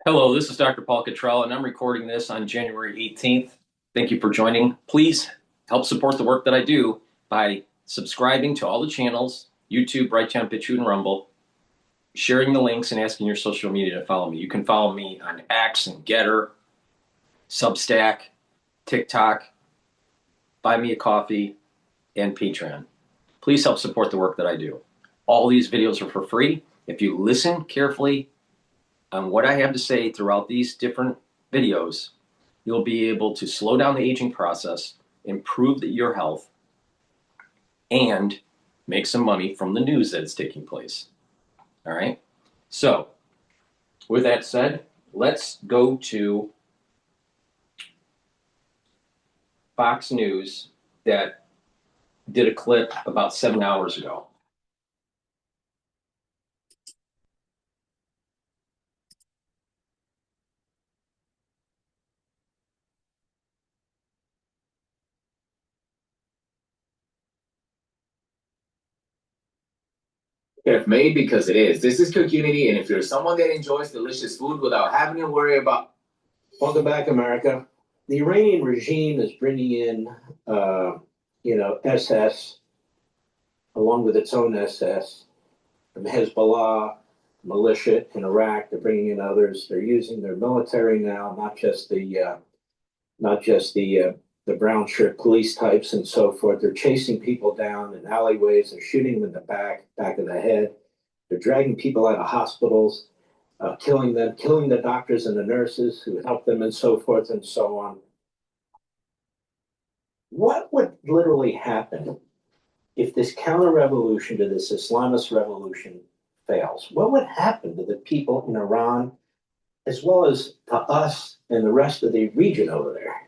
Hello, this is Dr. Paul Cottrell, and I'm recording this on January 18th. Thank you for joining. Please help support the work that I do by subscribing to all the channels, YouTube, Brighteon, Bitchute, and Rumble, sharing the links, and asking your social media to follow me. You can follow me on X and GETTR, Substack, TikTok, Buy Me a Coffee, and Patreon. Please help support the work that I do. All these videos are for free. If you listen carefully on what I have to say throughout these different videos, you'll be able to slow down the aging process, improve your health, and make some money from the news that's taking place. All right? So, with that said, let's go to Fox News that did a clip about 7 hours ago. If made because it is. This is community, and if you're someone that enjoys delicious food without having to worry about. Welcome back, America. The Iranian regime is bringing in, SS, along with its own SS, from Hezbollah, militia in Iraq. They're bringing in others. They're using their military now, not just the brown shirt police types and so forth. They're chasing people down in alleyways. They're shooting them in the back of the head. They're dragging people out of hospitals, killing the doctors and the nurses who help them and so forth and so on. What would literally happen if this counter-revolution to this Islamist revolution fails? What would happen to the people in Iran, as well as to us and the rest of the region over there?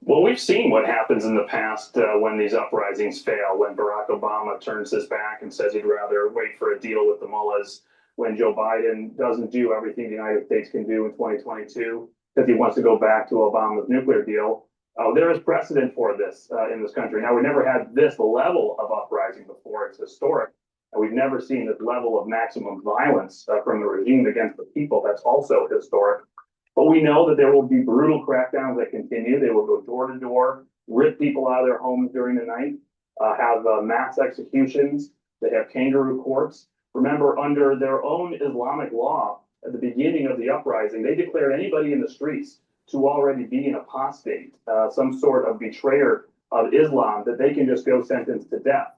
Well, we've seen what happens in the past when these uprisings fail, when Barack Obama turns his back and says he'd rather wait for a deal with the mullahs, when Joe Biden doesn't do everything the United States can do in 2022 because he wants to go back to Obama's nuclear deal. There is precedent for this in this country. Now, we never had this level of uprising before. It's historic. And we've never seen this level of maximum violence from the regime against the people. That's also historic. But we know that there will be brutal crackdowns that continue. They will go door to door, rip people out of their homes during the night, have mass executions. They have kangaroo courts. Remember, under their own Islamic law, at the beginning of the uprising, they declared anybody in the streets to already be an apostate, some sort of betrayer of Islam, that they can just go sentenced to death.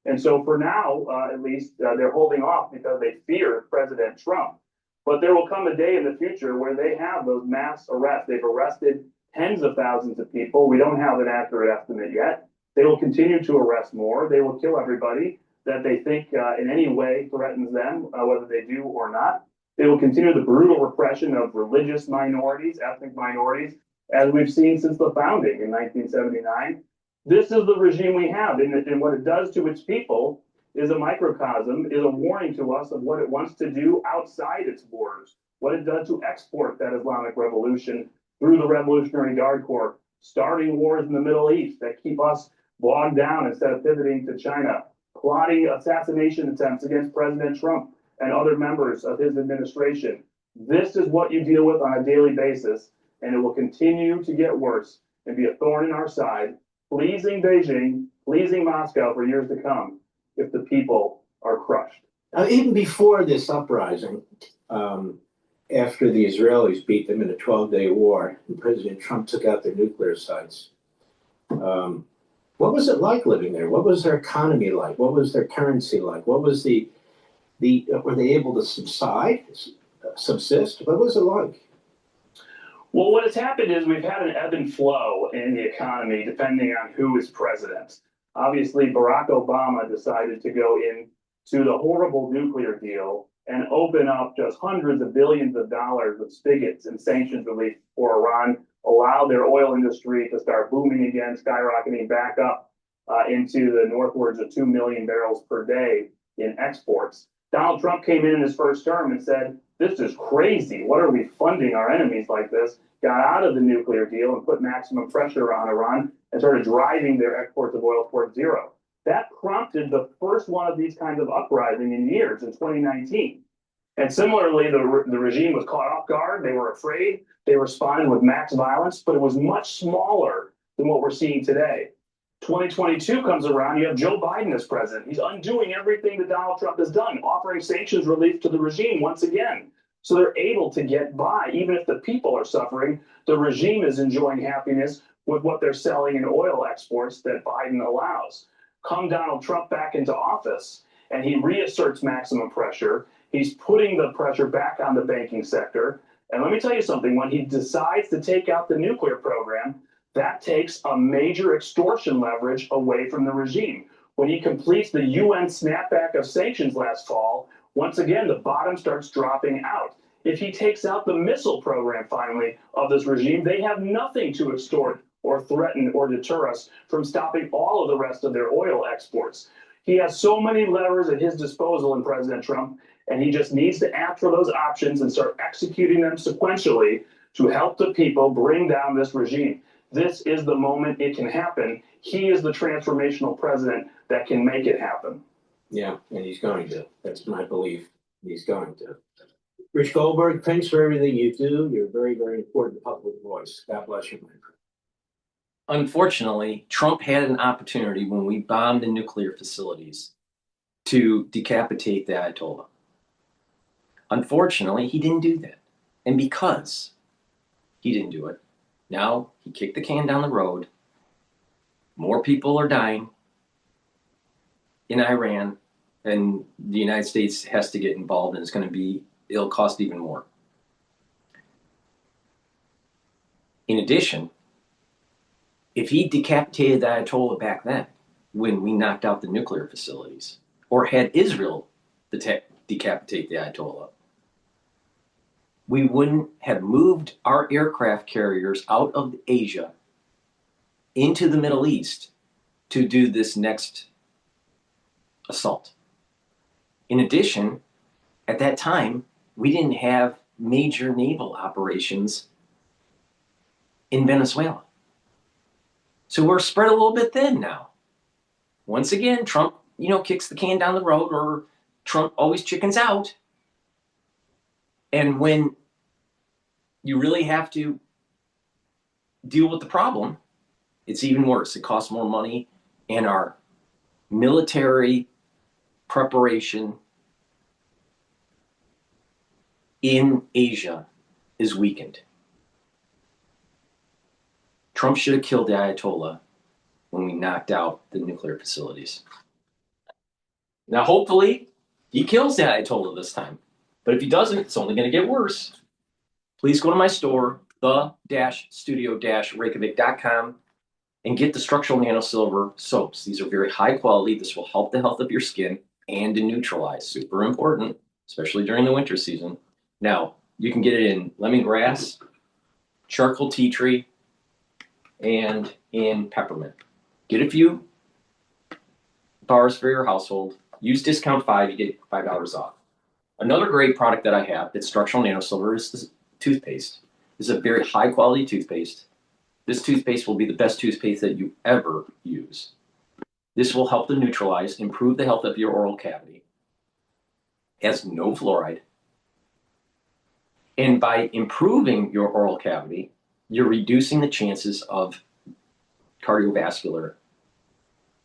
And so for now, at least, they're holding off because they fear President Trump. But there will come a day in the future where they have those mass arrests. They've arrested tens of thousands of people. We don't have an accurate estimate yet. They will continue to arrest more. They will kill everybody that they think in any way threatens them, whether they do or not. They will continue the brutal repression of religious minorities, ethnic minorities, as we've seen since the founding in 1979. This is the regime we have, and what it does to its people is a microcosm, is a warning to us of what it wants to do outside its borders, what it does to export that Islamic revolution through the Revolutionary Guard Corps, starting wars in the Middle East that keep us bogged down instead of pivoting to China, plotting assassination attempts against President Trump and other members of his administration. This is what you deal with on a daily basis, and it will continue to get worse and be a thorn in our side, pleasing Beijing, pleasing Moscow for years to come, if the people are crushed. Even before this uprising, after the Israelis beat them in a 12-day war, and President Trump took out their nuclear sites, what was it like living there? What was their economy like? What was their currency like? What was were they able to subsist? What was it like? Well, what has happened is we've had an ebb and flow in the economy depending on who is president. Obviously, Barack Obama decided to go into the horrible nuclear deal and open up just hundreds of billions of dollars of spigots and sanctions relief for Iran, allow their oil industry to start booming again, skyrocketing back up into the northwards of 2 million barrels per day in exports. Donald Trump came in his first term and said, this is crazy. What are we funding our enemies like this? Got out of the nuclear deal and put maximum pressure on Iran and started driving their exports of oil towards zero. That prompted the first one of these kinds of uprising in years in 2019. And similarly, the regime was caught off guard. They were afraid. They responded with max violence, but it was much smaller than what we're seeing today. 2022 comes around, you have Joe Biden as president. He's undoing everything that Donald Trump has done, offering sanctions relief to the regime once again. So they're able to get by. Even if the people are suffering, the regime is enjoying happiness with what they're selling in oil exports that Biden allows. Come Donald Trump back into office, and he reasserts maximum pressure. He's putting the pressure back on the banking sector. And let me tell you something, when he decides to take out the nuclear program, that takes a major extortion leverage away from the regime. When he completes the UN snapback of sanctions last fall, once again, the bottom starts dropping out. If he takes out the missile program finally of this regime, they have nothing to extort or threaten or deter us from stopping all of the rest of their oil exports. He has so many levers at his disposal in President Trump, and he just needs to act for those options and start executing them sequentially to help the people bring down this regime. This is the moment it can happen. He is the transformational president that can make it happen. Yeah, and he's going to. That's my belief. He's going to. Rich Goldberg, thanks for everything you do. You're a very, very important public voice. God bless you, my friend. Unfortunately, Trump had an opportunity when we bombed the nuclear facilities to decapitate the Ayatollah. Unfortunately, he didn't do that. And because he didn't do it, now he kicked the can down the road. More people are dying in Iran, and the United States has to get involved, and it'll cost even more. In addition, if he decapitated the Ayatollah back then, when we knocked out the nuclear facilities, or had Israel decapitate the Ayatollah, we wouldn't have moved our aircraft carriers out of Asia into the Middle East to do this next assault. In addition, at that time, we didn't have major naval operations in Venezuela. So we're spread a little bit thin now. Once again, Trump, kicks the can down the road, or Trump always chickens out. And when you really have to deal with the problem, it's even worse. It costs more money, and our military preparation in Asia is weakened. Trump should have killed the Ayatollah when we knocked out the nuclear facilities. Now, hopefully, he kills the Ayatollah this time. But if he doesn't, it's only going to get worse. Please go to my store, the-studio-reykjavik.com, and get the structural nanosilver soaps. These are very high quality. This will help the health of your skin and to neutralize. Super important, especially during the winter season. Now, you can get it in lemongrass, charcoal tea tree, and in peppermint. Get a few bars for your household. Use discount 5, you get $5 off. Another great product that I have that's structural nanosilver is this toothpaste. This is a very high quality toothpaste. This toothpaste will be the best toothpaste that you ever use. This will help to neutralize, improve the health of your oral cavity. It has no fluoride. And by improving your oral cavity, you're reducing the chances of cardiovascular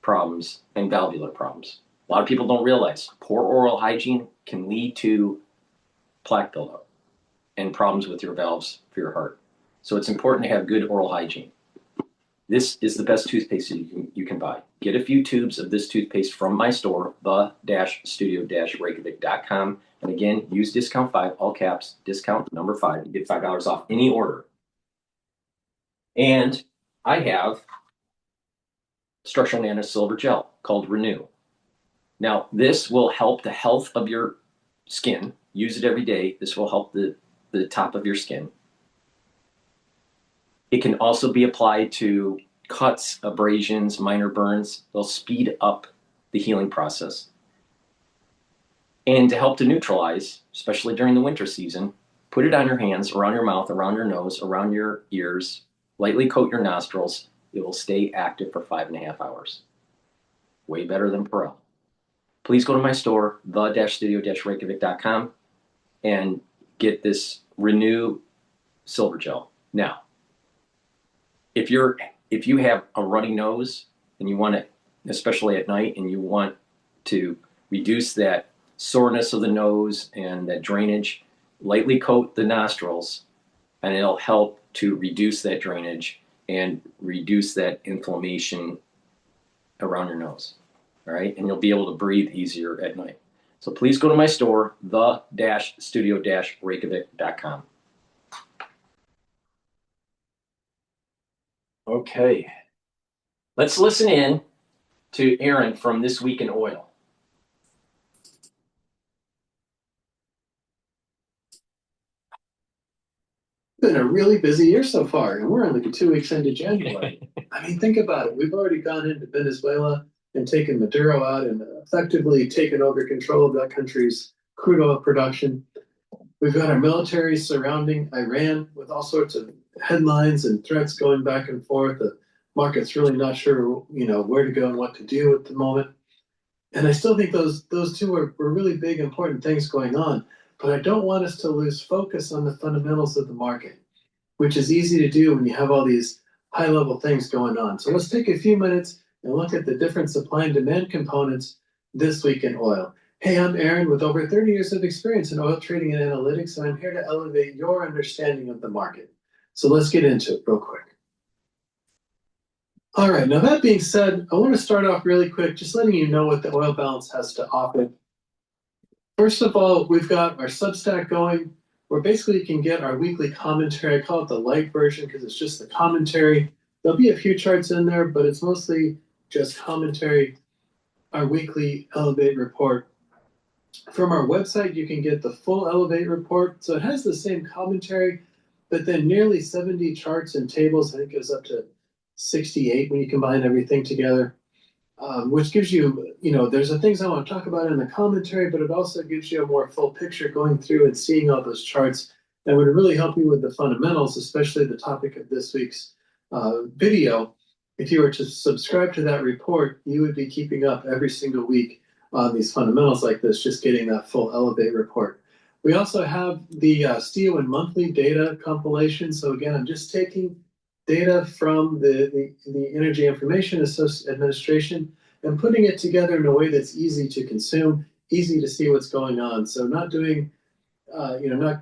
problems and valvular problems. A lot of people don't realize poor oral hygiene can lead to plaque buildup and problems with your valves for your heart. So it's important to have good oral hygiene. This is the best toothpaste you can buy. Get a few tubes of this toothpaste from my store, the-studio-reykjavik.com. And again, use discount 5, all caps, discount number 5. You get $5 off any order. And I have structural nanosilver gel called Renew. Now, this will help the health of your skin. Use it every day. This will help the top of your skin. It can also be applied to cuts, abrasions, minor burns. They'll speed up the healing process. And to help to neutralize, especially during the winter season, put it on your hands, around your mouth, around your nose, around your ears. Lightly coat your nostrils. It will stay active for 5.5 hours. Way better than Perel. Please go to my store, the-studio-reykjavik.com. and get this Renew silver gel. Now, if you have a runny nose and you want to, especially at night, and you want to reduce that soreness of the nose and that drainage, lightly coat the nostrils, and it'll help to reduce that drainage and reduce that inflammation around your nose. All right, and you'll be able to breathe easier at night. So please go to my store, the-studio-reykjavik.com. Okay, let's listen in to Aaron from This Week in Oil. Been a really busy year so far, and we're only 2 weeks into January. I mean, think about it. We've already gone into Venezuela and taken Maduro out and effectively taken over control of that country's crude oil production. We've got our military surrounding Iran with all sorts of headlines and threats going back and forth. The market's really not sure, where to go and what to do at the moment. And I still think those two were really big, important things going on. But I don't want us to lose focus on the fundamentals of the market, which is easy to do when you have all these high-level things going on. So let's take a few minutes and look at the different supply and demand components this week in oil. Hey, I'm Aaron with over 30 years of experience in oil trading and analytics, and I'm here to elevate your understanding of the market. So let's get into it real quick. All right, now that being said, I want to start off really quick, just letting you know what the oil balance has to offer. First of all, we've got our Substack going, where basically you can get our weekly commentary. I call it the light version because it's just the commentary. There'll be a few charts in there, but it's mostly just commentary, our weekly Elevate report. From our website, you can get the full Elevate report. So it has the same commentary, but then nearly 70 charts and tables. I think it goes up to 68 when you combine everything together, which gives you, there's the things I want to talk about in the commentary, but it also gives you a more full picture going through and seeing all those charts that would really help you with the fundamentals, especially the topic of this week's video. If you were to subscribe to that report, you would be keeping up every single week on these fundamentals like this, just getting that full Elevate report. We also have the STIO and monthly data compilation. So again, I'm just taking data from the Energy Information Administration and putting it together in a way that's easy to consume, easy to see what's going on. So not doing,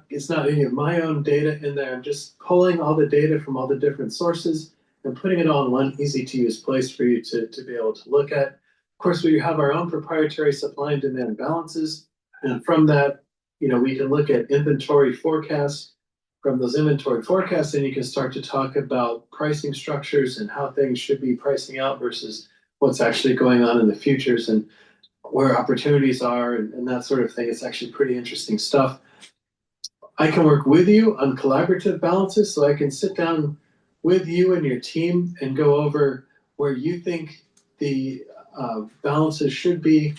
it's not any of my own data in there. I'm just pulling all the data from all the different sources and putting it all in one easy to use place for you to be able to look at. Of course, we have our own proprietary supply and demand balances. And from that, we can look at inventory forecasts. From those inventory forecasts, then you can start to talk about pricing structures and how things should be pricing out versus what's actually going on in the futures and where opportunities are and that sort of thing. It's actually pretty interesting stuff. I can work with you on collaborative balances, so I can sit down with you and your team and go over where you think the balances should be.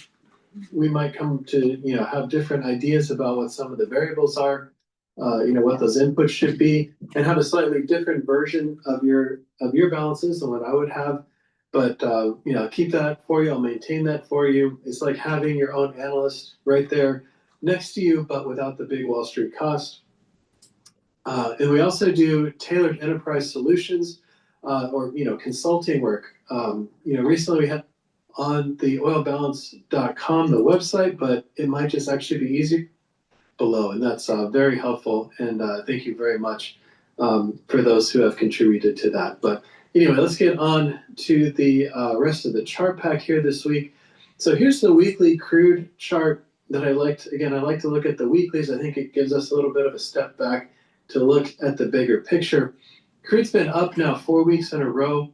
We might come to have different ideas about what some of the variables are. What those inputs should be, and have a slightly different version of your balances than what I would have. But keep that for you. I'll maintain that for you. It's like having your own analyst right there next to you, but without the big Wall Street cost. And we also do tailored enterprise solutions or consulting work. Recently we had on the oilbalance.com, the website, but it might just actually be easier below, and that's very helpful, and thank you very much for those who have contributed to that. But anyway, let's get on to the rest of the chart pack here this week. So here's the weekly crude chart that I liked. Again, I like to look at the weeklies. I think it gives us a little bit of a step back to look at the bigger picture. Crude's been up now 4 weeks in a row.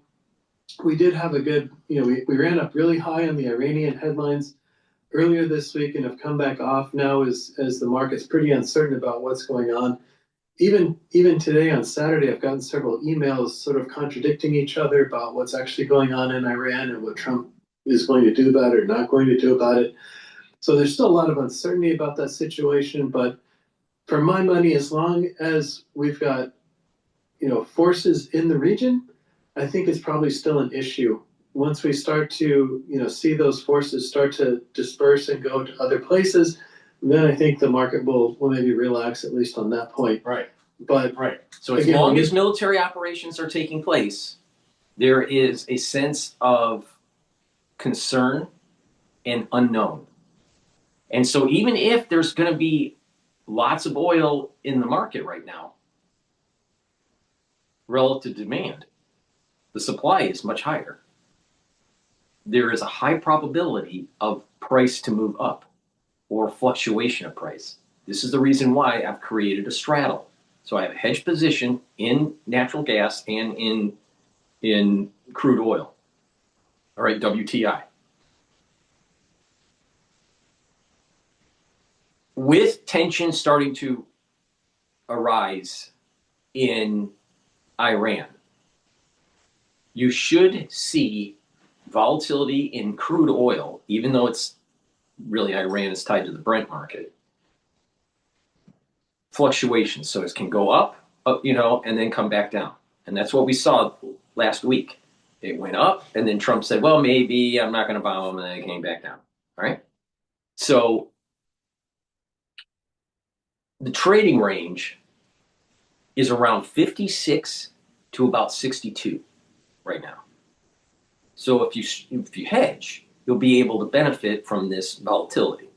We did have a good, we ran up really high on the Iranian headlines earlier this week and have come back off now as the market's pretty uncertain about what's going on. Even today on Saturday, I've gotten several emails sort of contradicting each other about what's actually going on in Iran and what Trump is going to do about it or not going to do about it. So there's still a lot of uncertainty about that situation. But for my money, as long as we've got, forces in the region, I think it's probably still an issue. Once we start to, see those forces start to disperse and go to other places, then I think the market will maybe relax at least on that point. Right. But Right. So as again, long as military operations are taking place, there is a sense of concern and unknown. And so even if there's going to be lots of oil in the market right now, relative to demand, the supply is much higher. There is a high probability of price to move up or fluctuation of price. This is the reason why I've created a straddle. So I have a hedge position in natural gas and in crude oil, all right, WTI. With tension starting to arise in Iran, you should see volatility in crude oil, even though it's really Iran is tied to the Brent market. Fluctuations, so it can go up, and then come back down. And that's what we saw last week. It went up, and then Trump said, well, maybe I'm not going to bomb them, and then it came back down. All right? So the trading range is around 56 to about 62 right now. So if you hedge, you'll be able to benefit from this volatility,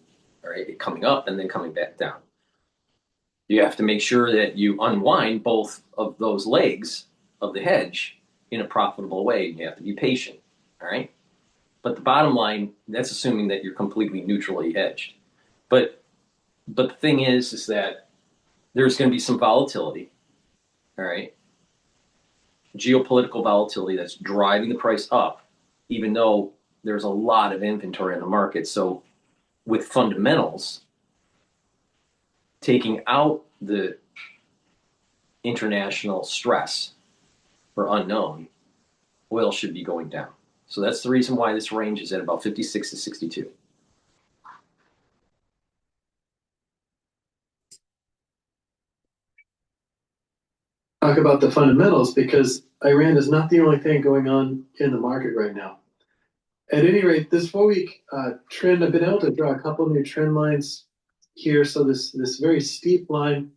all right? It coming up and then coming back down. You have to make sure that you unwind both of those legs of the hedge in a profitable way. You have to be patient, all right? But the bottom line, that's assuming that you're completely neutrally hedged. But the thing is that there's going to be some volatility, all right? Geopolitical volatility that's driving the price up, even though there's a lot of inventory in the market. So with fundamentals, taking out the international stress or unknown, oil should be going down. So that's the reason why this range is at about 56 to 62. talk about the fundamentals, because Iran is not the only thing going on in the market right now. At any rate, this 4-week trend, I've been able to draw a couple new trend lines here. So this very steep line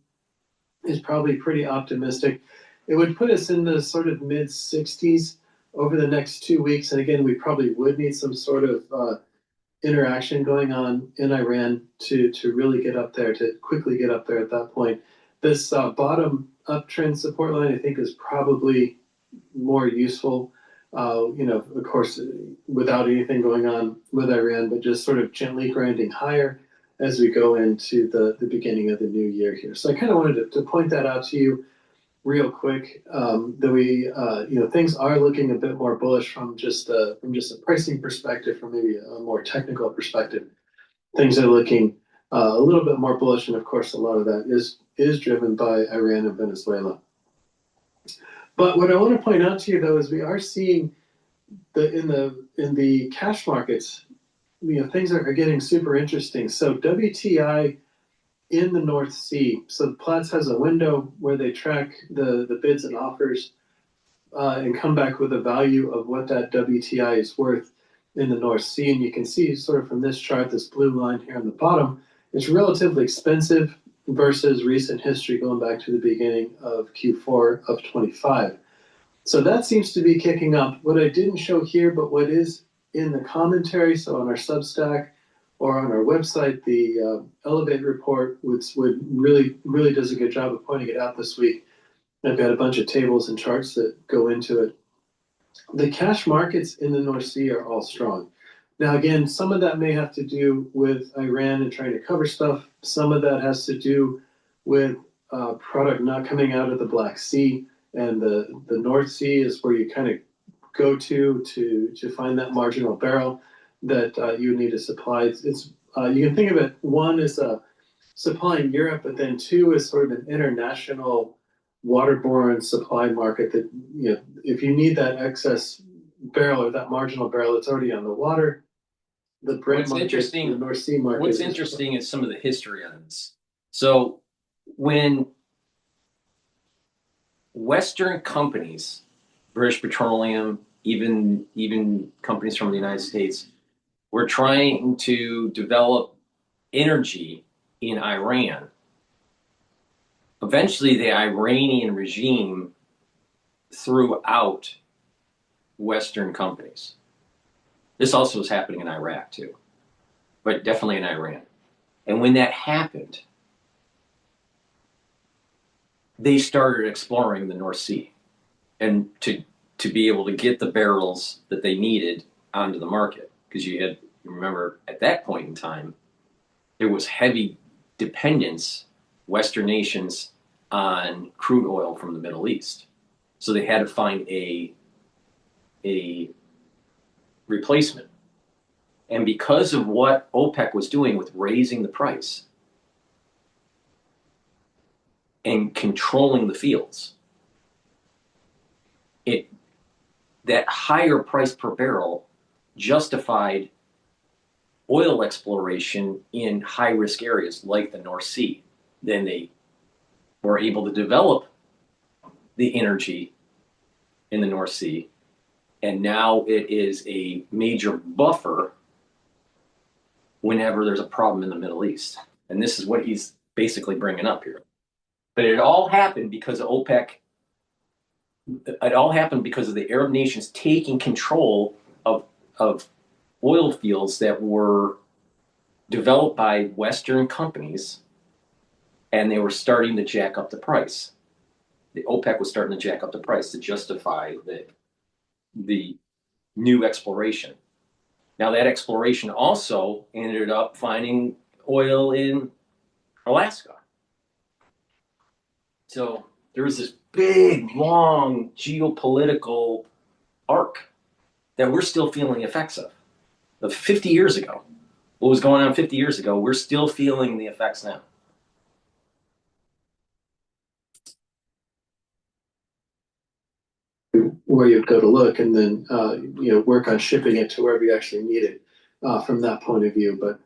is probably pretty optimistic. It would put us in the sort of mid 60s over the next 2 weeks. And again, we probably would need some sort of interaction going on in Iran to really get up there, to quickly get up there at that point. This bottom uptrend support line, I think, is probably more useful. Of course, without anything going on with Iran, but just sort of gently grinding higher as we go into the beginning of the new year here. So I kind of wanted to point that out to you real quick, that we, things are looking a bit more bullish from just a pricing perspective, from maybe a more technical perspective. Things are looking a little bit more bullish, and of course, a lot of that is driven by Iran and Venezuela. But what I want to point out to you, though, is we are seeing in the cash markets, things are getting super interesting. So WTI in the North Sea. So Platts has a window where they track the bids and offers and come back with a value of what that WTI is worth in the North Sea. And you can see sort of from this chart, this blue line here on the bottom, it's relatively expensive versus recent history going back to the beginning of Q4 of 25. So that seems to be kicking up. What I didn't show here, but what is in the commentary, so on our Substack or on our website, the Elevate report would really does a good job of pointing it out this week. I've got a bunch of tables and charts that go into it. The cash markets in the North Sea are all strong. Now, again, some of that may have to do with Iran and trying to cover stuff. Some of that has to do with product not coming out of the Black Sea, and the North Sea is where you kind of go to find that marginal barrel that you need to supply. It's you can think of it, one is supplying Europe, but then two is sort of an international waterborne supply market that, if you need that excess barrel or that marginal barrel that's already on the water, the Brent market, the North Sea market. What's interesting is some of the history on this. So when Western companies, British Petroleum, even companies from the United States, were trying to develop energy in Iran, eventually the Iranian regime threw out Western companies. This also was happening in Iraq too, but definitely in Iran. And when that happened, they started exploring the North Sea, and to be able to get the barrels that they needed onto the market, because you remember at that point in time, there was heavy dependence, Western nations, on crude oil from the Middle East. So they had to find a replacement. And because of what OPEC was doing with raising the price and controlling the fields, that higher price per barrel justified oil exploration in high-risk areas like the North Sea. Then they were able to develop the energy in the North Sea, and now it is a major buffer whenever there's a problem in the Middle East. And this is what he's basically bringing up here. But it all happened because of OPEC. It all happened because of the Arab nations taking control of oil fields that were developed by Western companies, and they were starting to jack up the price. The OPEC was starting to jack up the price to justify the new exploration. Now that exploration also ended up finding oil in Alaska. So there was this big, long geopolitical arc that we're still feeling effects of 50 years ago. What was going on 50 years ago, we're still feeling the effects now. Where you'd go to look, and then work on shipping it to wherever you actually need it from that point of view. But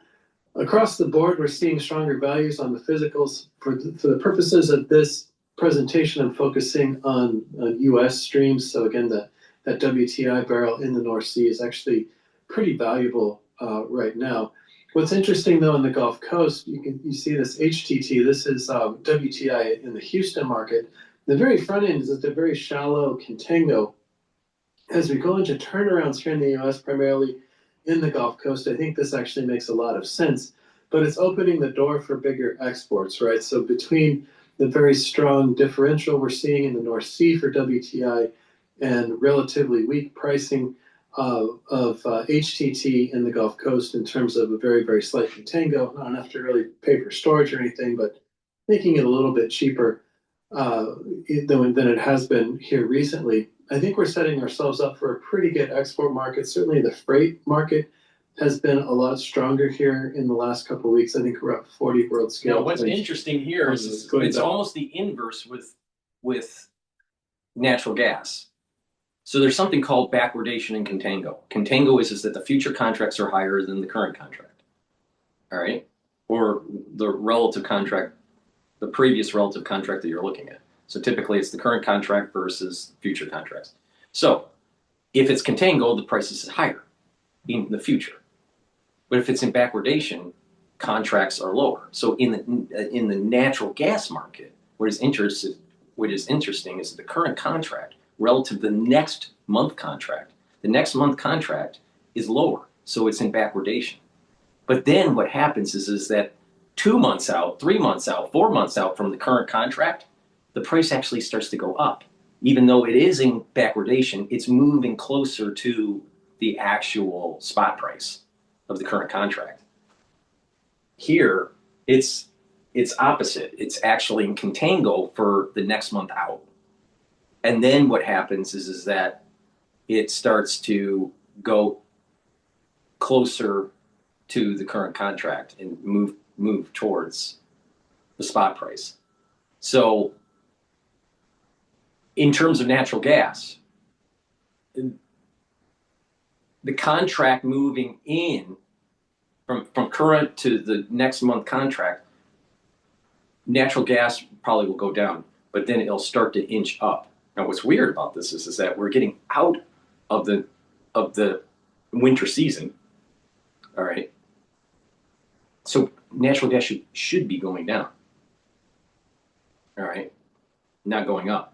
across the board, we're seeing stronger values on the physicals. For the purposes of this presentation, I'm focusing on U.S. streams. So again, that WTI barrel in the North Sea is actually pretty valuable right now. What's interesting though, on the Gulf Coast, you see this HTT. This is WTI in the Houston market. The very front end is at the very shallow contango. As we go into turnarounds here in the U.S., primarily in the Gulf Coast, I think this actually makes a lot of sense, but it's opening the door for bigger exports, right? So between the very strong differential we're seeing in the North Sea for WTI and relatively weak pricing of HTT in the Gulf Coast in terms of a very, very slight contango, not enough to really pay for storage or anything, but making it a little bit cheaper than it has been here recently. I think we're setting ourselves up for a pretty good export market. Certainly the freight market has been a lot stronger here in the last couple of weeks. I think we're up 40 world scale. Now, what's interesting here is it's almost the inverse with natural gas. So there's something called backwardation in contango. Contango is that the future contracts are higher than the current contract. All right? Or the relative contract, the previous relative contract that you're looking at. So typically it's the current contract versus future contracts. So if it's contango, the price is higher in the future. But if it's in backwardation, contracts are lower. So in the natural gas market, what is interesting is the current contract relative to the next month contract. The next month contract is lower, so it's in backwardation. But then what happens is that 2 months out, 3 months out, 4 months out from the current contract, the price actually starts to go up. Even though it is in backwardation, it's moving closer to the actual spot price of the current contract. Here, it's opposite. It's actually in contango for the next month out. And then what happens is that it starts to go closer to the current contract and move towards the spot price. So in terms of natural gas, the contract moving in from current to the next month contract, natural gas probably will go down, but then it'll start to inch up. Now, what's weird about this is that we're getting out of the winter season. All right. So natural gas should be going down. All right, not going up.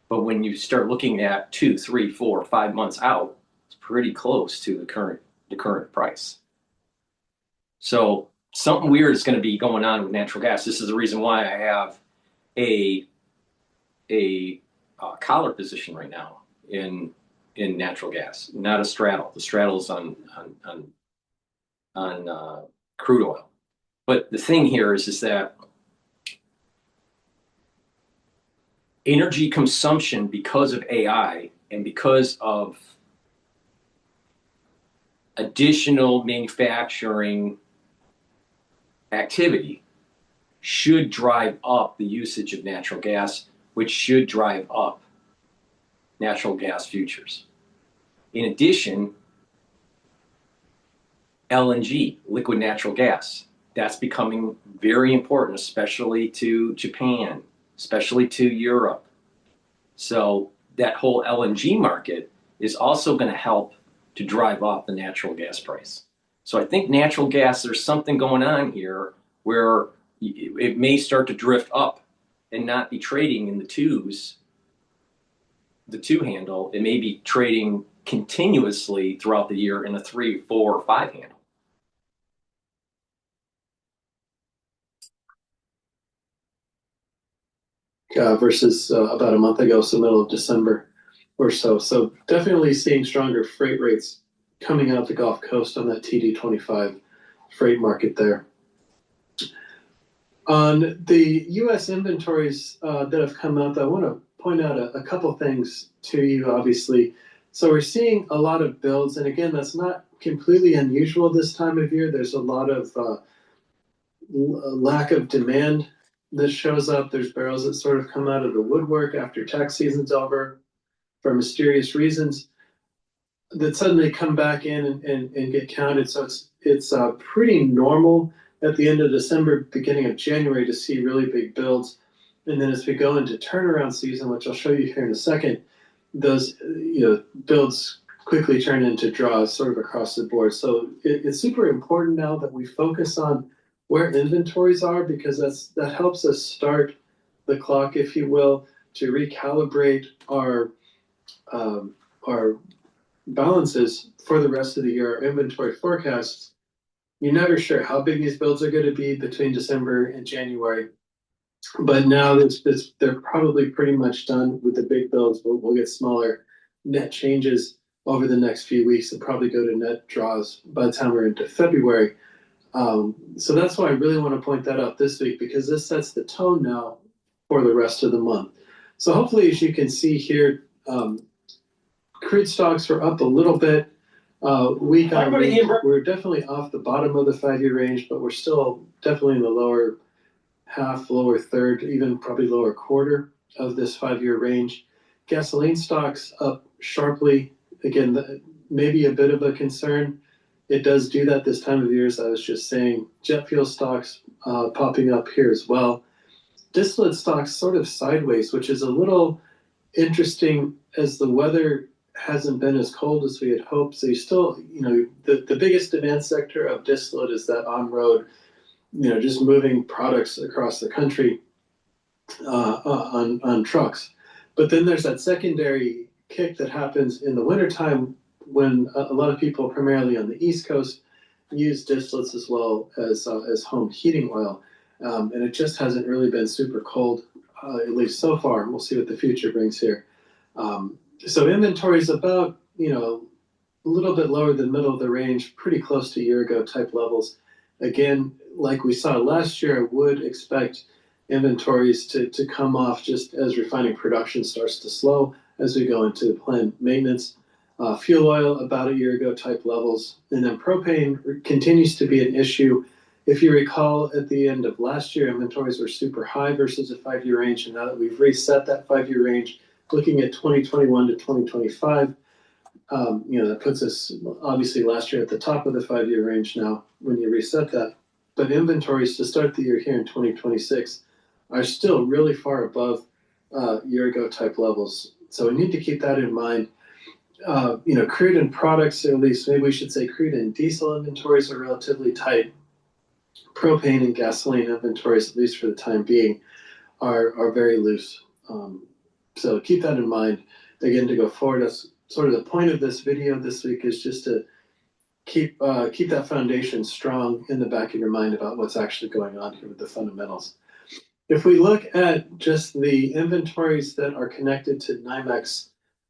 But when you start looking at 2, 3, 4, 5 months out, it's pretty close to the current price. So something weird is going to be going on with natural gas. This is the reason why I have a collar position right now in natural gas, not a straddle. The straddle is on crude oil. But the thing here is that energy consumption, because of AI and because of additional manufacturing activity, should drive up the usage of natural gas, which should drive up natural gas futures. In addition, LNG, liquid natural gas, that's becoming very important, especially to Japan, especially to Europe. So that whole LNG market is also going to help to drive up the natural gas price. So I think natural gas, there's something going on here where it may start to drift up and not be trading in the twos, the two handle. It may be trading continuously throughout the year in a 3, 4, or 5 handle. Versus about a month ago, so middle of December or so. So definitely seeing stronger freight rates coming out the Gulf Coast on that TD25 freight market there. On the U.S. inventories that have come out, I want to point out a couple things to you, obviously. So we're seeing a lot of builds, and again, that's not completely unusual this time of year. There's a lot of lack of demand that shows up. There's barrels that sort of come out of the woodwork after tax season's over for mysterious reasons that suddenly come back in and get counted. So it's pretty normal at the end of December, beginning of January, to see really big builds. And then as we go into turnaround season, which I'll show you here in a second, those builds quickly turn into draws sort of across the board. So it's super important now that we focus on where inventories are, because that helps us start the clock, if you will, to recalibrate our balances for the rest of the year, our inventory forecasts. You're never sure how big these builds are going to be between December and January, but now they're probably pretty much done with the big builds. We'll get smaller net changes over the next few weeks and probably go to net draws by the time we're into February. So that's why I really want to point that out this week, because this sets the tone now for the rest of the month. So hopefully, as you can see here, crude stocks are up a little bit week on week. We're definitely off the bottom of the 5-year range, but we're still definitely in the lower half, lower third, even probably lower quarter of this 5-year range. Gasoline stocks up sharply. Again, maybe a bit of a concern. It does do that this time of year, as I was just saying. Jet fuel stocks popping up here as well. Distillate stocks sort of sideways, which is a little interesting as the weather hasn't been as cold as we had hoped. So you still, the biggest demand sector of distillate is that on-road, just moving products across the country on trucks. But then there's that secondary kick that happens in the wintertime when a lot of people, primarily on the East Coast, use distillates as well as home heating oil. And it just hasn't really been super cold, at least so far. We'll see what the future brings here. So inventory is about, a little bit lower than middle of the range, pretty close to a year ago type levels. Again, like we saw last year, I would expect inventories to come off just as refining production starts to slow as we go into planned maintenance. Fuel oil about a year ago type levels. And then propane continues to be an issue. If you recall, at the end of last year, inventories were super high versus a 5-year range. And now that we've reset that 5-year range, looking at 2021 to 2025, that puts us obviously last year at the top of the 5-year range now when you reset that. But inventories to start the year here in 2026 are still really far above year ago type levels. So we need to keep that in mind. Crude and products, or at least maybe we should say crude and diesel inventories are relatively tight. propane and gasoline inventories, at least for the time being, are very loose. So keep that in mind. Again, to go forward, that's sort of the point of this video this week, is just to keep that foundation strong in the back of your mind about what's actually going on here with the fundamentals. If we look at just the inventories that are connected to NYMEX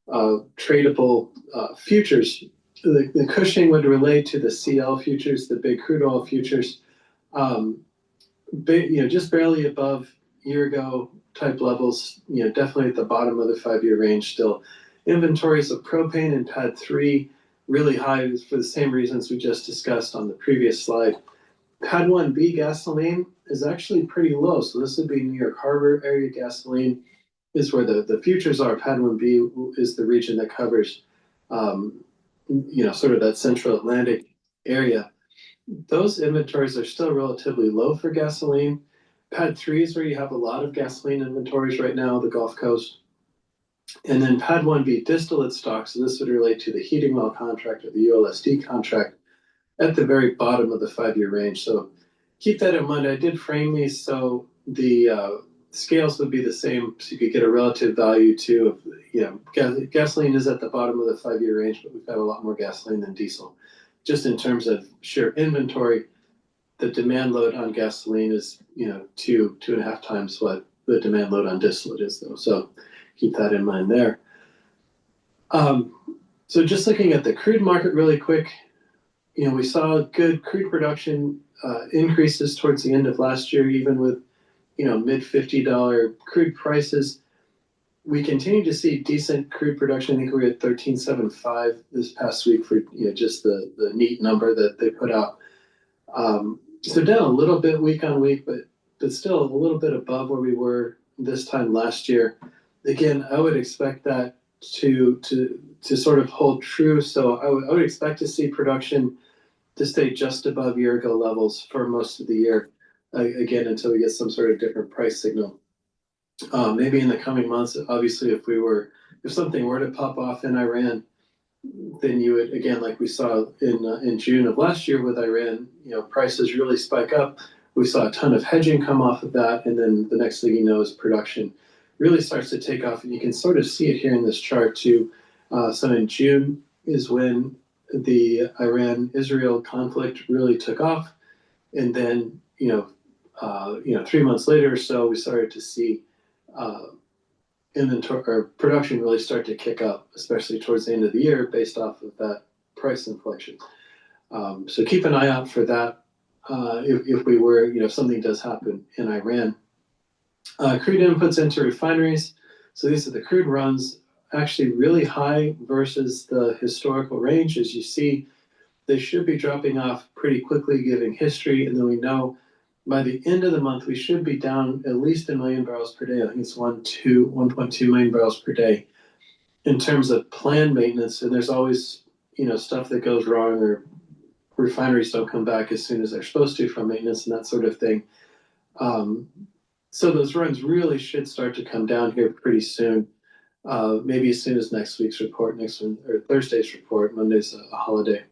tradable futures, the Cushing would relate to the CL futures, the big crude oil futures, just barely above year ago type levels, definitely at the bottom of the 5-year range still. Inventories of propane in PADD 3 really high for the same reasons we just discussed on the previous slide. PADD 1B gasoline is actually pretty low, so this would be New York Harbor area gasoline is where the futures are. PADD 1B is the region that covers, sort of that central Atlantic area. Those inventories are still relatively low for gasoline. PADD 3 is where you have a lot of gasoline inventories right now, the Gulf Coast. And then PADD 1B distillate stocks, so this would relate to the heating oil contract or the ULSD contract at the very bottom of the 5-year range. So keep that in mind. I did frame these so the scales would be the same, so you could get a relative value too. Gasoline is at the bottom of the 5-year range, but we've got a lot more gasoline than diesel. Just in terms of sheer inventory, the demand load on gasoline is, 2.5 times what the demand load on distillate is, though. So keep that in mind there. So just looking at the crude market really quick, we saw good crude production increases towards the end of last year, even with, mid $50 crude prices. We continue to see decent crude production. I think we were at 13.75 this past week for just the neat number that they put out. So down a little bit week on week, but still a little bit above where we were this time last year. Again, I would expect that to sort of hold true. So I would expect to see production to stay just above year ago levels for most of the year, again, until we get some sort of different price signal. Maybe in the coming months, obviously, if something were to pop off in Iran, then you would, again, like we saw in June of last year with Iran, prices really spike up. We saw a ton of hedging come off of that, and then the next thing you know is production really starts to take off, and you can sort of see it here in this chart too. So in June is when the Iran-Israel conflict really took off, and then 3 months later or so, we started to see inventory or production really start to kick up, especially towards the end of the year, based off of that price inflection. So keep an eye out for that if we were, if something does happen in Iran. Crude inputs into refineries. So these are the crude runs, actually really high versus the historical range. As you see, they should be dropping off pretty quickly, given history, and then we know by the end of the month, we should be down at least 1 million barrels per day. I think it's 1.2 million barrels per day in terms of planned maintenance. And there's always, stuff that goes wrong, or refineries don't come back as soon as they're supposed to from maintenance and that sort of thing. So those runs really should start to come down here pretty soon. Maybe as soon as next week's report, or Thursday's report. Monday's a holiday.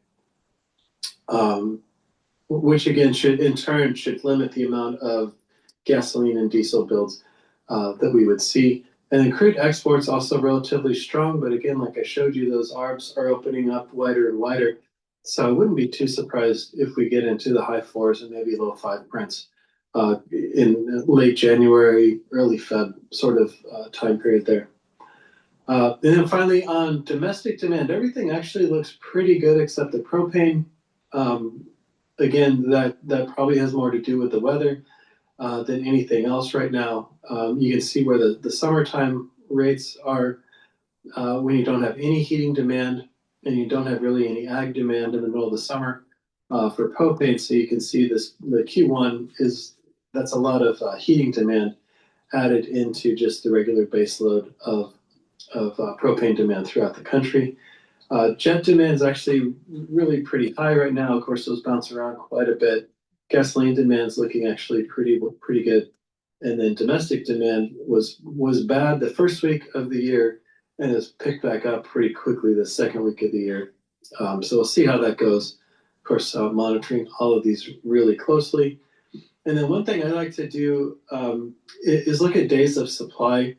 Which again should limit the amount of gasoline and diesel builds that we would see. And then crude exports also relatively strong, but again, like I showed you, those ARBs are opening up wider and wider. So I wouldn't be too surprised if we get into the high 4s and maybe low 5 prints in late January, early Feb sort of time period there. And then finally on domestic demand, everything actually looks pretty good except the propane. Again, that probably has more to do with the weather than anything else right now. You can see where the summertime rates are when you don't have any heating demand and you don't have really any ag demand in the middle of the summer for propane. So you can see the Q1 that's a lot of heating demand added into just the regular base load of propane demand throughout the country. Jet demand is actually really pretty high right now. Of course, those bounce around quite a bit. Gasoline demand is looking actually pretty good. And then domestic demand was bad the first week of the year and has picked back up pretty quickly the second week of the year. So we'll see how that goes. course, monitoring all of these really closely. And then one thing I like to do is look at days of supply.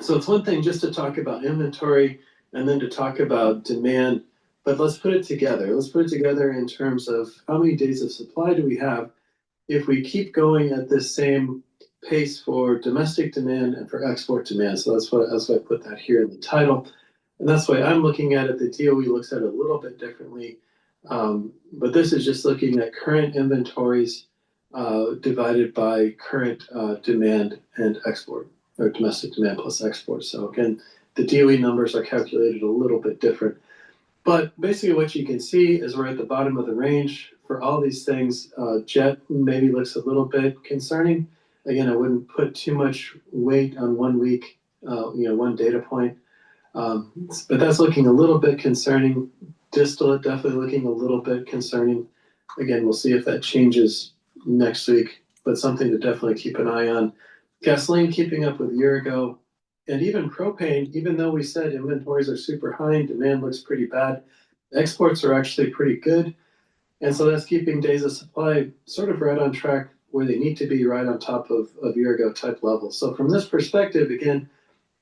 So it's one thing just to talk about inventory and then to talk about demand, but let's put it together. Let's put it together in terms of how many days of supply do we have if we keep going at this same pace for domestic demand and for export demand. So that's why I put that here in the title. And that's why I'm looking at it. The DOE looks at it a little bit differently. But this is just looking at current inventories divided by current demand and export, or domestic demand plus export. So again, the DOE numbers are calculated a little bit different. But basically what you can see is we're at the bottom of the range for all these things. Jet maybe looks a little bit concerning. Again, I wouldn't put too much weight on 1 week, one data point. But that's looking a little bit concerning. Distillate definitely looking a little bit concerning. Again, we'll see if that changes next week, but something to definitely keep an eye on. Gasoline keeping up with a year ago. And even propane, even though we said inventories are super high and demand looks pretty bad, exports are actually pretty good. And so that's keeping days of supply sort of right on track where they need to be, right on top of year ago type levels. So from this perspective, again,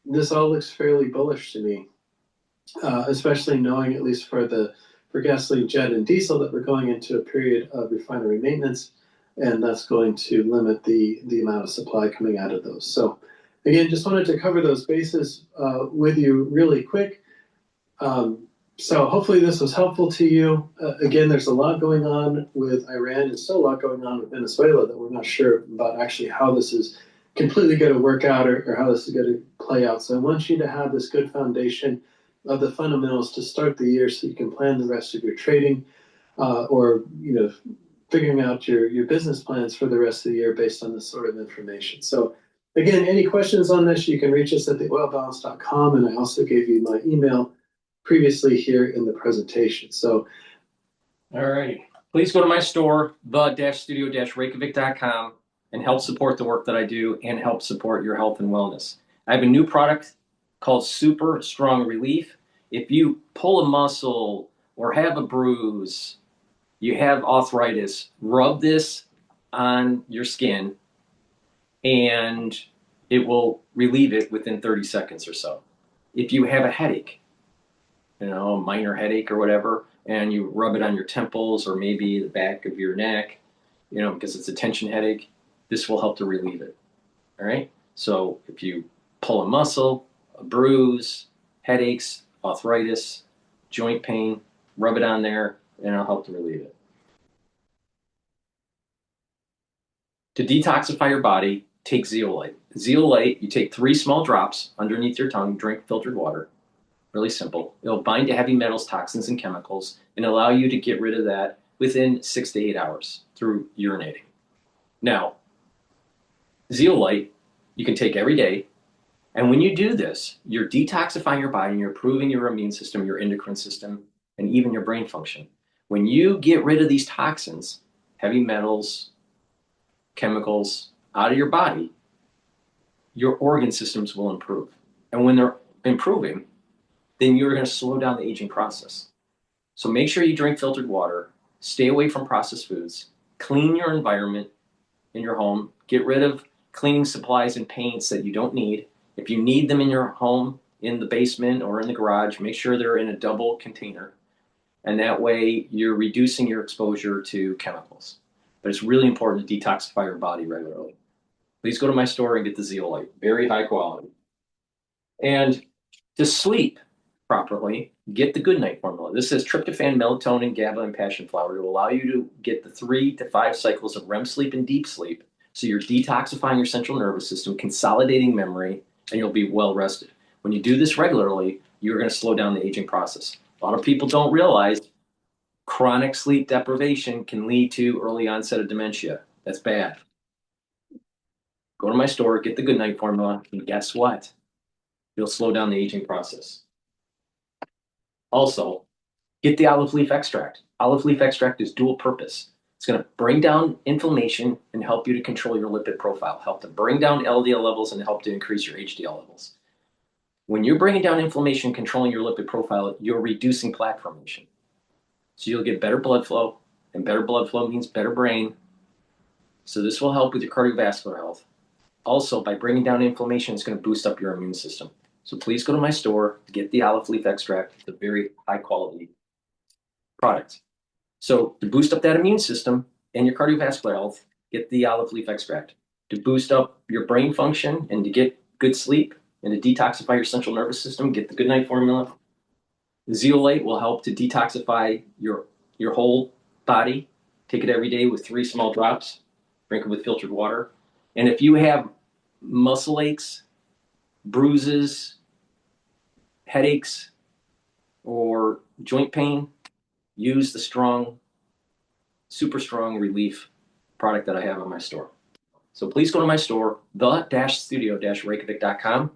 this all looks fairly bullish to me, especially knowing, at least for gasoline, jet, and diesel, that we're going into a period of refinery maintenance, and that's going to limit the amount of supply coming out of those. So again, just wanted to cover those bases with you really quick. So hopefully this was helpful to you. Again, there's a lot going on with Iran and still a lot going on with Venezuela that we're not sure about actually how this is completely going to work out or how this is going to play out. So I want you to have this good foundation of the fundamentals to start the year so you can plan the rest of your trading or figuring out your business plans for the rest of the year based on this sort of information. So again, any questions on this, you can reach us at theoilbalance.com, and I also gave you my email previously here in the presentation. So, all right. Please go to my store, the-studio-reykjavik.com, and help support the work that I do and help support your health and wellness. I have a new product called Super Strong Relief. If you pull a muscle or have a bruise, you have arthritis, rub this on your skin and it will relieve it within 30 seconds or so. If you have a headache, a minor headache or whatever, and you rub it on your temples or maybe the back of your neck, because it's a tension headache, this will help to relieve it. All right. So if you pull a muscle, a bruise, headaches, arthritis, joint pain, rub it on there and it'll help to relieve it. To detoxify your body, take zeolite. Zeolite, you take 3 small drops underneath your tongue, drink filtered water. Really simple. It'll bind to heavy metals, toxins, and chemicals and allow you to get rid of that within 6 to 8 hours through urinating. Now, zeolite you can take every day. And when you do this, you're detoxifying your body and you're improving your immune system, your endocrine system, and even your brain function. When you get rid of these toxins, heavy metals, chemicals out of your body, your organ systems will improve. And when they're improving, then you're going to slow down the aging process. So make sure you drink filtered water, stay away from processed foods, clean your environment in your home, get rid of cleaning supplies and paints that you don't need. If you need them in your home, in the basement or in the garage, make sure they're in a double container. And that way you're reducing your exposure to chemicals. But it's really important to detoxify your body regularly. Please go to my store and get the zeolite, very high quality. And to sleep properly, get the good night formula. This says tryptophan, melatonin, GABA, and passion flower to allow you to get the 3 to 5 cycles of REM sleep and deep sleep. So you're detoxifying your central nervous system, consolidating memory, and you'll be well rested. When you do this regularly, you're going to slow down the aging process. A lot of people don't realize chronic sleep deprivation can lead to early onset of dementia. That's bad. Go to my store, get the good night formula, and guess what? You'll slow down the aging process. Also, get the olive leaf extract. Olive leaf extract is dual purpose. It's going to bring down inflammation and help you to control your lipid profile, help to bring down LDL levels and help to increase your HDL levels. When you're bringing down inflammation, controlling your lipid profile, you're reducing plaque formation. So you'll get better blood flow, and better blood flow means better brain. So this will help with your cardiovascular health. Also, by bringing down inflammation, it's going to boost up your immune system. So please go to my store to get the olive leaf extract. It's a very high quality product. So to boost up that immune system and your cardiovascular health, get the olive leaf extract. To boost up your brain function and to get good sleep and to detoxify your central nervous system, get the Good Night Formula. The zeolite will help to detoxify your whole body. Take it every day with 3 small drops. Drink it with filtered water. And if you have muscle aches, bruises, headaches, or joint pain, use the strong, super strong relief product that I have on my store. So please go to my store, the-studio-reykjavik.com.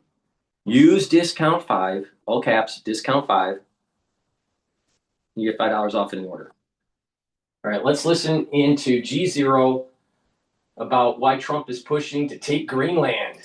Use discount 5, all caps, discount 5. You get $5 off any order. All right, let's listen into G0 about why Trump is pushing to take Greenland.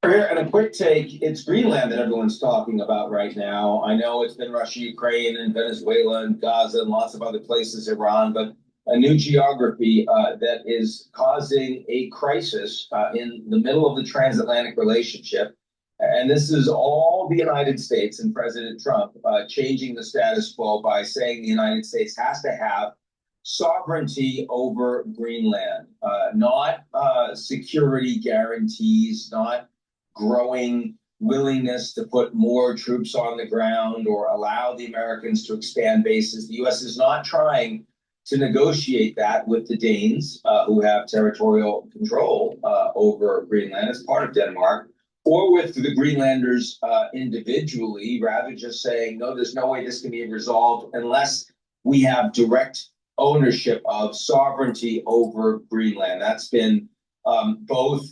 Here, and a quick take, it's Greenland that everyone's talking about right now. I know it's been Russia, Ukraine, and Venezuela, and Gaza, and lots of other places, Iran, but a new geography that is causing a crisis in the middle of the transatlantic relationship. And this is all the United States and President Trump changing the status quo by saying the United States has to have sovereignty over Greenland, not security guarantees, not growing willingness to put more troops on the ground or allow the Americans to expand bases. The U.S. is not trying to negotiate that with the Danes, who have territorial control over Greenland as part of Denmark, or with the Greenlanders individually, rather just saying, no, there's no way this can be resolved unless we have direct ownership of sovereignty over Greenland. That's been both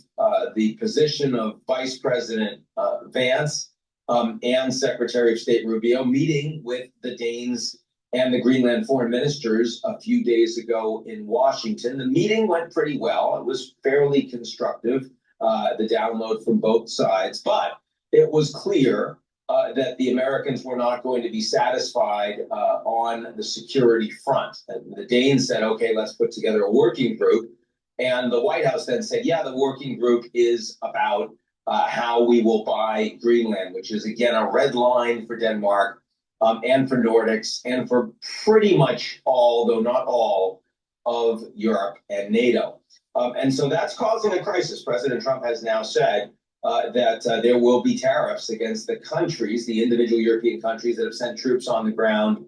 the position of Vice President Vance and Secretary of State Rubio meeting with the Danes and the Greenland foreign ministers a few days ago in Washington. The meeting went pretty well. It was fairly constructive, the download from both sides, but it was clear that the Americans were not going to be satisfied on the security front. And the Danes said, okay, let's put together a working group. And the White House then said, yeah, the working group is about how we will buy Greenland, which is, again, a red line for Denmark and for Nordics and for pretty much all, though not all, of Europe and NATO. And so that's causing a crisis. President Trump has now said that there will be tariffs against the countries, the individual European countries that have sent troops on the ground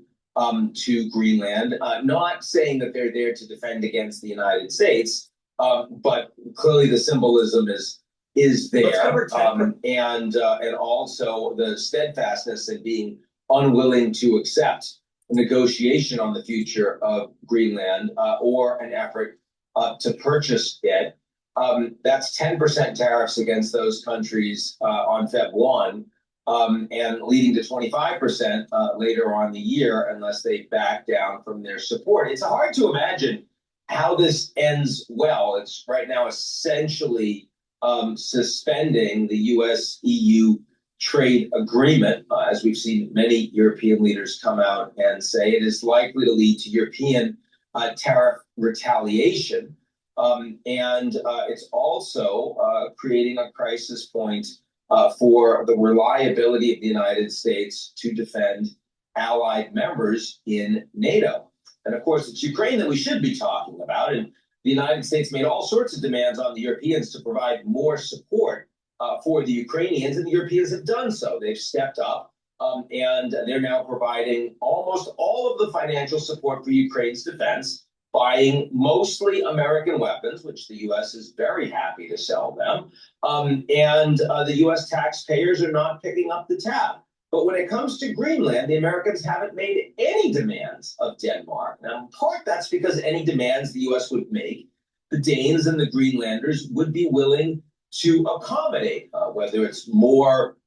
to Greenland, not saying that they're there to defend against the United States, but clearly the symbolism is there, and also the steadfastness in being unwilling to accept a negotiation on the future of Greenland or an effort to purchase it. That's 10% tariffs against those countries on Feb 1, and leading to 25% later on the year unless they back down from their support. It's hard to imagine how this ends well. It's right now essentially suspending the U.S.-EU trade agreement, as we've seen many European leaders come out and say. It is likely to lead to European tariff retaliation. And it's also creating a crisis point for the reliability of the United States to defend allied members in NATO. And of course, it's Ukraine that we should be talking about. And the United States made all sorts of demands on the Europeans to provide more support for the Ukrainians, and the Europeans have done so. They've stepped up, and they're now providing almost all of the financial support for Ukraine's defense, buying mostly American weapons, which the U.S. is very happy to sell them. And the U.S. taxpayers are not picking up the tab. But when it comes to Greenland, the Americans haven't made any demands of Denmark. Now, in part, that's because any demands the U.S. would make, the Danes and the Greenlanders would be willing to accommodate, whether it's more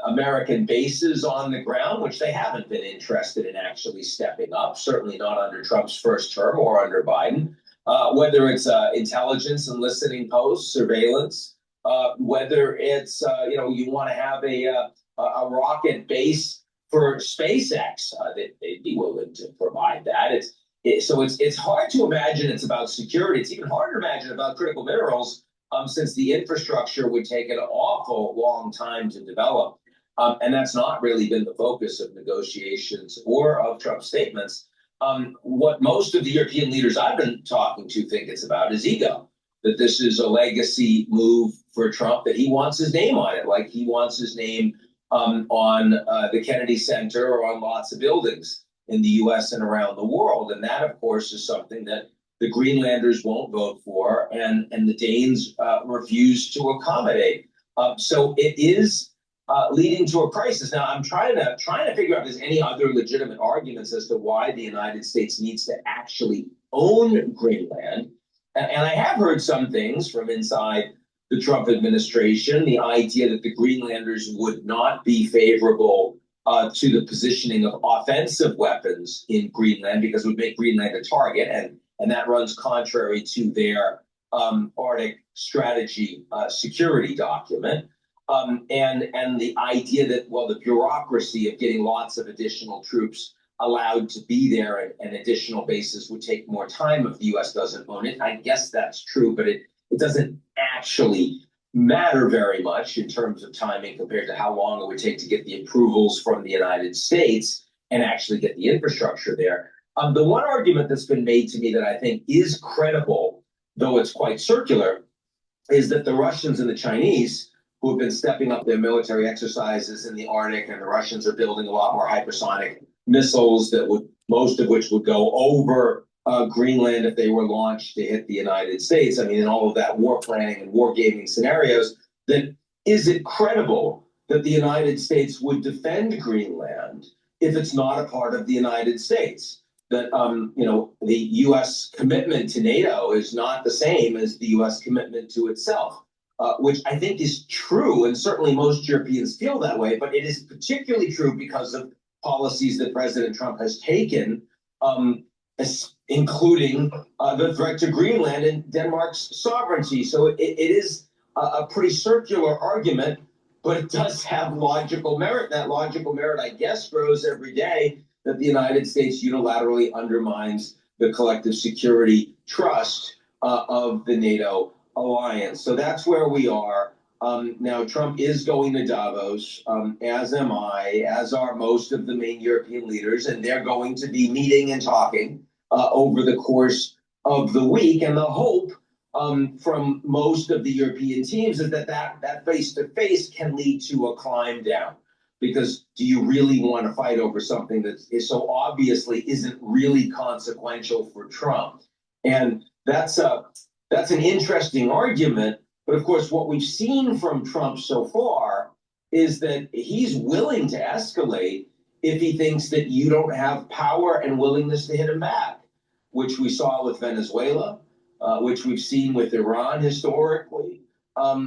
American bases on the ground, which they haven't been interested in actually stepping up, certainly not under Trump's first term or under Biden, whether it's intelligence and listening posts, surveillance, whether it's, you want to have a rocket base for SpaceX, they'd be willing to provide that. So it's hard to imagine it's about security. It's even harder to imagine about critical minerals, since the infrastructure would take an awful long time to develop. And that's not really been the focus of negotiations or of Trump's statements. What most of the European leaders I've been talking to think it's about is ego, that this is a legacy move for Trump, that he wants his name on it, like he wants his name on the Kennedy Center or on lots of buildings in the U.S. and around the world. And that, of course, is something that the Greenlanders won't vote for, and the Danes refuse to accommodate. So it is leading to a crisis. Now, I'm trying to figure out if there's any other legitimate arguments as to why the United States needs to actually own Greenland. And I have heard some things from inside the Trump administration, the idea that the Greenlanders would not be favorable to the positioning of offensive weapons in Greenland because it would make Greenland a target, and that runs contrary to their Arctic strategy security document. And the idea that, well, the bureaucracy of getting lots of additional troops allowed to be there and additional bases would take more time if the U.S. doesn't own it. I guess that's true, but it doesn't actually matter very much in terms of timing compared to how long it would take to get the approvals from the United States and actually get the infrastructure there. The one argument that's been made to me that I think is credible, though it's quite circular, is that the Russians and the Chinese, who have been stepping up their military exercises in the Arctic, and the Russians are building a lot more hypersonic missiles that would, most of which would go over Greenland if they were launched to hit the United States. I mean, in all of that war planning and war gaming scenarios, that is it credible that the United States would defend Greenland if it's not a part of the United States? That the U.S. commitment to NATO is not the same as the U.S. commitment to itself, which I think is true, and certainly most Europeans feel that way. But it is particularly true because of policies that President Trump has taken, including the threat to Greenland and Denmark's sovereignty. So it is a pretty circular argument, but it does have logical merit. That logical merit, I guess, grows every day that the United States unilaterally undermines the collective security trust of the NATO alliance. So that's where we are. Now, Trump is going to Davos, as am I, as are most of the main European leaders, and they're going to be meeting and talking over the course of the week. And the hope from most of the European teams is that face-to-face can lead to a climb down. Because do you really want to fight over something that is so obviously isn't really consequential for Trump? And that's an interesting argument. But of course, what we've seen from Trump so far is that he's willing to escalate if he thinks that you don't have power and willingness to hit him back, which we saw with Venezuela, which we've seen with Iran historically,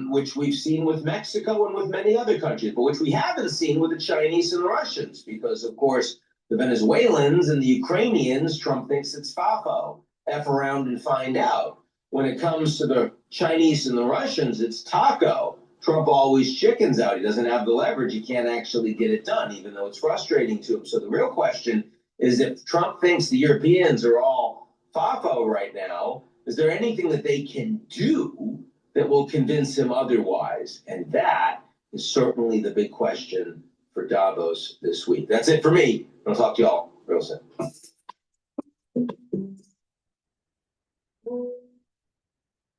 which we've seen with Mexico and with many other countries, but which we haven't seen with the Chinese and the Russians, because, of course, the Venezuelans and the Ukrainians, Trump thinks it's FAFO, F around and find out. When it comes to the Chinese and the Russians, it's taco. Trump always chickens out. He doesn't have the leverage. He can't actually get it done, even though it's frustrating to him. So the real question is, if Trump thinks the Europeans are all FAFO right now, is there anything that they can do that will convince him otherwise? And that is certainly the big question for Davos this week. That's it for me. I'll talk to y'all real soon.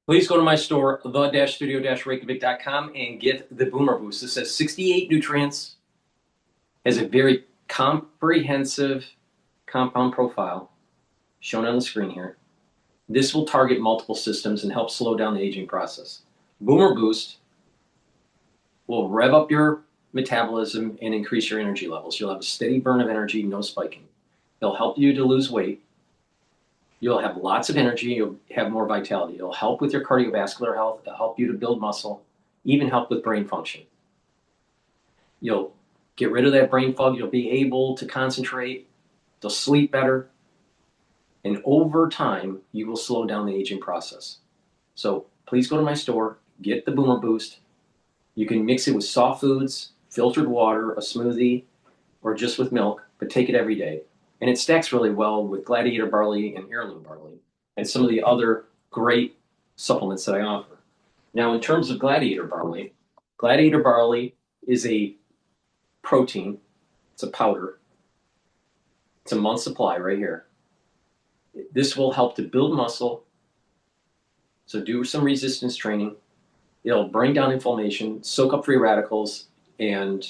Please go to my store, the-studio-reykjavik.com, and get the Boomer Boost. This has 68 nutrients, has a very comprehensive compound profile shown on the screen here. This will target multiple systems and help slow down the aging process. Boomer Boost will rev up your metabolism and increase your energy levels. You'll have a steady burn of energy, no spiking. It'll help you to lose weight. You'll have lots of energy. You'll have more vitality. It'll help with your cardiovascular health. It'll help you to build muscle, even help with brain function. You'll get rid of that brain fog. You'll be able to concentrate. You'll sleep better. And over time, you will slow down the aging process. So please go to my store, get the Boomer Boost. You can mix it with soft foods, filtered water, a smoothie, or just with milk, but take it every day. And it stacks really well with Gladiator barley and heirloom barley and some of the other great supplements that I offer. Now, in terms of Gladiator barley is a protein. It's a powder. It's a month's supply right here. This will help to build muscle. So do some resistance training. It'll bring down inflammation, soak up free radicals, and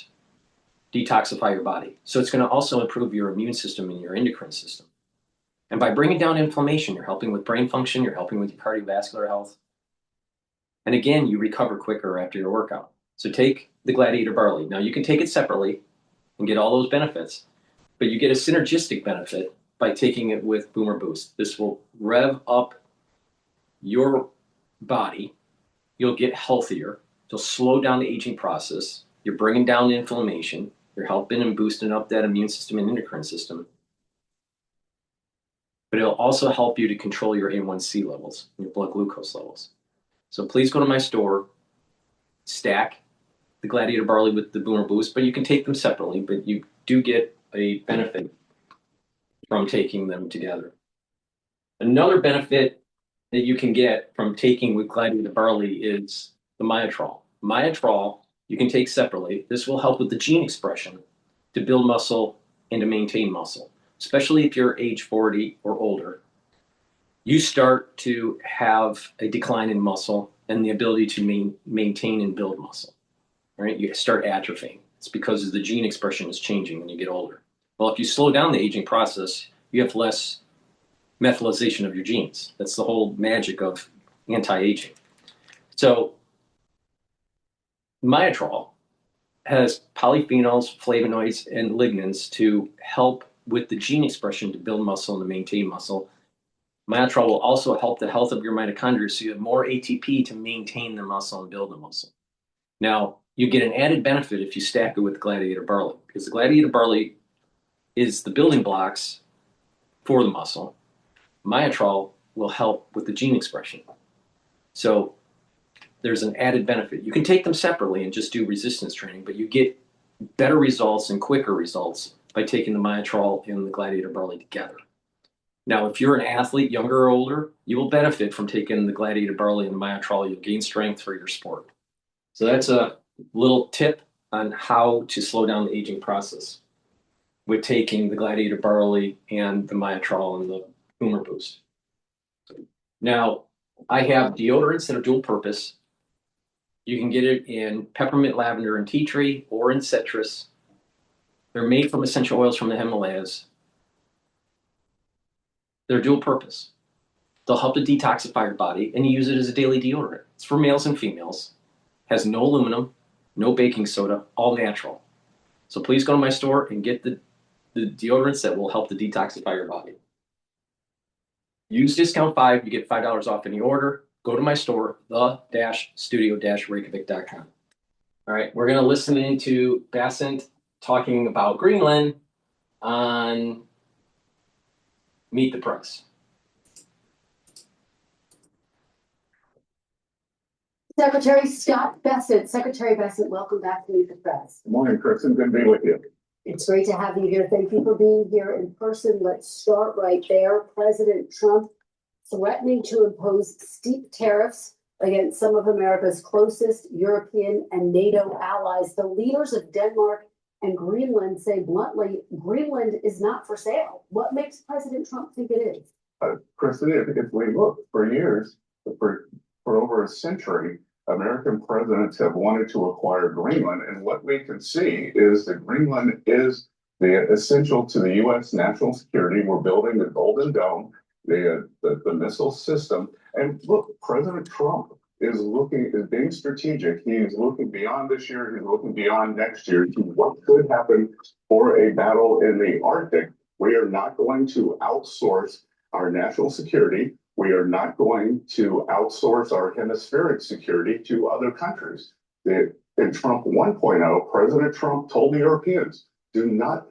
detoxify your body. So it's going to also improve your immune system and your endocrine system. And by bringing down inflammation, you're helping with brain function, you're helping with your cardiovascular health. And again, you recover quicker after your workout. So take the Gladiator barley. Now you can take it separately and get all those benefits, but you get a synergistic benefit by taking it with Boomer Boost. This will rev up your body. You'll get healthier. You'll slow down the aging process. You're bringing down inflammation. You're helping and boosting up that immune system and endocrine system. But it'll also help you to control your A1C levels, your blood glucose levels. So please go to my store, stack the Gladiator barley with the Boomer Boost, but you can take them separately, but you do get a benefit from taking them together. Another benefit that you can get from taking with Gladiator barley is the Myotrol. Myotrol you can take separately. This will help with the gene expression to build muscle and to maintain muscle, especially if you're age 40 or older. You start to have a decline in muscle and the ability to maintain and build muscle, right? You start atrophying. It's because the gene expression is changing when you get older. Well, if you slow down the aging process, you have less methylation of your genes. That's the whole magic of anti-aging. So Myotrol has polyphenols, flavonoids, and lignans to help with the gene expression to build muscle and to maintain muscle. Myotrol will also help the health of your mitochondria, so you have more ATP to maintain the muscle and build the muscle. Now, you get an added benefit if you stack it with Gladiator barley, because the Gladiator barley is the building blocks for the muscle. Myotrol will help with the gene expression. So there's an added benefit. You can take them separately and just do resistance training, but you get better results and quicker results by taking the Myotrol and the Gladiator barley together. Now, if you're an athlete, younger or older, you will benefit from taking the Gladiator barley and the Myotrol. You'll gain strength for your sport. So that's a little tip on how to slow down the aging process with taking the Gladiator barley and the Myotrol and the Boomer Boost. Now, I have deodorants that are dual purpose. You can get it in peppermint, lavender, and tea tree, or in citrus. They're made from essential oils from the Himalayas. They're dual purpose. They'll help to detoxify your body, and you use it as a daily deodorant. It's for males and females. Has no aluminum, no baking soda, all natural. So please go to my store and get the deodorants that will help to detoxify your body. Use discount 5, you get $5 off any order. Go to my store, the-studio-reykjavik.com. All right, we're going to listen into Basant talking about Greenland on Meet the Press. Secretary Scott Bessent. Secretary Bessent, welcome back to Meet the Press. Good morning, Kristen. Good to be with you. It's great to have you here. Thank you for being here in person. Let's start right there. President Trump threatening to impose steep tariffs against some of America's closest European and NATO allies. The leaders of Denmark and Greenland say bluntly, Greenland is not for sale. What makes President Trump think it is? Kristen, if we look for years, for over a century, American presidents have wanted to acquire Greenland. And what we can see is that Greenland is essential to the U.S. national security. We're building the Golden Dome, the missile system. And look, President Trump is being strategic. He's looking beyond this year. He's looking beyond next year to what could happen for a battle in the Arctic. We are not going to outsource our national security. We are not going to outsource our hemispheric security to other countries. In Trump 1.0, President Trump told the Europeans, do not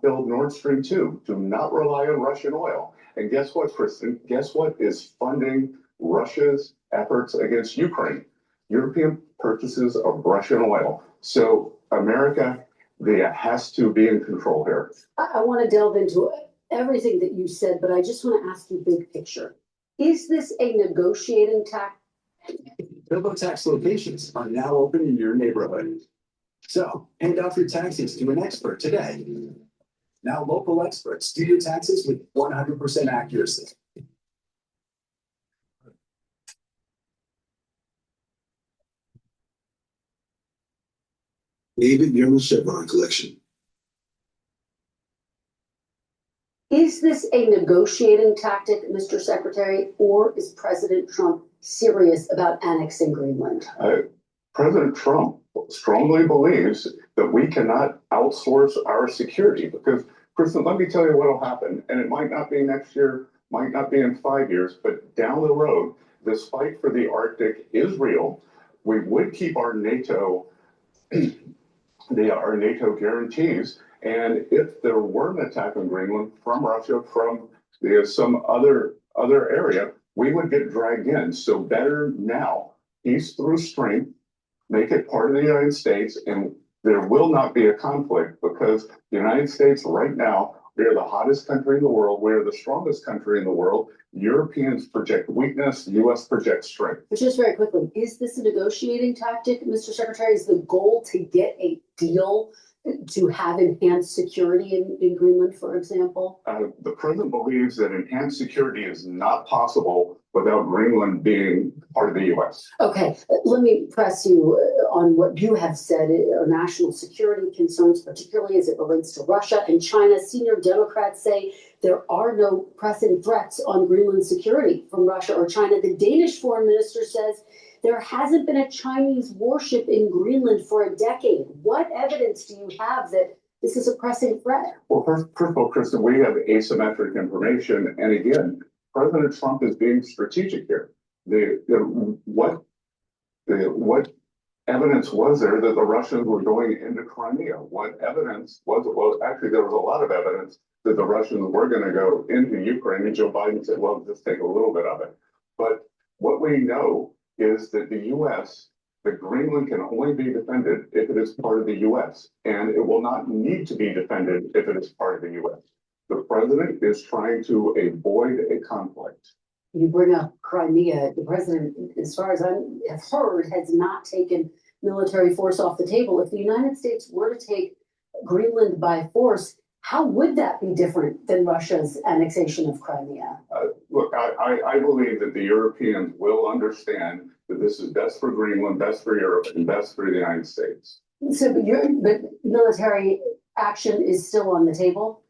build Nord Stream 2. Do not rely on Russian oil. And guess what, Kristen? Guess what is funding Russia's efforts against Ukraine? European purchases of Russian oil. So America has to be in control here. I want to delve into everything that you said, but I just want to ask you big picture. Is this a negotiating tactic? TurboTax locations are now open in your neighborhood. So hand off your taxes to an expert today. Now local experts do your taxes with 100% accuracy. David Young Chevron Collection. Is this a negotiating tactic, Mr. Secretary, or is President Trump serious about annexing Greenland? President Trump strongly believes that we cannot outsource our security because, Kristen, let me tell you what will happen, and it might not be next year, might not be in 5 years, but down the road, this fight for the Arctic is real. We would keep our NATO, our NATO guarantees, and if there were an attack on Greenland from Russia, from some other area, we would get dragged in. So better now, peace through strength, make it part of the United States, and there will not be a conflict because the United States right now, we are the hottest country in the world. We are the strongest country in the world. Europeans project weakness, the U.S. projects strength. But just very quickly, is this a negotiating tactic, Mr. Secretary? Is the goal to get a deal to have enhanced security in Greenland, for example? The president believes that enhanced security is not possible without Greenland being part of the U.S. Okay, let me press you on what you have said are national security concerns, particularly as it relates to Russia and China. Senior Democrats say there are no pressing threats on Greenland's security from Russia or China. The Danish foreign minister says there hasn't been a Chinese warship in Greenland for a decade. What evidence do you have that this is a pressing threat? Well, first of all, Kristen, we have asymmetric information. And again, President Trump is being strategic here. What evidence was there that the Russians were going into Crimea? What evidence was it? Well, actually, there was a lot of evidence that the Russians were going to go into Ukraine. And Joe Biden said, well, just take a little bit of it. But what we know is that the U.S., that Greenland can only be defended if it is part of the U.S., and it will not need to be defended if it is part of the U.S. The president is trying to avoid a conflict. You bring up Crimea. The president, as far as I have heard, has not taken military force off the table. If the United States were to take Greenland by force, how would that be different than Russia's annexation of Crimea? Look, I believe that the Europeans will understand that this is best for Greenland, best for Europe, and best for the United States. So, but military action is still on the table?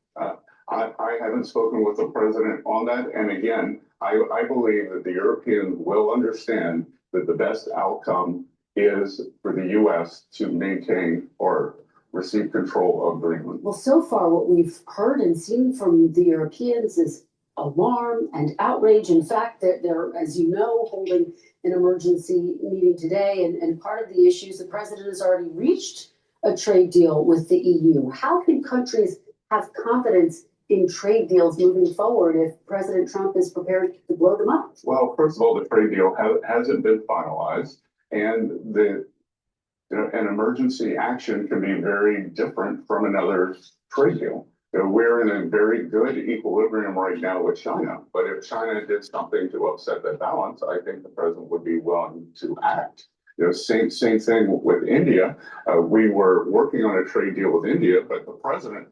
I haven't spoken with the president on that. And again, I believe that the Europeans will understand that the best outcome is for the U.S. to maintain or receive control of Greenland. Well, so far, what we've heard and seen from the Europeans is alarm and outrage. In fact, they're, as you know, holding an emergency meeting today. And part of the issues, the president has already reached a trade deal with the EU. How can countries have confidence in trade deals moving forward if President Trump is prepared to blow them up? Well, first of all, the trade deal hasn't been finalized, and an emergency action can be very different from another trade deal. We're in a very good equilibrium right now with China, but if China did something to upset that balance, I think the president would be willing to act. Same thing with India. We were working on a trade deal with India, but the president,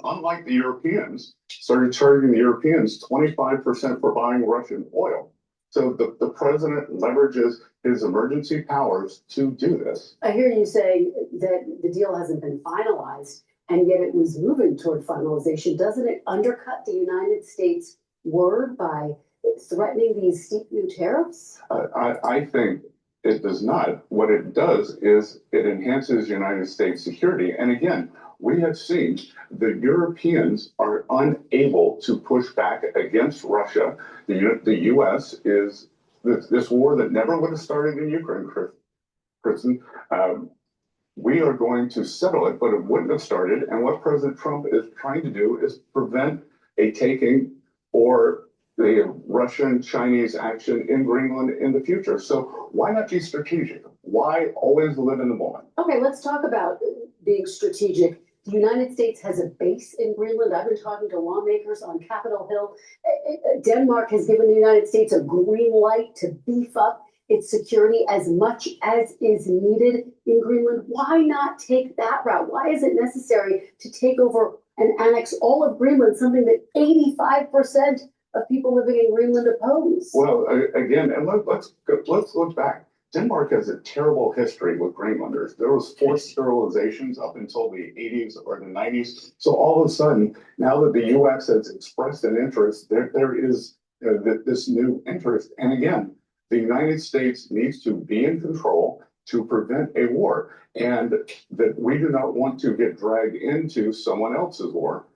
unlike the Europeans, started charging the Europeans 25% for buying Russian oil. So the president leverages his emergency powers to do this. I hear you say that the deal hasn't been finalized, and yet it was moving toward finalization. Doesn't it undercut the United States' word by threatening these steep new tariffs? I think it does not. What it does is it enhances United States security. And again, we have seen the Europeans are unable to push back against Russia. The U.S. is this war that never would have started in Ukraine, Kristen. We are going to settle it, but it wouldn't have started. And what President Trump is trying to do is prevent a taking or the Russian Chinese action in Greenland in the future. So why not be strategic? Why always live in the moment? Okay, let's talk about being strategic. The United States has a base in Greenland. I've been talking to lawmakers on Capitol Hill. Denmark has given the United States a green light to beef up its security as much as is needed in Greenland. Why not take that route? Why is it necessary to take over and annex all of Greenland, something that 85% of people living in Greenland oppose? Well, again, and let's look back. Denmark has a terrible history with Greenlanders. There was forced sterilizations up until the 80s or the 90s. So all of a sudden, now that the U.S. has expressed an interest, there is this new interest. And again, the United States needs to be in control to prevent a war, and that we do not want to get dragged into someone else's war.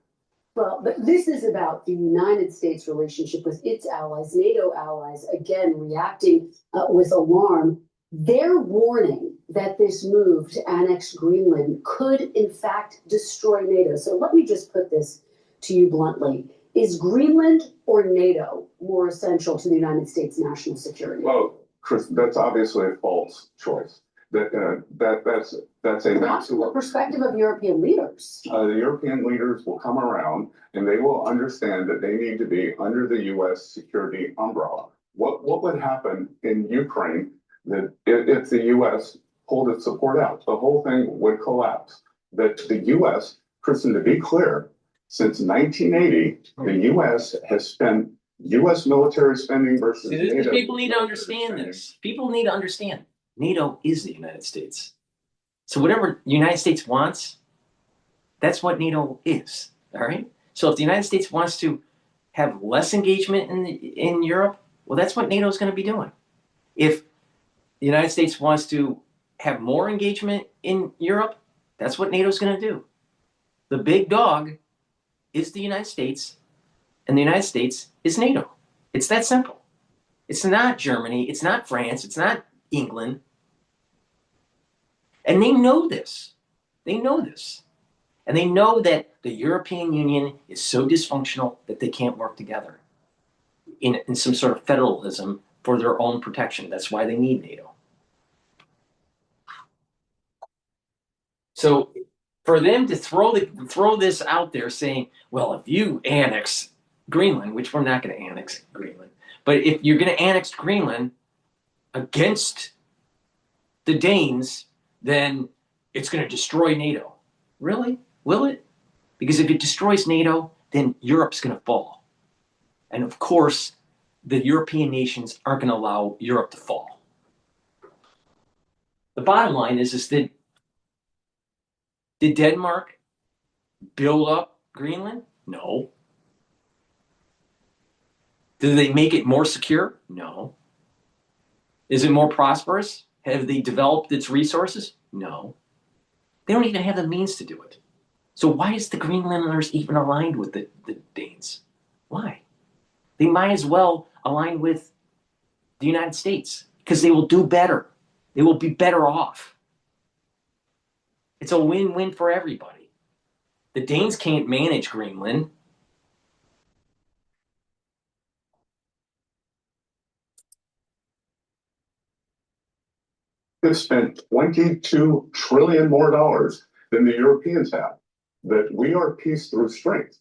Well, but this is about the United States' relationship with its allies, NATO allies, again, reacting with alarm. They're warning that this move to annex Greenland could, in fact, destroy NATO. So let me just put this to you bluntly. Is Greenland or NATO more essential to the United States' national security? Well, Chris, that's obviously a false choice. That's a Not from the perspective of European leaders. The European leaders will come around and they will understand that they need to be under the U.S. security umbrella. What would happen in Ukraine that if the U.S. pulled its support out? The whole thing would collapse. That the U.S., Kristen, to be clear, since 1980, the U.S. has spent U.S. military spending versus NATO. People need to understand this. People need to understand. NATO is the United States. So whatever the United States wants, that's what NATO is. All right. So if the United States wants to have less engagement in Europe, well, that's what NATO is going to be doing. If the United States wants to have more engagement in Europe, that's what NATO is going to do. The big dog is the United States, and the United States is NATO. It's that simple. It's not Germany. It's not France. It's not England. And they know this. They know this. And they know that the European Union is so dysfunctional that they can't work together in some sort of federalism for their own protection. That's why they need NATO. So for them to throw this out there saying, well, if you annex Greenland, which we're not going to annex Greenland, but if you're going to annex Greenland against the Danes, then it's going to destroy NATO. Really? Will it? Because if it destroys NATO, then Europe's going to fall. And of course, the European nations aren't going to allow Europe to fall. The bottom line is that did Denmark build up Greenland? No. Did they make it more secure? No. Is it more prosperous? Have they developed its resources? No. They don't even have the means to do it. So why is the Greenlanders even aligned with the Danes? Why? They might as well align with the United States because they will do better. They will be better off. It's a win-win for everybody. The Danes can't manage Greenland. They've spent $22 trillion more than the Europeans have. That we are peace through strength.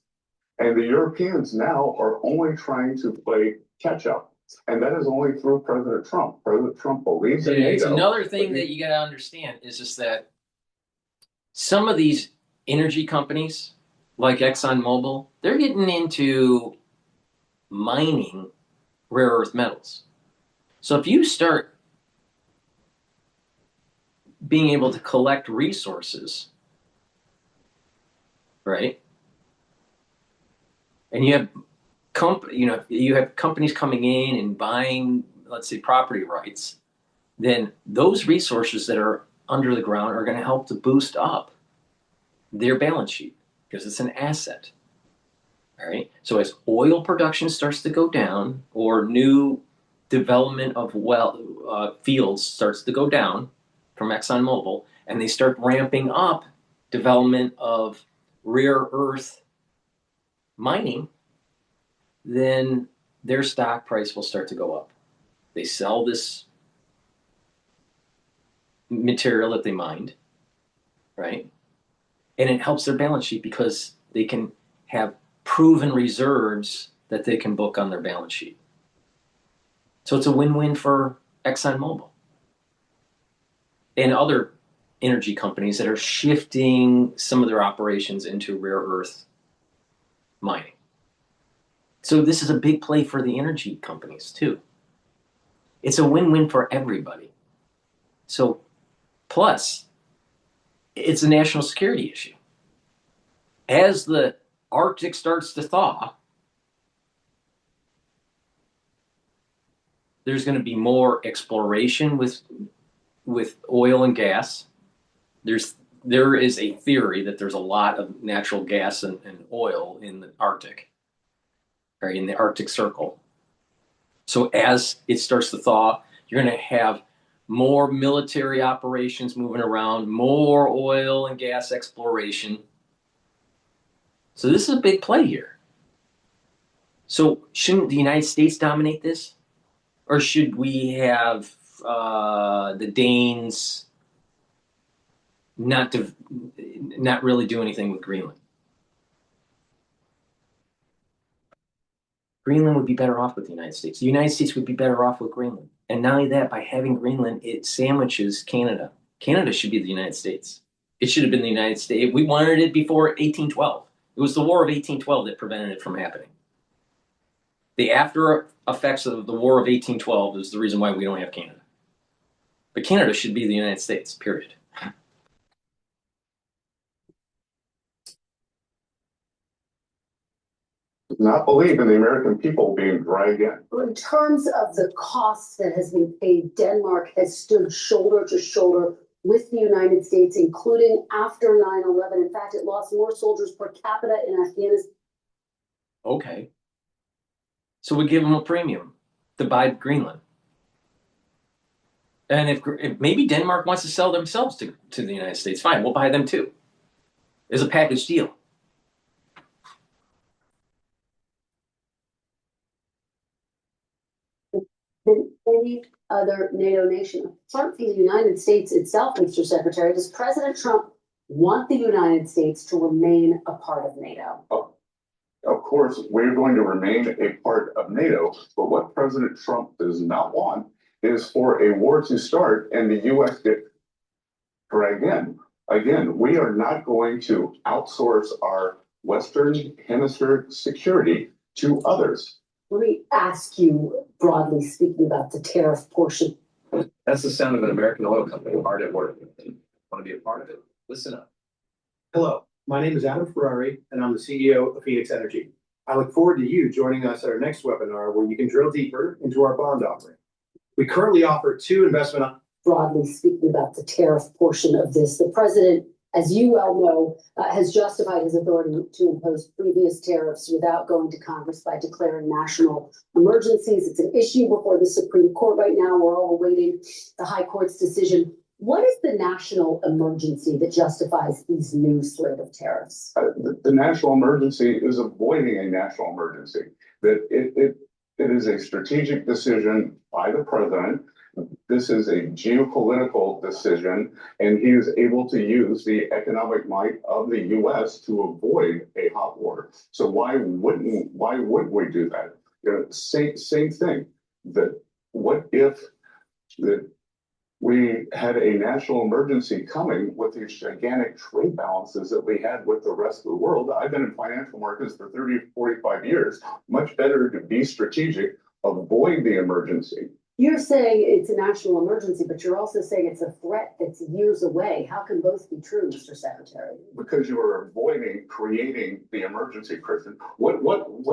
And the Europeans now are only trying to play catch up. And that is only through President Trump. President Trump believes in NATO. It's another thing that you got to understand is just that some of these energy companies, like ExxonMobil, they're getting into mining rare earth metals. So if you start being able to collect resources, right? And you have companies coming in and buying, let's say, property rights, then those resources that are under the ground are going to help to boost up their balance sheet because it's an asset. All right. So as oil production starts to go down or new development of fields starts to go down from ExxonMobil, and they start ramping up development of rare earth mining, then their stock price will start to go up. They sell this material that they mined, right? And it helps their balance sheet because they can have proven reserves that they can book on their balance sheet. So it's a win-win for ExxonMobil and other energy companies that are shifting some of their operations into rare earth mining. So this is a big play for the energy companies too. It's a win-win for everybody. So plus, it's a national security issue. As the Arctic starts to thaw, there's going to be more exploration with oil and gas. There is a theory that there's a lot of natural gas and oil in the Arctic, or in the Arctic Circle. So as it starts to thaw, you're going to have more military operations moving around, more oil and gas exploration. So this is a big play here. So shouldn't the United States dominate this? Or should we have the Danes not really do anything with Greenland? Greenland would be better off with the United States. The United States would be better off with Greenland. And not only that, by having Greenland, it sandwiches Canada. Canada should be the United States. It should have been the United States. We wanted it before 1812. It was the War of 1812 that prevented it from happening. The after effects of the War of 1812 is the reason why we don't have Canada. But Canada should be the United States, period. Not believe in the American people being dragged in. In terms of the costs that has been paid, Denmark has stood shoulder to shoulder with the United States, including after 9/11. In fact, it lost more soldiers per capita in Afghanistan. Okay. So we give them a premium to buy Greenland. And if maybe Denmark wants to sell themselves to the United States, fine, we'll buy them too. It's a package deal. Than any other NATO nation. Apart from the United States itself, Mr. Secretary, does President Trump want the United States to remain a part of NATO? Of course, we're going to remain a part of NATO, but what President Trump does not want is for a war to start and the U.S. get dragged in. Again, we are not going to outsource our Western Hemisphere security to others. Let me ask you, broadly speaking, about the tariff portion. That's the sound of an American oil company hard at work. Want to be a part of it? Listen up. Hello, my name is Adam Ferrari, and I'm the CEO of Phoenix Energy. I look forward to you joining us at our next webinar where you can drill deeper into our bond offering. We currently offer 2 investment. Broadly speaking about the tariff portion of this, the president, as you well know, has justified his authority to impose previous tariffs without going to Congress by declaring national emergencies. It's an issue before the Supreme Court right now. We're all awaiting the High Court's decision. What is the national emergency that justifies these new slate of tariffs? The national emergency is avoiding a national emergency. That it is a strategic decision by the president. This is a geopolitical decision, and he is able to use the economic might of the U.S. to avoid a hot war. So why wouldn't we do that? You know, same thing. That what if that we had a national emergency coming with these gigantic trade balances that we had with the rest of the world? I've been in financial markets for 30, 45 years. Much better to be strategic, avoid the emergency. You're saying it's a national emergency, but you're also saying it's a threat that's years away. How can both be true, Mr. Secretary? Because you are avoiding creating the emergency, Kristen. What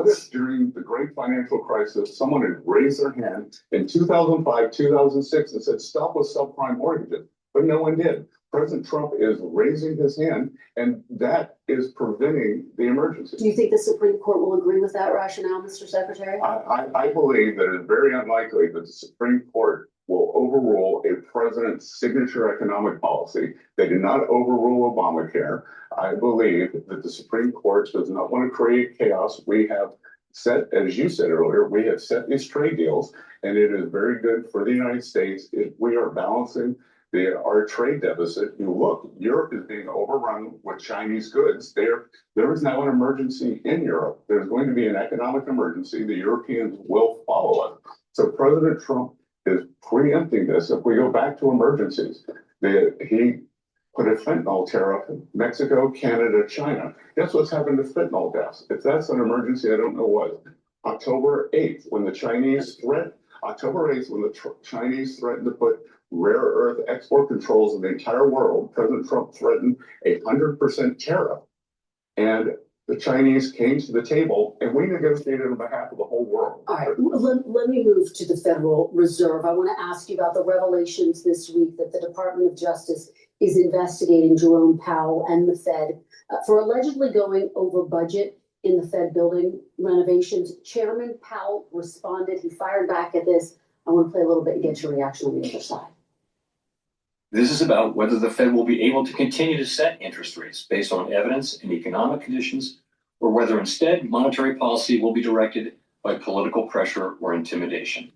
if during the great financial crisis, someone had raised their hand in 2005, 2006 and said, stop with subprime mortgages, but no one did. President Trump is raising his hand, and that is preventing the emergency. Do you think the Supreme Court will agree with that rationale, Mr. Secretary? I believe that it is very unlikely that the Supreme Court will overrule a president's signature economic policy. They did not overrule Obamacare. I believe that the Supreme Court does not want to create chaos. We have set, as you said earlier, we have set these trade deals, and it is very good for the United States if we are balancing our trade deficit. You look, Europe is being overrun with Chinese goods. There is now an emergency in Europe. There's going to be an economic emergency. The Europeans will follow it. So President Trump is preempting this. If we go back to emergencies, he put a fentanyl tariff in Mexico, Canada, China. Guess what's happened to fentanyl deaths? If that's an emergency, I don't know what. October 8th, when the Chinese threatened to put rare earth export controls in the entire world, President Trump threatened 100% tariff. And the Chinese came to the table and we negotiated on behalf of the whole world. All right, let me move to the Federal Reserve. I want to ask you about the revelations this week that the Department of Justice is investigating Jerome Powell and the Fed for allegedly going over budget in the Fed building renovations. Chairman Powell responded. He fired back at this. I want to play a little bit and get your reaction on the other side. This is about whether the Fed will be able to continue to set interest rates based on evidence and economic conditions, or whether instead monetary policy will be directed by political pressure or intimidation.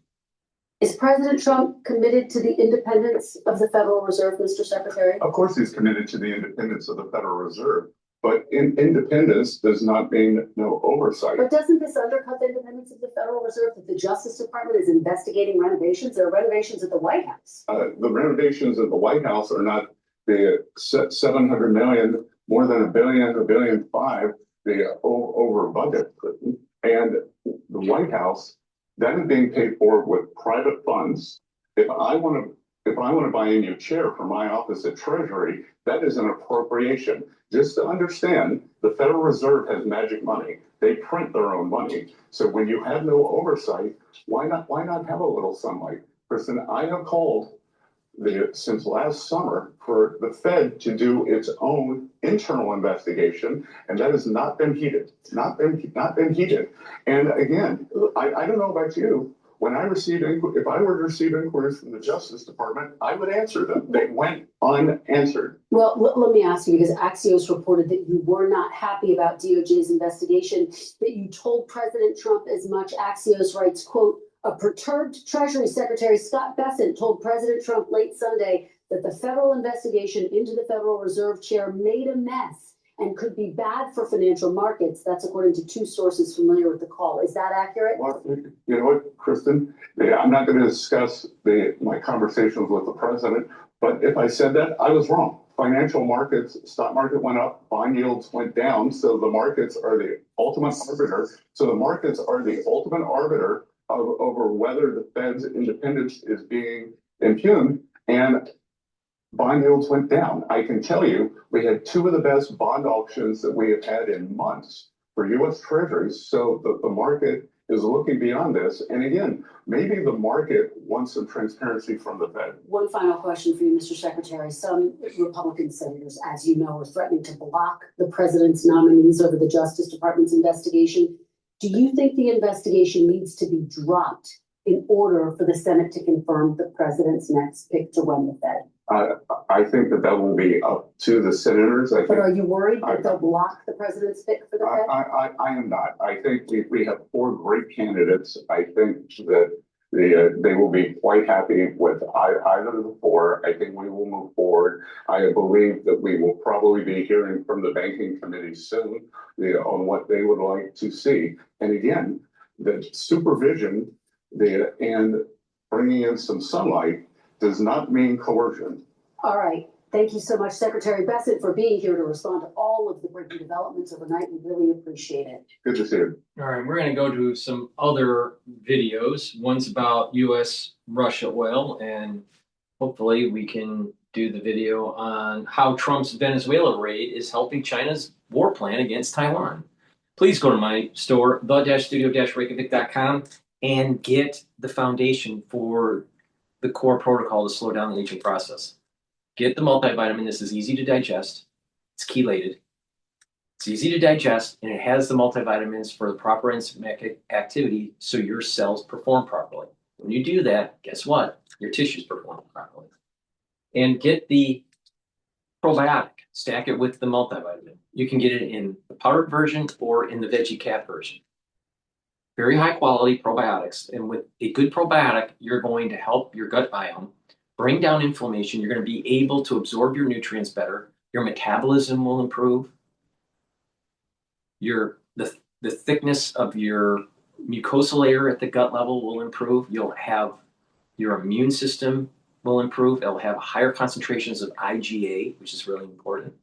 Is President Trump committed to the independence of the Federal Reserve, Mr. Secretary? Of course, he's committed to the independence of the Federal Reserve, but independence does not mean no oversight. But doesn't this undercut the independence of the Federal Reserve that the Justice Department is investigating renovations? There are renovations at the White House. The renovations at the White House are not the 700 million, more than $1 billion, $1.5 billion, the over budget. And the White House, that is being paid for with private funds. If I want to buy a new chair for my office at Treasury, that is an appropriation. Just to understand, the Federal Reserve has magic money. They print their own money. So when you have no oversight, why not have a little sunlight? Kristen, I have called since last summer for the Fed to do its own internal investigation, and that has not been heeded. Not been heeded. And again, I don't know about you. When I receive if I were to receive inquiries from the Justice Department, I would answer them. They went unanswered. Well, let me ask you, because Axios reported that you were not happy about DOJ's investigation, that you told President Trump as much. Axios writes, quote, a perturbed Treasury Secretary Scott Bessent told President Trump late Sunday that the federal investigation into the Federal Reserve chair made a mess and could be bad for financial markets. That's according to two sources familiar with the call. Is that accurate? Well, you know what, Kristen? I'm not going to discuss my conversations with the president, but if I said that, I was wrong. Financial markets, stock market went up, bond yields went down, so the markets are the ultimate arbiter. So the markets are the ultimate arbiter over whether the Fed's independence is being impugned, and bond yields went down. I can tell you, we had two of the best bond auctions that we have had in months for U.S. Treasuries. So the market is looking beyond this. And again, maybe the market wants some transparency from the Fed. One final question for you, Mr. Secretary. Some Republican senators, as you know, are threatening to block the president's nominees over the Justice Department's investigation. Do you think the investigation needs to be dropped in order for the Senate to confirm the president's next pick to run the Fed? I think that will be up to the senators. But are you worried that they'll block the president's pick for the Fed? I am not. I think we have four great candidates. I think that they will be quite happy with either of the four. I think we will move forward. I believe that we will probably be hearing from the banking committee soon on what they would like to see. And again, the supervision and bringing in some sunlight does not mean coercion. All right. Thank you so much, Secretary Bessent, for being here to respond to all of the breaking developments overnight. We really appreciate it. Good to see you. All right, we're going to go to some other videos. One's about U.S.-Russia oil, and hopefully we can do the video on how Trump's Venezuela raid is helping China's war plan against Taiwan. Please go to my store, the-studio-reykjavik.com, and get the foundation for the core protocol to slow down the aging process. Get the multivitamin. This is easy to digest. It's chelated. It's easy to digest, and it has the multivitamins for the proper enzymatic activity so your cells perform properly. When you do that, guess what? Your tissues perform properly. And get the probiotic. Stack it with the multivitamin. You can get it in the powdered version or in the veggie cap version. Very high quality probiotics. And with a good probiotic, you're going to help your gut biome bring down inflammation. You're going to be able to absorb your nutrients better. Your metabolism will improve. The thickness of your mucosal layer at the gut level will improve. You'll have your immune system will improve. It'll have higher concentrations of IgA, which is really important.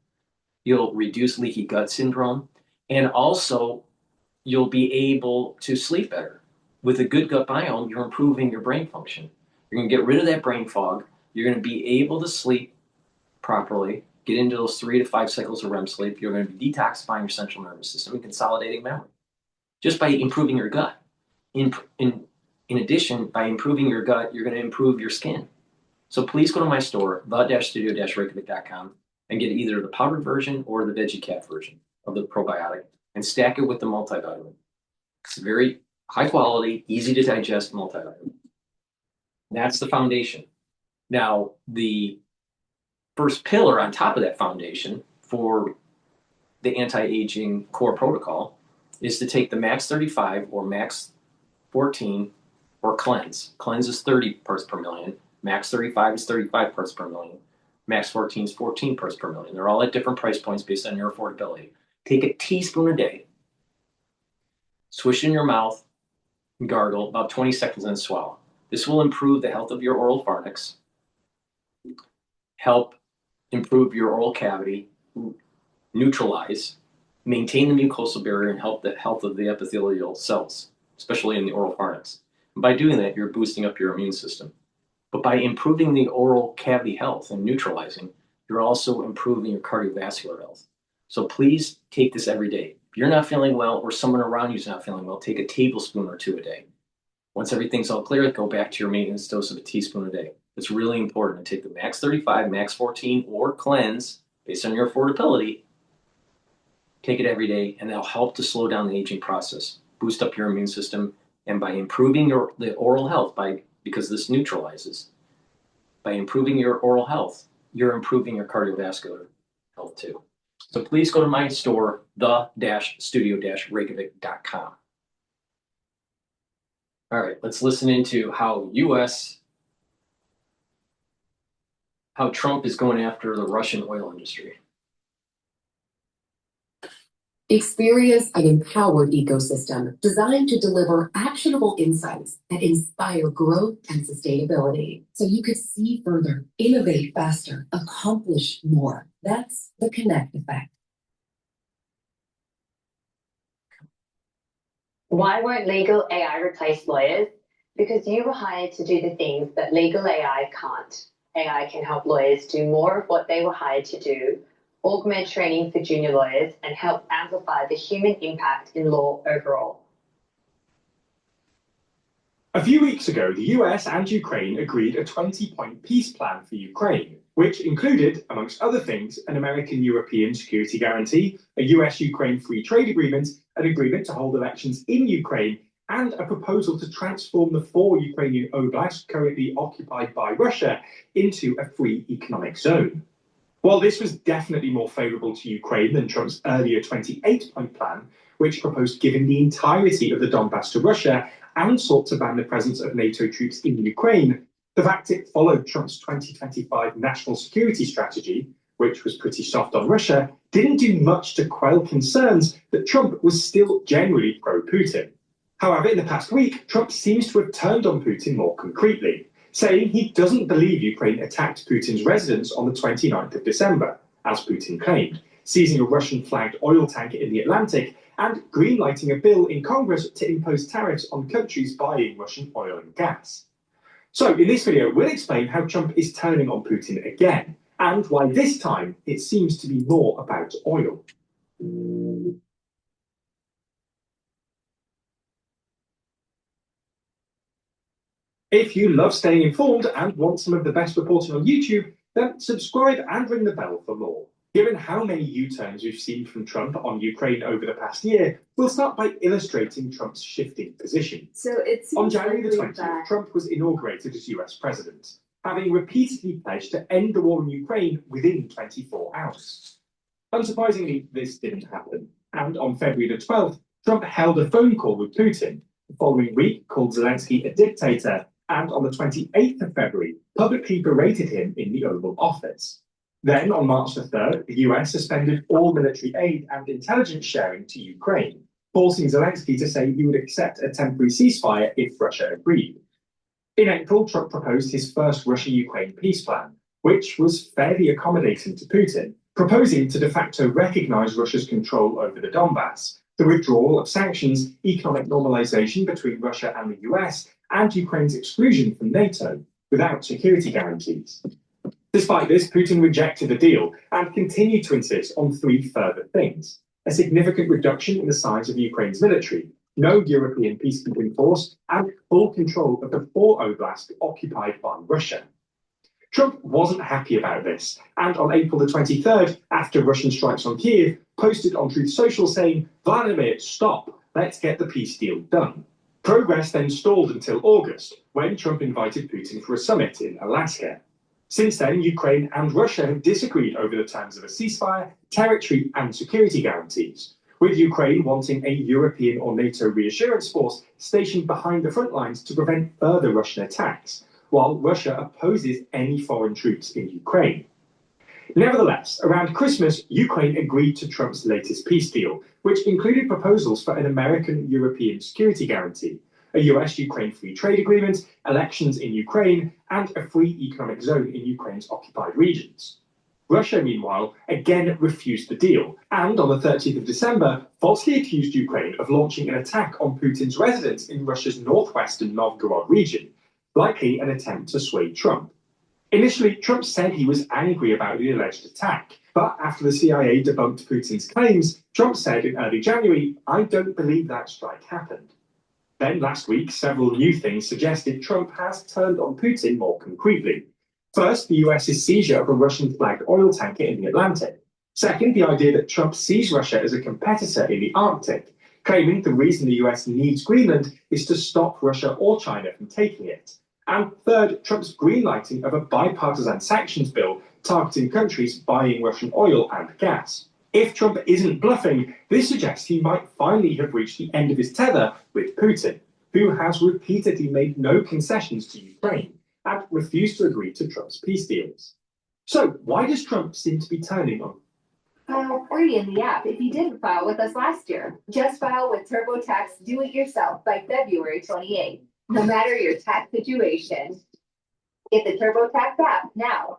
You'll reduce leaky gut syndrome. And also, you'll be able to sleep better. With a good gut biome, you're improving your brain function. You're going to get rid of that brain fog. You're going to be able to sleep properly, get into those 3 to 5 cycles of REM sleep. You're going to be detoxifying your central nervous system and consolidating memory just by improving your gut. In addition, by improving your gut, you're going to improve your skin. So please go to my store, the-studio-reykjavik.com, and get either the powdered version or the VeggieCat version of the probiotic and stack it with the multivitamin. It's a very high quality, easy to digest multivitamin. That's the foundation. Now, the first pillar on top of that foundation for the anti-aging core protocol is to take the max 35 or max 14 or cleanse. Cleanse is 30 parts per million. Max 35 is 35 parts per million. Max 14 is 14 parts per million. They're all at different price points based on your affordability. Take a teaspoon a day, swish in your mouth, and gargle about 20 seconds and swallow. This will improve the health of your oral pharynx, help improve your oral cavity, neutralize, maintain the mucosal barrier, and help the health of the epithelial cells, especially in the oral pharynx. And by doing that, you're boosting up your immune system. But by improving the oral cavity health and neutralizing, you're also improving your cardiovascular health. So please take this every day. If you're not feeling well or someone around you is not feeling well, take a tablespoon or 2 a day. Once everything's all clear, go back to your maintenance dose of a teaspoon a day. It's really important to take the max 35, max 14, or cleanse based on your affordability. Take it every day, and that'll help to slow down the aging process, boost up your immune system, and by improving the oral health, because this neutralizes, by improving your oral health, you're improving your cardiovascular health too. So please go to my store, the-studio-reykjavik.com. All right, let's listen into how Trump is going after the Russian oil industry. Experience an empowered ecosystem designed to deliver actionable insights that inspire growth and sustainability so you could see further, innovate faster, accomplish more. That's the Connect effect. Why won't legal AI replace lawyers? Because you were hired to do the things that legal AI can't. AI can help lawyers do more of what they were hired to do, augment training for junior lawyers, and help amplify the human impact in law overall. A few weeks ago, the US and Ukraine agreed a 20-point peace plan for Ukraine, which included, amongst other things, an American-European security guarantee, a US-Ukraine free trade agreement, an agreement to hold elections in Ukraine, and a proposal to transform the 4 Ukrainian oblasts currently occupied by Russia into a free economic zone. While this was definitely more favourable to Ukraine than Trump's earlier 28-point plan, which proposed giving the entirety of the Donbass to Russia and sought to ban the presence of NATO troops in Ukraine, the fact it followed Trump's 2025 national security strategy, which was pretty soft on Russia, didn't do much to quell concerns that Trump was still generally pro-Putin. However, in the past week, Trump seems to have turned on Putin more concretely, saying he doesn't believe Ukraine attacked Putin's residence on the 29th of December, as Putin claimed, seizing a Russian-flagged oil tanker in the Atlantic and greenlighting a bill in Congress to impose tariffs on countries buying Russian oil and gas. So in this video, we'll explain how Trump is turning on Putin again, and why this time it seems to be more about oil. If you love staying informed and want some of the best reporting on YouTube, then subscribe and ring the bell for more. Given how many U-turns we've seen from Trump on Ukraine over the past year, we'll start by illustrating Trump's shifting position. On January the 20th, Trump was inaugurated as US president, having repeatedly pledged to end the war in Ukraine within 24 hours. Unsurprisingly, this didn't happen, and on February the 12th, Trump held a phone call with Putin. The following week, called Zelensky a dictator, and on the 28th of February, publicly berated him in the Oval Office. Then, on March the 3rd, the US suspended all military aid and intelligence sharing to Ukraine, forcing Zelensky to say he would accept a temporary ceasefire if Russia agreed. In April, Trump proposed his first Russia-Ukraine peace plan, which was fairly accommodating to Putin, proposing to de facto recognize Russia's control over the Donbass, the withdrawal of sanctions, economic normalization between Russia and the US, and Ukraine's exclusion from NATO, without security guarantees. Despite this, Putin rejected the deal and continued to insist on three further things: a significant reduction in the size of Ukraine's military, no European peacekeeping force, and full control of the 4 oblasts occupied by Russia. Trump wasn't happy about this, and on April the 23rd, after Russian strikes on Kyiv, posted on Truth Social saying, "Vladimir, stop, let's get the peace deal done." Progress then stalled until August, when Trump invited Putin for a summit in Alaska. Since then, Ukraine and Russia have disagreed over the terms of a ceasefire, territory, and security guarantees, with Ukraine wanting a European or NATO reassurance force stationed behind the front lines to prevent further Russian attacks, while Russia opposes any foreign troops in Ukraine. Nevertheless, around Christmas, Ukraine agreed to Trump's latest peace deal, which included proposals for an American-European security guarantee, a US-Ukraine free trade agreement, elections in Ukraine, and a free economic zone in Ukraine's occupied regions. Russia, meanwhile, again refused the deal, and on the 30th of December, falsely accused Ukraine of launching an attack on Putin's residence in Russia's northwestern Novgorod region, likely an attempt to sway Trump. Initially, Trump said he was angry about the alleged attack, but after the CIA debunked Putin's claims, Trump said in early January, "I don't believe that strike happened." Then last week, several new things suggested Trump has turned on Putin more concretely. First, the US's seizure of a Russian-flagged oil tanker in the Atlantic. Second, the idea that Trump sees Russia as a competitor in the Arctic, claiming the reason the US needs Greenland is to stop Russia or China from taking it. And third, Trump's greenlighting of a bipartisan sanctions bill targeting countries buying Russian oil and gas. If Trump isn't bluffing, this suggests he might finally have reached the end of his tether with Putin, who has repeatedly made no concessions to Ukraine and refused to agree to Trump's peace deals. So why does Trump seem to be turning on? File free in the app if you didn't file with us last year. Just file with TurboTax Do-It-Yourself by February 28th, no matter your tax situation. Get the TurboTax app now.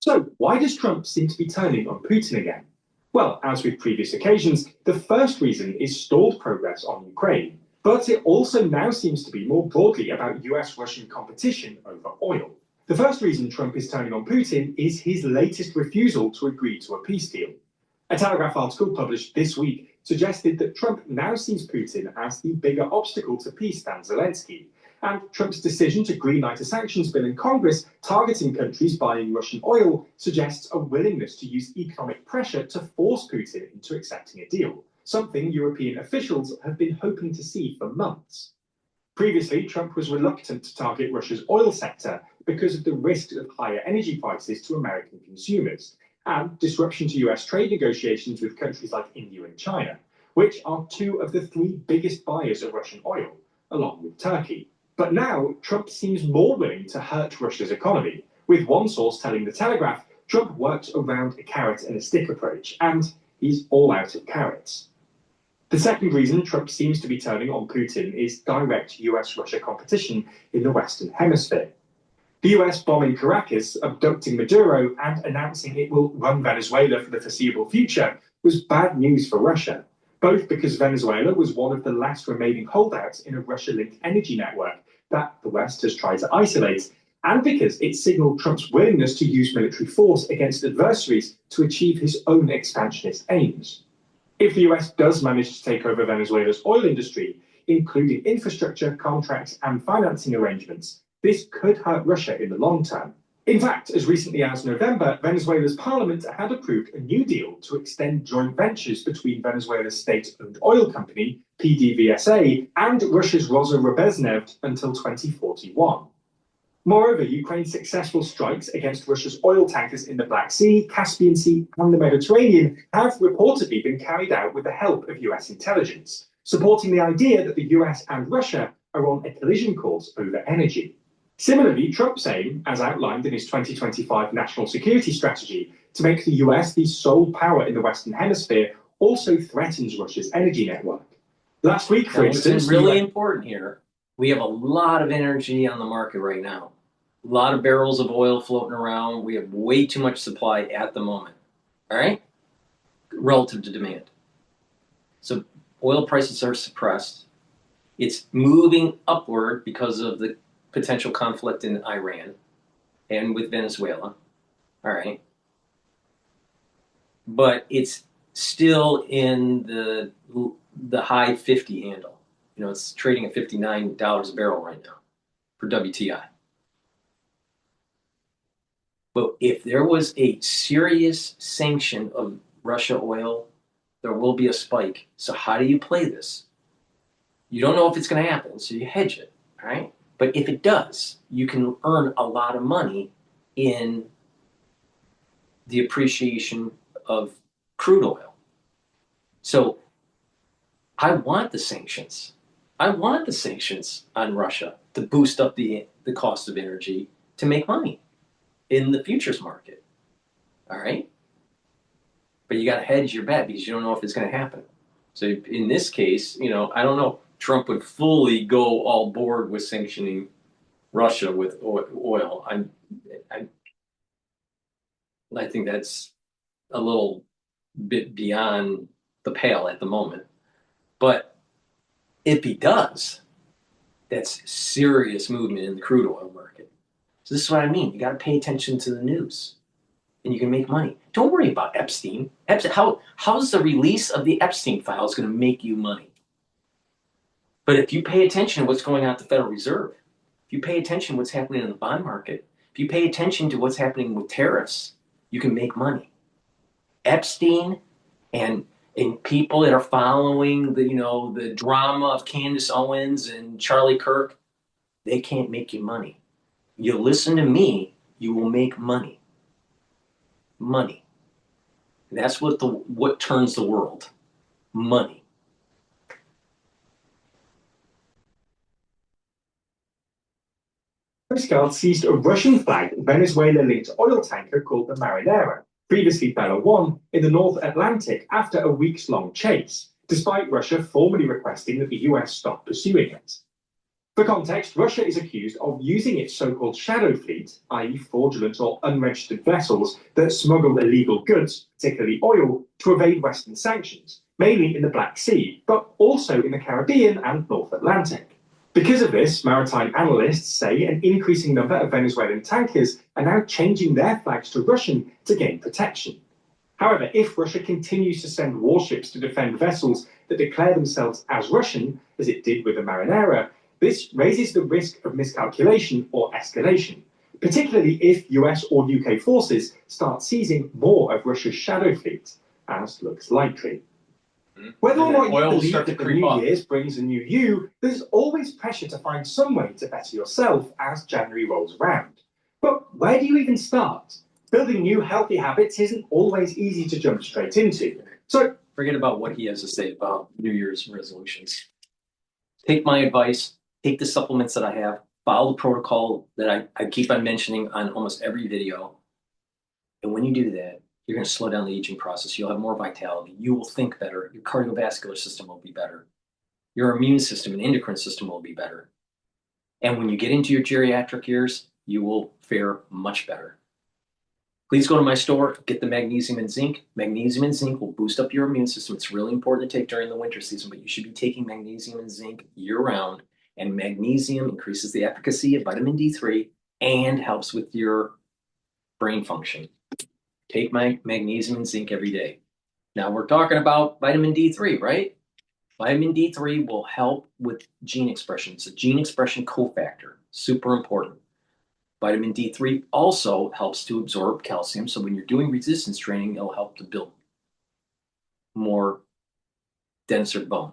So why does Trump seem to be turning on Putin again? Well, as with previous occasions, the first reason is stalled progress on Ukraine, but it also now seems to be more broadly about US-Russian competition over oil. The first reason Trump is turning on Putin is his latest refusal to agree to a peace deal. A Telegraph article published this week suggested that Trump now sees Putin as the bigger obstacle to peace than Zelensky, and Trump's decision to greenlight a sanctions bill in Congress targeting countries buying Russian oil suggests a willingness to use economic pressure to force Putin into accepting a deal, something European officials have been hoping to see for months. Previously, Trump was reluctant to target Russia's oil sector because of the risks of higher energy prices to American consumers and disruption to US trade negotiations with countries like India and China, which are two of the three biggest buyers of Russian oil, along with Turkey. But now, Trump seems more willing to hurt Russia's economy, with one source telling The Telegraph Trump works around a carrot and a stick approach, and he's all out of carrots. The second reason Trump seems to be turning on Putin is direct US-Russia competition in the Western Hemisphere. The US bombing Caracas, abducting Maduro, and announcing it will run Venezuela for the foreseeable future was bad news for Russia, both because Venezuela was one of the last remaining holdouts in a Russia-linked energy network that the West has tried to isolate, and because it signaled Trump's willingness to use military force against adversaries to achieve his own expansionist aims. If the US does manage to take over Venezuela's oil industry, including infrastructure, contracts, and financing arrangements, this could hurt Russia in the long term. In fact, as recently as November, Venezuela's parliament had approved a new deal to extend joint ventures between Venezuela's state-owned oil company, PDVSA, and Russia's Rosneft until 2041. Moreover, Ukraine's successful strikes against Russia's oil tankers in the Black Sea, Caspian Sea, and the Mediterranean have reportedly been carried out with the help of US intelligence, supporting the idea that the US and Russia are on a collision course over energy. Similarly, Trump's aim, as outlined in his 2025 national security strategy, to make the US the sole power in the Western Hemisphere also threatens Russia's energy network. Last week, for instance, what's really important here, we have a lot of energy on the market right now. A lot of barrels of oil floating around. We have way too much supply at the moment, all right, relative to demand. So oil prices are suppressed. It's moving upward because of the potential conflict in Iran and with Venezuela, all right. But it's still in the high 50 handle. You know, it's trading at $59 a barrel right now for WTI. But if there was a serious sanction of Russia oil, there will be a spike. So how do you play this? You don't know if it's going to happen, so you hedge it, all right? But if it does, you can earn a lot of money in the appreciation of crude oil. So I want the sanctions. I want the sanctions on Russia to boost up the cost of energy to make money in the futures market. All right? But you got to hedge your bet because you don't know if it's going to happen. So in this case, you know, I don't know if Trump would fully go all board with sanctioning Russia with oil. I think that's a little bit beyond the pale at the moment. But if he does, that's serious movement in the crude oil market. So this is what I mean. You got to pay attention to the news, and you can make money. Don't worry about Epstein. How's the release of the Epstein files going to make you money? But if you pay attention to what's going on at the Federal Reserve, if you pay attention to what's happening in the bond market, if you pay attention to what's happening with tariffs, you can make money. Epstein and people that are following the drama of Candace Owens and Charlie Kirk, they can't make you money. You listen to me, you will make money. Money. That's what turns the world. Money. Coast Guard seized a Russian-flagged Venezuela-linked oil tanker called the Marinera, previously Bella 1, in the North Atlantic after a weeks-long chase, despite Russia formally requesting that the US stop pursuing it. For context, Russia is accused of using its so-called shadow fleet, i.e. fraudulent or unregistered vessels that smuggle illegal goods, particularly oil, to evade Western sanctions, mainly in the Black Sea, but also in the Caribbean and North Atlantic. Because of this, maritime analysts say an increasing number of Venezuelan tankers are now changing their flags to Russian to gain protection. However, if Russia continues to send warships to defend vessels that declare themselves as Russian, as it did with the Marinera, this raises the risk of miscalculation or escalation, particularly if US or UK forces start seizing more of Russia's shadow fleet, as looks likely. Whether or not you believe that the new year brings a new you, there's always pressure to find some way to better yourself as January rolls around. But where do you even start? Building new healthy habits isn't always easy to jump straight into. So forget about what he has to say about New Year's resolutions. Take my advice, take the supplements that I have, follow the protocol that I keep on mentioning on almost every video. And when you do that, you're going to slow down the aging process. You'll have more vitality. You will think better. Your cardiovascular system will be better. Your immune system and endocrine system will be better. And when you get into your geriatric years, you will fare much better. Please go to my store, get the magnesium and zinc. Magnesium and zinc will boost up your immune system. It's really important to take during the winter season, but you should be taking magnesium and zinc year-round. And magnesium increases the efficacy of vitamin D3 and helps with your brain function. Take my magnesium and zinc every day. Now we're talking about vitamin D3, right? Vitamin D3 will help with gene expression. It's a gene expression cofactor, super important. Vitamin D3 also helps to absorb calcium. So when you're doing resistance training, it'll help to build more denser bone.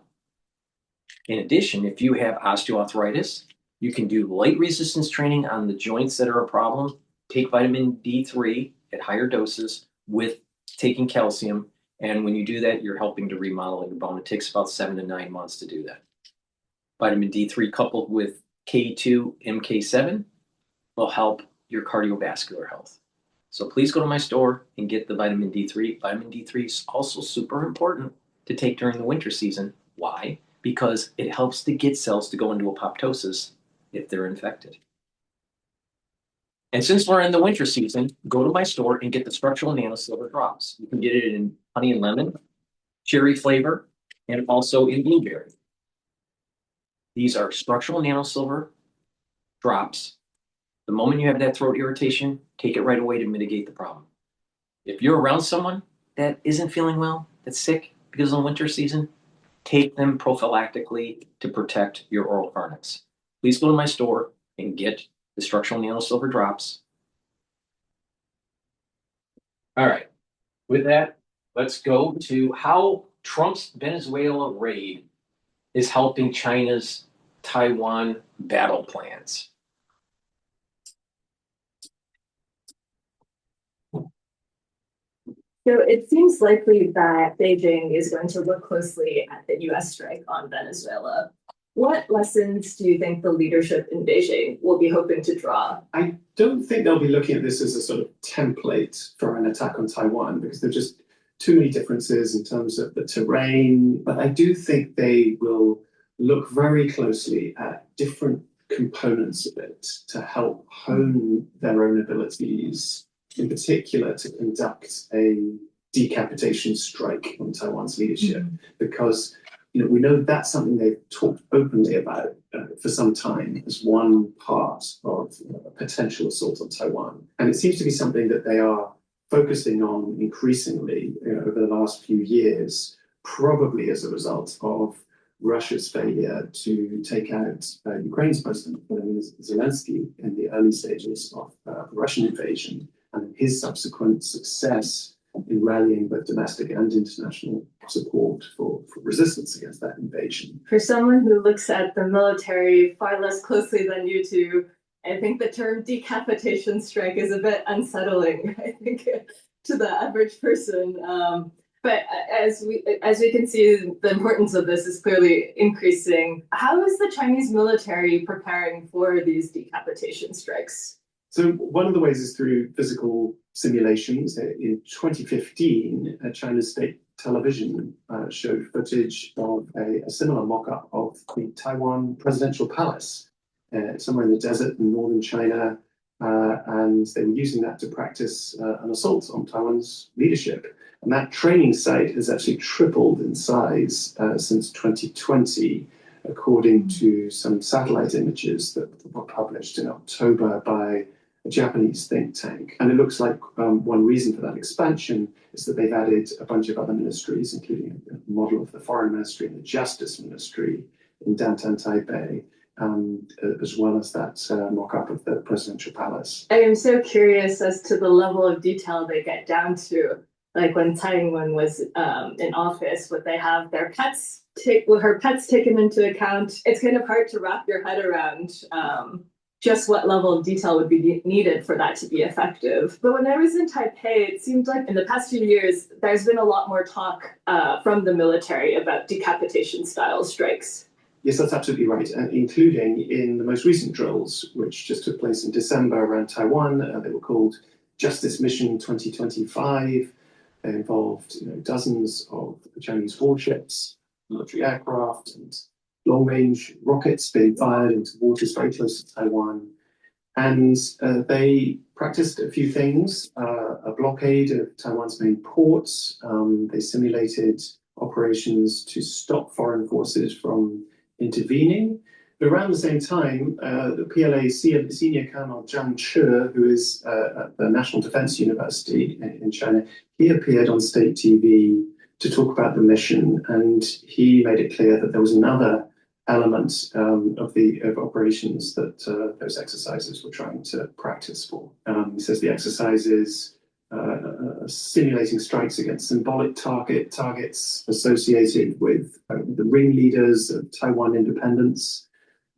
In addition, if you have osteoarthritis, You can do light resistance training on the joints that are a problem. Take vitamin D3 at higher doses with taking calcium. And when you do that, you're helping to remodel your bone. It takes about 7 to 9 months to do that. Vitamin D3 coupled with K2, MK7 will help your cardiovascular health. So please go to my store and get the vitamin D3. Vitamin D3 is also super important to take during the winter season. Why? Because it helps to get cells to go into apoptosis if they're infected. And since we're in the winter season, go to my store and get the structural nanosilver drops. You can get it in honey and lemon, cherry flavor, and also in blueberry. These are structural nanosilver drops. The moment you have that throat irritation, take it right away to mitigate the problem. If you're around someone that isn't feeling well, that's sick because of the winter season, take them prophylactically to protect your oral pharynx. Please go to my store and get the structural nanosilver drops. All right, with that, let's go to how Trump's Venezuela raid is helping China's Taiwan battle plans. So it seems likely that Beijing is going to look closely at the US strike on Venezuela. What lessons do you think the leadership in Beijing will be hoping to draw? I don't think they'll be looking at this as a sort of template for an attack on Taiwan, because there are just too many differences in terms of the terrain. But I do think they will look very closely at different components of it to help hone their own abilities, in particular to conduct a decapitation strike on Taiwan's leadership, because we know that's something they've talked openly about for some time as one part of a potential assault on Taiwan. And it seems to be something that they are focusing on increasingly over the last few years, probably as a result of Russia's failure to take out Ukraine's President Vladimir Zelensky in the early stages of the Russian invasion, and his subsequent success in rallying both domestic and international support for resistance against that invasion. For someone who looks at the military far less closely than you two, I think the term decapitation strike is a bit unsettling, I think, to the average person. But as we can see, the importance of this is clearly increasing. How is the Chinese military preparing for these decapitation strikes? So one of the ways is through physical simulations. In 2015, China's state television showed footage of a similar mock-up of the Taiwan presidential palace, somewhere in the desert in northern China, and they were using that to practice an assault on Taiwan's leadership. And that training site has actually tripled in size since 2020, according to some satellite images that were published in October by a Japanese think tank. And it looks like one reason for that expansion is that they've added a bunch of other ministries, including a model of the Foreign Ministry and the Justice Ministry in downtown Taipei, as well as that mock-up of the presidential palace. I am so curious as to the level of detail they get down to. Like when Tsai Ing-wen was in office, would they have their pets with her pets taken into account? It's kind of hard to wrap your head around just what level of detail would be needed for that to be effective. But when I was in Taipei, it seemed like in the past few years, there's been a lot more talk from the military about decapitation style strikes. Yes, that's absolutely right, and including in the most recent drills, which just took place in December around Taiwan. They were called Justice Mission 2025. They involved dozens of Chinese warships, military aircraft, and long-range rockets being fired into waters very close to Taiwan. And they practiced a few things, a blockade of Taiwan's main ports. They simulated operations to stop foreign forces from intervening. But around the same time, the PLA senior colonel Zhang Che, who is at the National Defense University in China, he appeared on state TV to talk about the mission, and he made it clear that there was another element of operations that those exercises were trying to practice for. He says the exercises simulating strikes against symbolic targets associated with the ringleaders of Taiwan independence,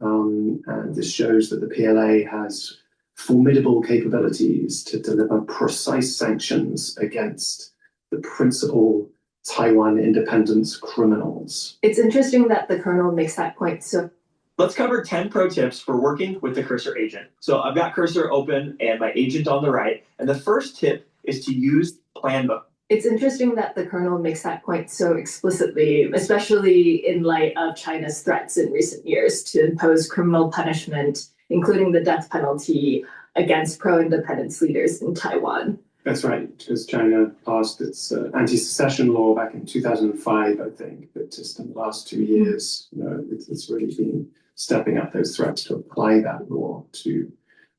And this shows that the PLA has formidable capabilities to deliver precise sanctions against the principal Taiwan independence criminals. It's interesting that the Colonel makes that point. So let's cover 10 pro tips for working with the Cursor agent. So I've got Cursor open and my agent on the right. And the first tip is to use Planbook. It's interesting that the Colonel makes that point so explicitly, especially in light of China's threats in recent years to impose criminal punishment, including the death penalty, against pro-independence leaders in Taiwan. That's right, because China passed its anti-secession law back in 2005, I think, but just in the last 2 years, it's really been stepping up those threats to apply that law to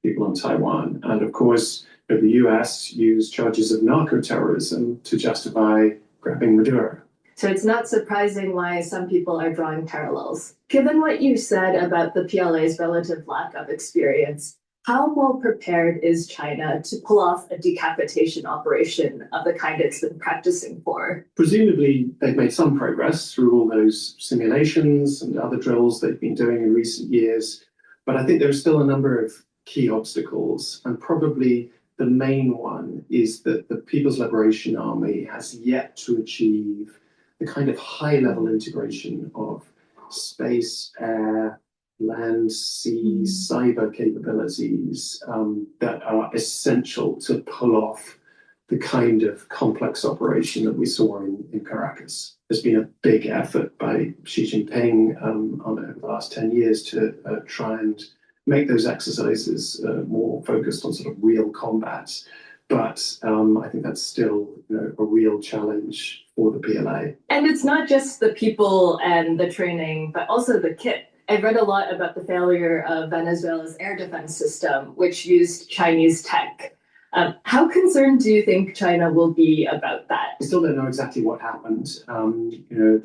people in Taiwan. And of course, the US used charges of narco-terrorism to justify grabbing Maduro. So it's not surprising why some people are drawing parallels. Given what you said about the PLA's relative lack of experience, how well prepared is China to pull off a decapitation operation of the kind it's been practicing for? Presumably, they've made some progress through all those simulations and other drills they've been doing in recent years. But I think there are still a number of key obstacles, and probably the main one is that the People's Liberation Army has yet to achieve the kind of high-level integration of space, air, land, sea, cyber capabilities that are essential to pull off the kind of complex operation that we saw in Caracas. There's been a big effort by Xi Jinping over the last 10 years to try and make those exercises more focused on sort of real combat. But I think that's still a real challenge for the PLA. And it's not just the people and the training, but also the kit. I've read a lot about the failure of Venezuela's air defense system, which used Chinese tech. How concerned do you think China will be about that? We still don't know exactly what happened.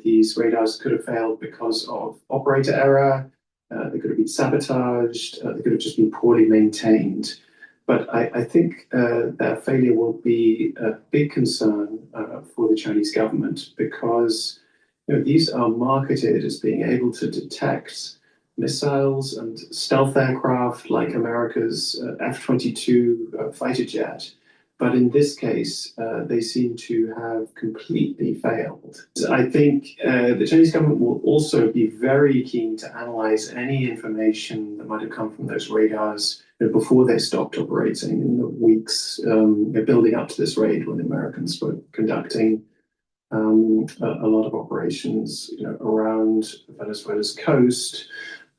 These radars could have failed because of operator error. They could have been sabotaged. They could have just been poorly maintained. But I think their failure will be a big concern for the Chinese government because these are marketed as being able to detect missiles and stealth aircraft like America's F-22 fighter jet. But in this case, they seem to have completely failed. I think the Chinese government will also be very keen to analyze any information that might have come from those radars before they stopped operating in the weeks building up to this raid when the Americans were conducting a lot of operations around Venezuela's coast.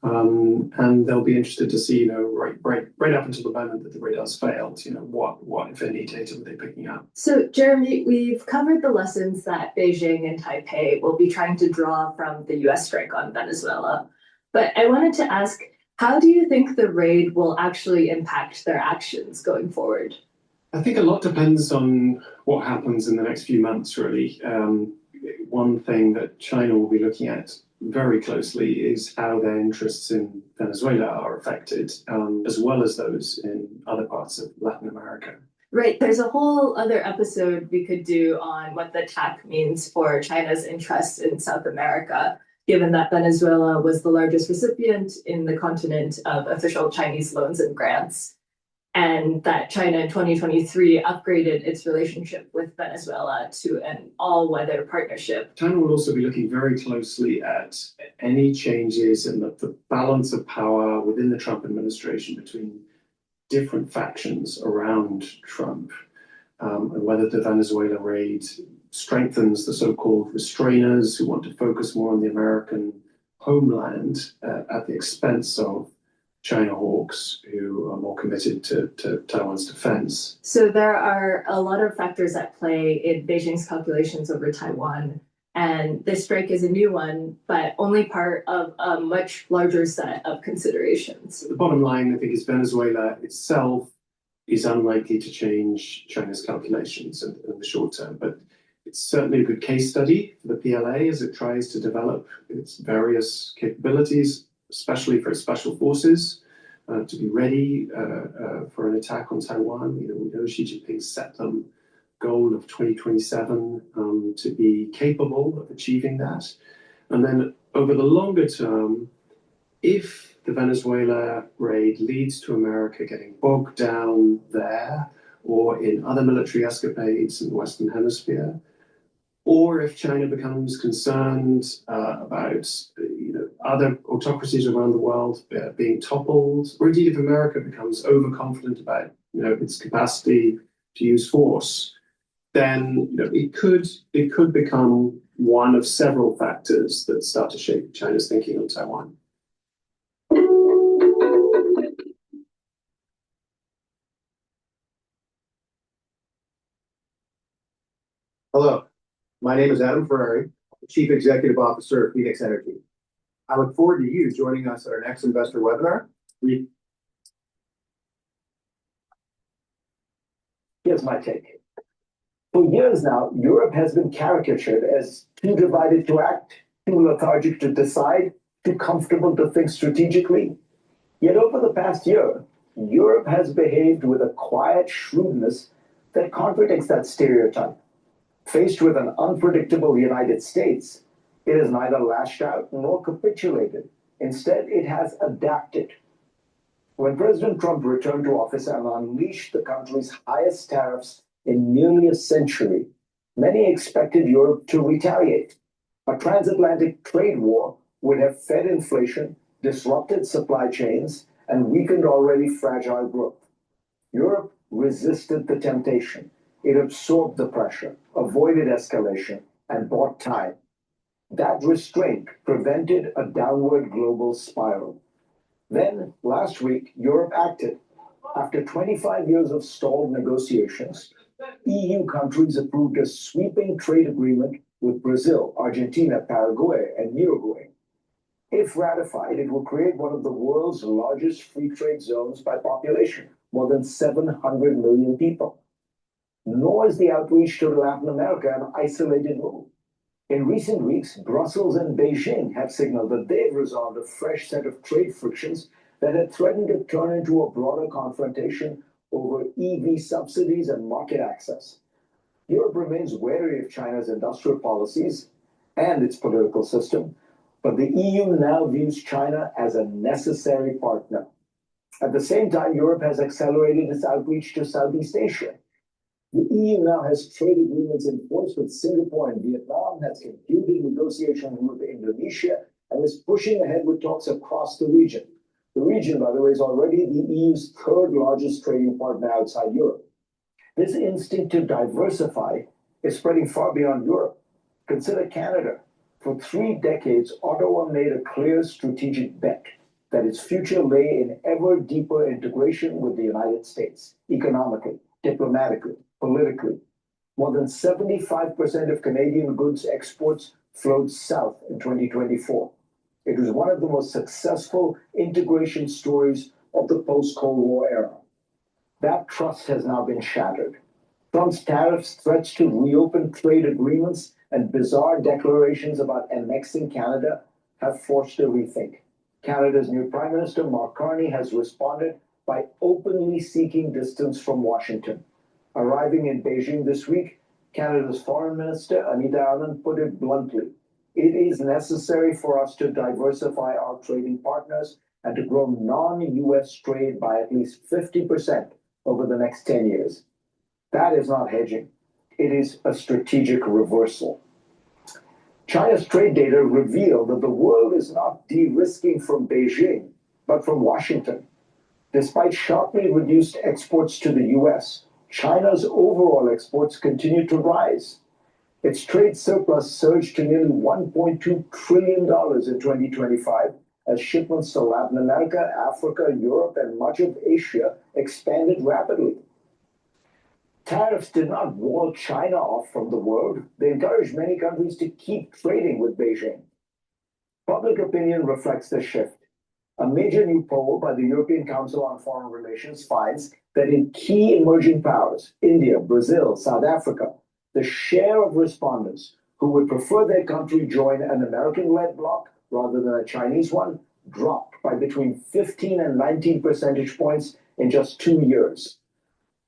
And they'll be interested to see, right up until the moment that the radars failed, what, if any, data were they picking up? So, Jeremy, we've covered the lessons that Beijing and Taipei will be trying to draw from the US strike on Venezuela. But I wanted to ask, how do you think the raid will actually impact their actions going forward? I think a lot depends on what happens in the next few months, really. One thing that China will be looking at very closely is how their interests in Venezuela are affected, as well as those in other parts of Latin America. Right. There's a whole other episode we could do on what the TAC means for China's interests in South America, given that Venezuela was the largest recipient in the continent of official Chinese loans and grants, and that China in 2023 upgraded its relationship with Venezuela to an all-weather partnership. China will also be looking very closely at any changes in the balance of power within the Trump administration between different factions around Trump, and whether the Venezuela raid strengthens the so-called restrainers who want to focus more on the American homeland at the expense of China hawks who are more committed to Taiwan's defense. So there are a lot of factors at play in Beijing's calculations over Taiwan, and this strike is a new one, but only part of a much larger set of considerations. The bottom line, I think, is Venezuela itself is unlikely to change China's calculations in the short term, but it's certainly a good case study for the PLA as it tries to develop its various capabilities, especially for its special forces, to be ready for an attack on Taiwan. We know Xi Jinping set them goal of 2027 to be capable of achieving that. And then over the longer term, if the Venezuela raid leads to America getting bogged down there or in other military escapades in the Western Hemisphere, or if China becomes concerned about other autocracies around the world being toppled, or indeed if America becomes overconfident about its capacity to use force, then it could become one of several factors that start to shape China's thinking on Taiwan. Hello, my name is Adam Ferrari, Chief Executive Officer of Phoenix Energy. I look forward to you joining us at our next investor webinar. Here's my take. For years now, Europe has been caricatured as too divided to act, too lethargic to decide, too comfortable to think strategically. Yet over the past year, Europe has behaved with a quiet shrewdness that contradicts that stereotype. Faced with an unpredictable United States, it has neither lashed out nor capitulated. Instead, it has adapted. When President Trump returned to office and unleashed the country's highest tariffs in nearly a century, many expected Europe to retaliate. A transatlantic trade war would have fed inflation, disrupted supply chains, and weakened already fragile growth. Europe resisted the temptation. It absorbed the pressure, avoided escalation, and bought time. That restraint prevented a downward global spiral. Then, last week, Europe acted. After 25 years of stalled negotiations, EU countries approved a sweeping trade agreement with Brazil, Argentina, Paraguay, and Uruguay. If ratified, it will create one of the world's largest free trade zones by population, more than 700 million people. Nor is the outreach to Latin America an isolated move. In recent weeks, Brussels and Beijing have signaled that they've resolved a fresh set of trade frictions that had threatened to turn into a broader confrontation over EV subsidies and market access. Europe remains wary of China's industrial policies and its political system, but the EU now views China as a necessary partner. At the same time, Europe has accelerated its outreach to Southeast Asia. The EU now has trade agreements in force with Singapore and Vietnam, has concluded negotiations with Indonesia, and is pushing ahead with talks across the region. The region, by the way, is already the EU's third largest trading partner outside Europe. This instinct to diversify is spreading far beyond Europe. Consider Canada. For 3 decades, Ottawa made a clear strategic bet that its future lay in ever deeper integration with the United States, economically, diplomatically, politically. More than 75% of Canadian goods exports flowed south in 2024. It was one of the most successful integration stories of the post-Cold War era. That trust has now been shattered. Trump's tariffs, threats to reopen trade agreements, and bizarre declarations about annexing Canada have forced a rethink. Canada's new Prime Minister, Mark Carney, has responded by openly seeking distance from Washington. Arriving in Beijing this week, Canada's Foreign Minister, Anita Anand, put it bluntly. It is necessary for us to diversify our trading partners and to grow non-US trade by at least 50% over the next 10 years. That is not hedging. It is a strategic reversal. China's trade data reveal that the world is not de-risking from Beijing, but from Washington. Despite sharply reduced exports to the US, China's overall exports continue to rise. Its trade surplus surged to nearly $1.2 trillion in 2025 as shipments to Latin America, Africa, Europe, and much of Asia expanded rapidly. Tariffs did not wall China off from the world. They encouraged many countries to keep trading with Beijing. Public opinion reflects this shift. A major new poll by the European Council on Foreign Relations finds that in key emerging powers, India, Brazil, South Africa, the share of respondents who would prefer their country join an American-led bloc rather than a Chinese one dropped by between 15 and 19 percentage points in just 2 years.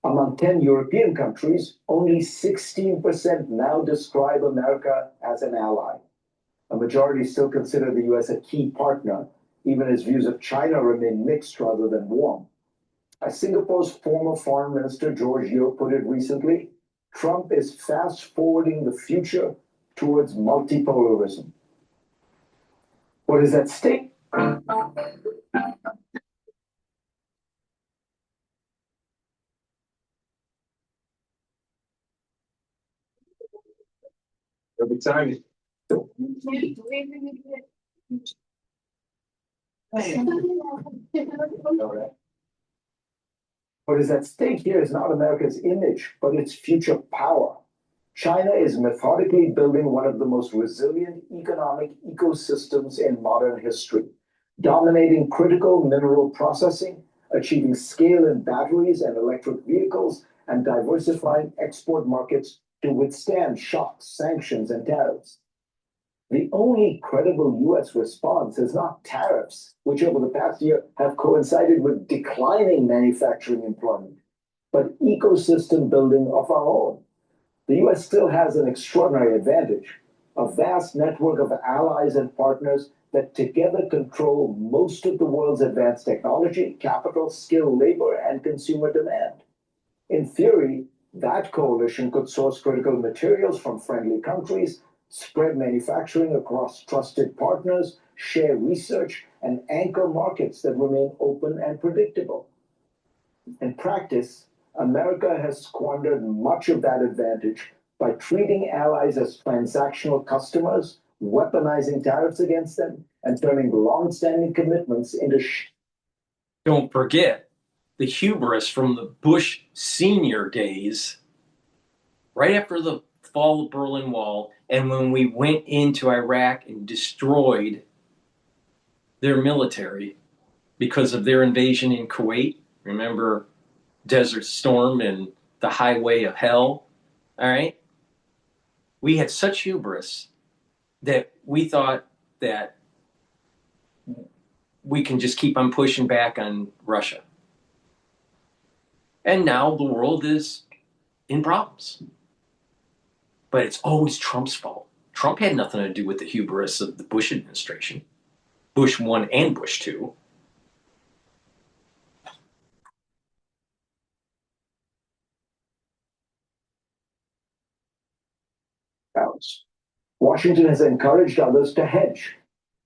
Among 10 European countries, only 16% now describe America as an ally. A majority still consider the US a key partner, even his views of China remain mixed rather than warm. As Singapore's former foreign minister George Yeo put it recently, Trump is fast forwarding the future towards multipolarism. What is at stake? Every time. What is at stake here is not America's image, but its future power. China is methodically building one of the most resilient economic ecosystems in modern history, dominating critical mineral processing, achieving scale in batteries and electric vehicles, and diversifying export markets to withstand shocks, sanctions, and tariffs. The only credible US response is not tariffs, which over the past year have coincided with declining manufacturing employment, but ecosystem building of our own. The US still has an extraordinary advantage, a vast network of allies and partners that together control most of the world's advanced technology, capital, skilled labor, and consumer demand. In theory, that coalition could source critical materials from friendly countries, spread manufacturing across trusted partners, share research, and anchor markets that remain open and predictable. In practice, America has squandered much of that advantage by treating allies as transactional customers, weaponizing tariffs against them, and turning long-standing commitments into Don't forget the hubris from the Bush senior days, right after the fall of Berlin Wall, and when we went into Iraq and destroyed their military because of their invasion in Kuwait. Remember Desert Storm and the Highway of Hell? All right. We had such hubris that we thought that we can just keep on pushing back on Russia. And now the world is in problems. But it's always Trump's fault. Trump had nothing to do with the hubris of the Bush administration. Bush 1 and Bush 2. Washington has encouraged others to hedge.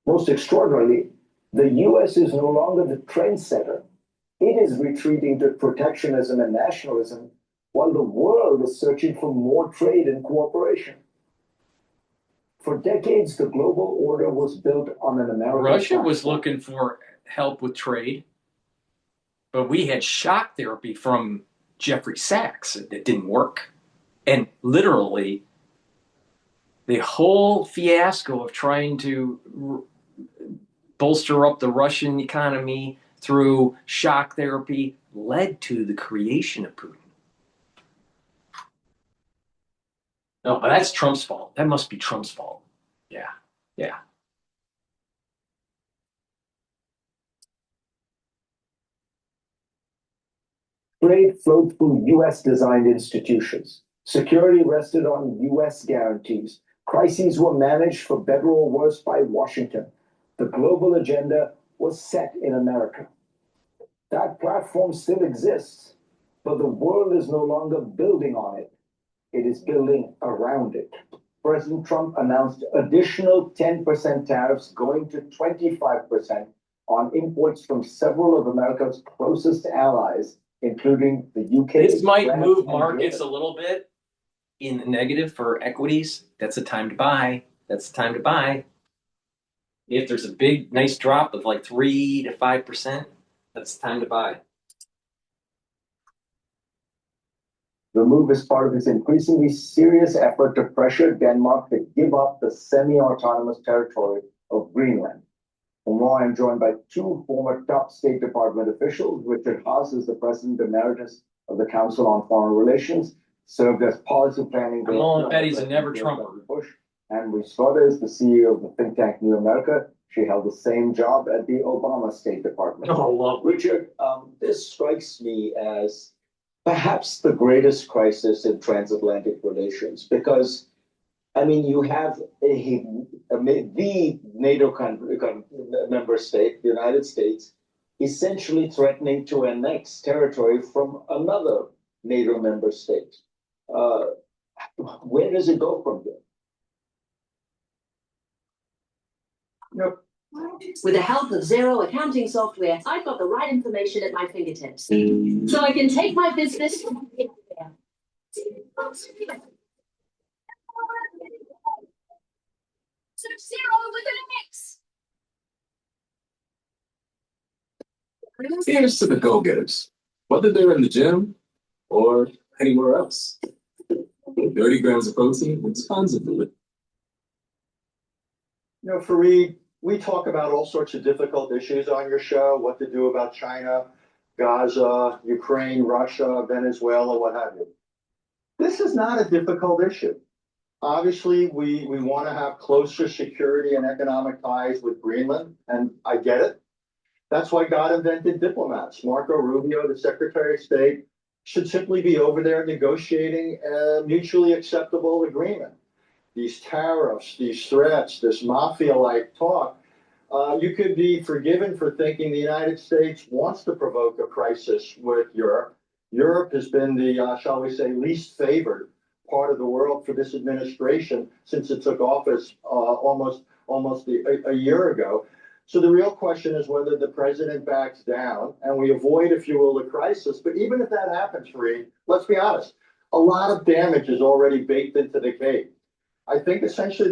Most extraordinarily, the US is no longer the trendsetter. It is retreating to protectionism and nationalism, while the world is searching for more trade and cooperation. For decades, the global order was built on an American Russia was looking for help with trade, but we had shock therapy from Jeffrey Sachs that didn't work. And literally, the whole fiasco of trying to bolster up the Russian economy through shock therapy led to the creation of Putin. No, but that's Trump's fault. That must be Trump's fault. Yeah, yeah. Trade flowed through US-designed institutions. Security rested on US guarantees. Crises were managed, for better or worse, by Washington. The global agenda was set in America. That platform still exists, but the world is no longer building on it. It is building around it. President Trump announced additional 10% tariffs going to 25% on imports from several of America's closest allies, including the UK. This might France, move and markets a Britain. little bit in the negative for equities. That's the time to buy. That's the time to buy. If there's a big, nice drop of like 3 to 5%, that's the time to buy. The move is part of his increasingly serious effort to pressure Denmark to give up the semi-autonomous territory of Greenland. For more, I'm joined by two former top State Department officials. Richard Haas is the President Emeritus of the Council on Foreign Relations, served as policy planning I'm willing to director bet he's a under never President Trumper. Bush. And Marie Slaughter is the CEO of the think tank New America. She held the same job at the Obama State Department. Oh, lovely. Richard, this strikes me as perhaps the greatest crisis in transatlantic relations, because I mean, you have the NATO member state, the United States, essentially threatening to annex territory from another NATO member state. Where does it go from there? Nope. With the help of Zero accounting software, I've got the right information at my fingertips. So I can take my business. So Zero with an X. Here's to the go-getters, whether they're in the gym or anywhere else. 30 grams of protein and tons of fluid. You know, Fareed, we talk about all sorts of difficult issues on your show, what to do about China, Gaza, Ukraine, Russia, Venezuela, what have you. This is not a difficult issue. Obviously, we want to have closer security and economic ties with Greenland, and I get it. That's why God invented diplomats. Marco Rubio, the Secretary of State, should simply be over there negotiating a mutually acceptable agreement. These tariffs, these threats, this mafia-like talk, you could be forgiven for thinking the United States wants to provoke a crisis with Europe. Europe has been the, shall we say, least favored part of the world for this administration since it took office almost a year ago. So the real question is whether the president backs down and we avoid, if you will, a crisis. But even if that happens, Fareed, let's be honest, a lot of damage is already baked into the cake. I think essentially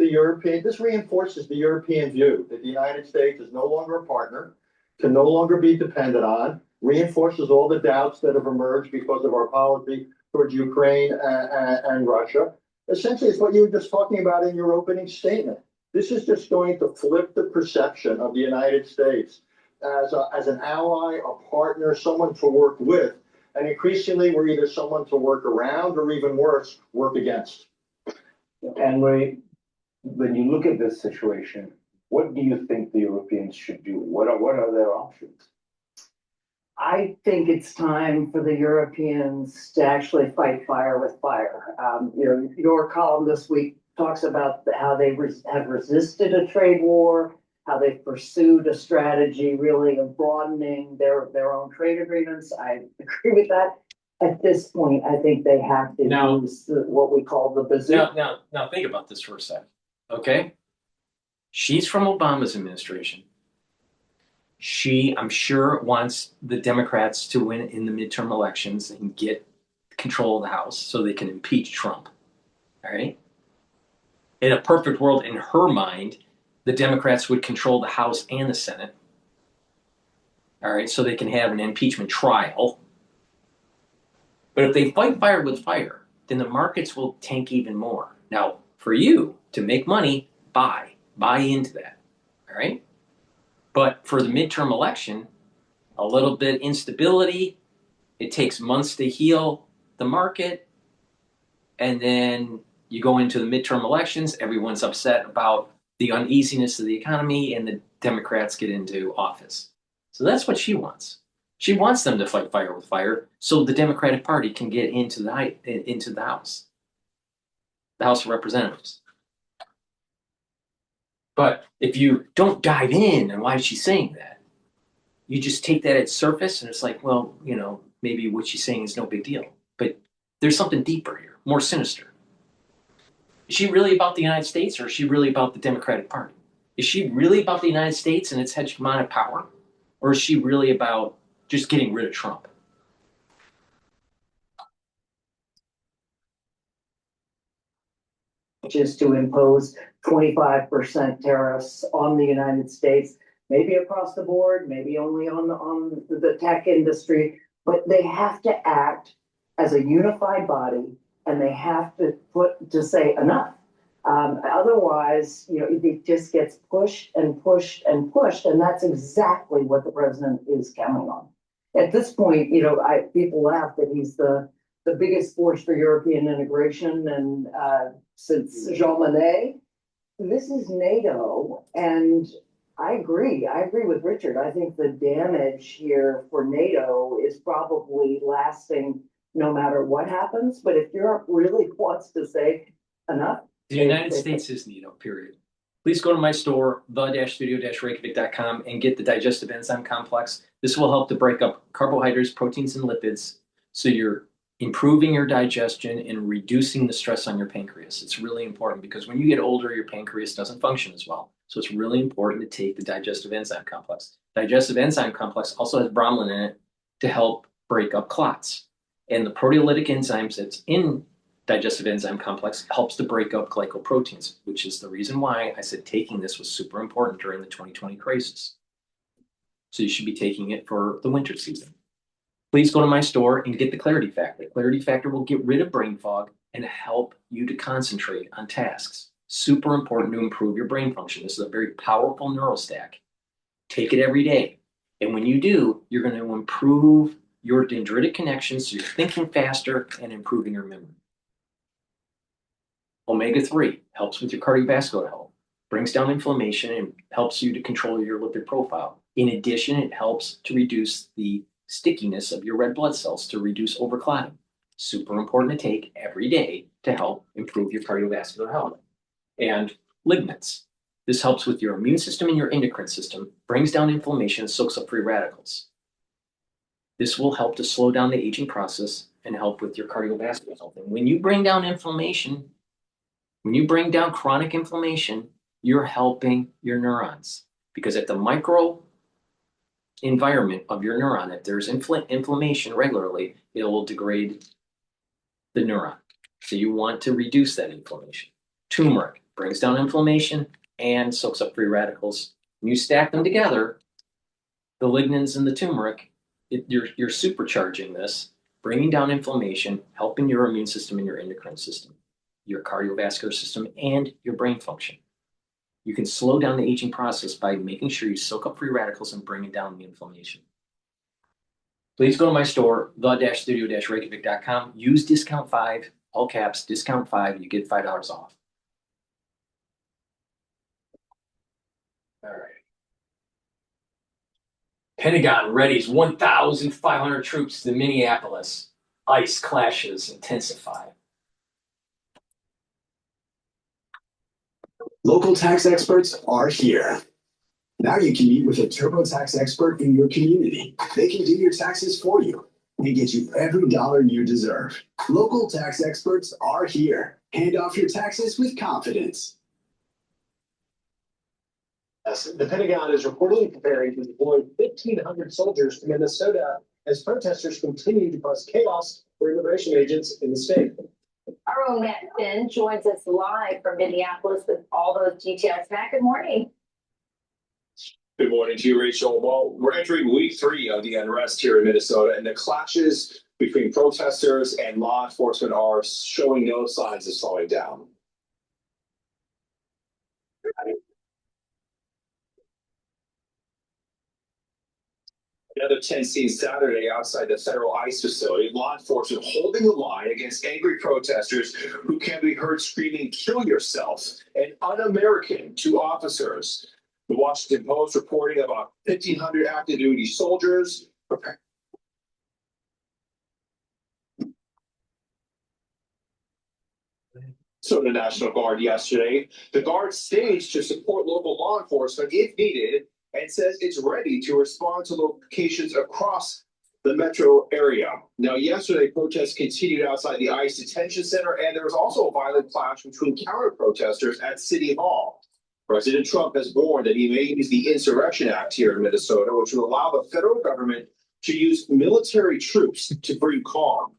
this reinforces the European view that the United States is no longer a partner, can no longer be depended on, reinforces all the doubts that have emerged because of our policy towards Ukraine and Russia. Essentially, it's what you were just talking about in your opening statement. This is just going to flip the perception of the United States as an ally, a partner, someone to work with, and increasingly we're either someone to work around or even worse, work against. And when you look at this situation, what do you think the Europeans should do? What are their options? I think it's time for the Europeans to actually fight fire with fire. Your column this week talks about how they have resisted a trade war, how they've pursued a strategy really of broadening their own trade agreements. I agree with that. At this point, I think they have to use what we call the bazooka. Now think about this for a second, okay? She's from Obama's administration. She, I'm sure, wants the Democrats to win in the midterm elections and get control of the House so they can impeach Trump, all right? In a perfect world, in her mind, the Democrats would control the House and the Senate, all right, so they can have an impeachment trial. But if they fight fire with fire, then the markets will tank even more. Now, for you to make money, buy into that, all right? But for the midterm election, a little bit instability, it takes months to heal the market, and then you go into the midterm elections, everyone's upset about the uneasiness of the economy, and the Democrats get into office. So that's what she wants. She wants them to fight fire with fire so the Democratic Party can get into the House, the House of Representatives. But if you don't dive in, and why is she saying that? You just take that at surface, and it's like, well, maybe what she's saying is no big deal. But there's something deeper here, more sinister. Is she really about the United States, or is she really about the Democratic Party? Is she really about the United States and its hegemonic power, or is she really about just getting rid of Trump? Which is to impose 25% tariffs on the United States, maybe across the board, maybe only on the tech industry, but they have to act as a unified body, and they have to say enough. Otherwise, it just gets pushed and pushed and pushed, and that's exactly what the president is counting on. At this point, people laugh that he's the biggest force for European integration, and since Jean Monnet, this is NATO, and I agree with Richard. I think the damage here for NATO is probably lasting no matter what happens. But if Europe really wants to say enough, The United States is neato, period. Please go to my store, the-studio-reykjavik.com, and get the digestive enzyme complex. This will help to break up carbohydrates, proteins, and lipids, so you're improving your digestion and reducing the stress on your pancreas. It's really important because when you get older, your pancreas doesn't function as well. So it's really important to take the digestive enzyme complex. Digestive enzyme complex also has bromelain in it to help break up clots. And the proteolytic enzymes that's in digestive enzyme complex helps to break up glycoproteins, which is the reason why I said taking this was super important during the 2020 crisis. So you should be taking it for the winter season. Please go to my store and get the Clarity Factor. Clarity Factor will get rid of brain fog and help you to concentrate on tasks. Super important to improve your brain function. This is a very powerful neural stack. Take it every day. And when you do, you're going to improve your dendritic connections, so you're thinking faster and improving your memory. Omega-3 helps with your cardiovascular health, brings down inflammation, and helps you to control your lipid profile. In addition, it helps to reduce the stickiness of your red blood cells to reduce overclotting. Super important to take every day to help improve your cardiovascular health. And lignans. This helps with your immune system and your endocrine system, brings down inflammation, and soaks up free radicals. This will help to slow down the aging process and help with your cardiovascular health. And when you bring down inflammation, when you bring down chronic inflammation, you're helping your neurons. Because at the micro environment of your neuron, if there's inflammation regularly, it will degrade the neuron. So you want to reduce that inflammation. Turmeric brings down inflammation and soaks up free radicals. When you stack them together, the lignans and the turmeric, you're supercharging this, bringing down inflammation, helping your immune system and your endocrine system, your cardiovascular system, and your brain function. You can slow down the aging process by making sure you soak up free radicals and bringing down the inflammation. Please go to my store, the-studio-reykjavik.com. Use discount 5, all caps, discount 5, you get $5 off. All right. Pentagon readies 1,500 troops to Minneapolis. ICE clashes intensify. Local tax experts are here. Now you can meet with a TurboTax expert in your community. They can do your taxes for you and get you every dollar you deserve. Local tax experts are here. Hand off your taxes with confidence. The Pentagon is reportedly preparing to deploy 1,500 soldiers to Minnesota as protesters continue to cause chaos for immigration agents in the state. Our own Matt Finn joins us live from Minneapolis with all those details. Matt, good morning. Good morning to you, Rachel. Well, we're entering week 3 of the unrest here in Minnesota, and the clashes between protesters and law enforcement are showing no signs of slowing down. Another tense scene Saturday outside the federal ICE facility. Law enforcement holding the line against angry protesters who can be heard screaming, "Kill yourself," and "Un-American" to officers. The Washington Post reporting about 1,500 active duty soldiers preparing. So the National Guard yesterday. The Guard staged to support local law enforcement if needed, and says it's ready to respond to locations across the metro area. Now, yesterday, protests continued outside the ICE detention center, and there was also a violent clash between counter-protesters at City Hall. President Trump has warned that he may use the Insurrection Act here in Minnesota, which would allow the federal government to use military troops to bring calm.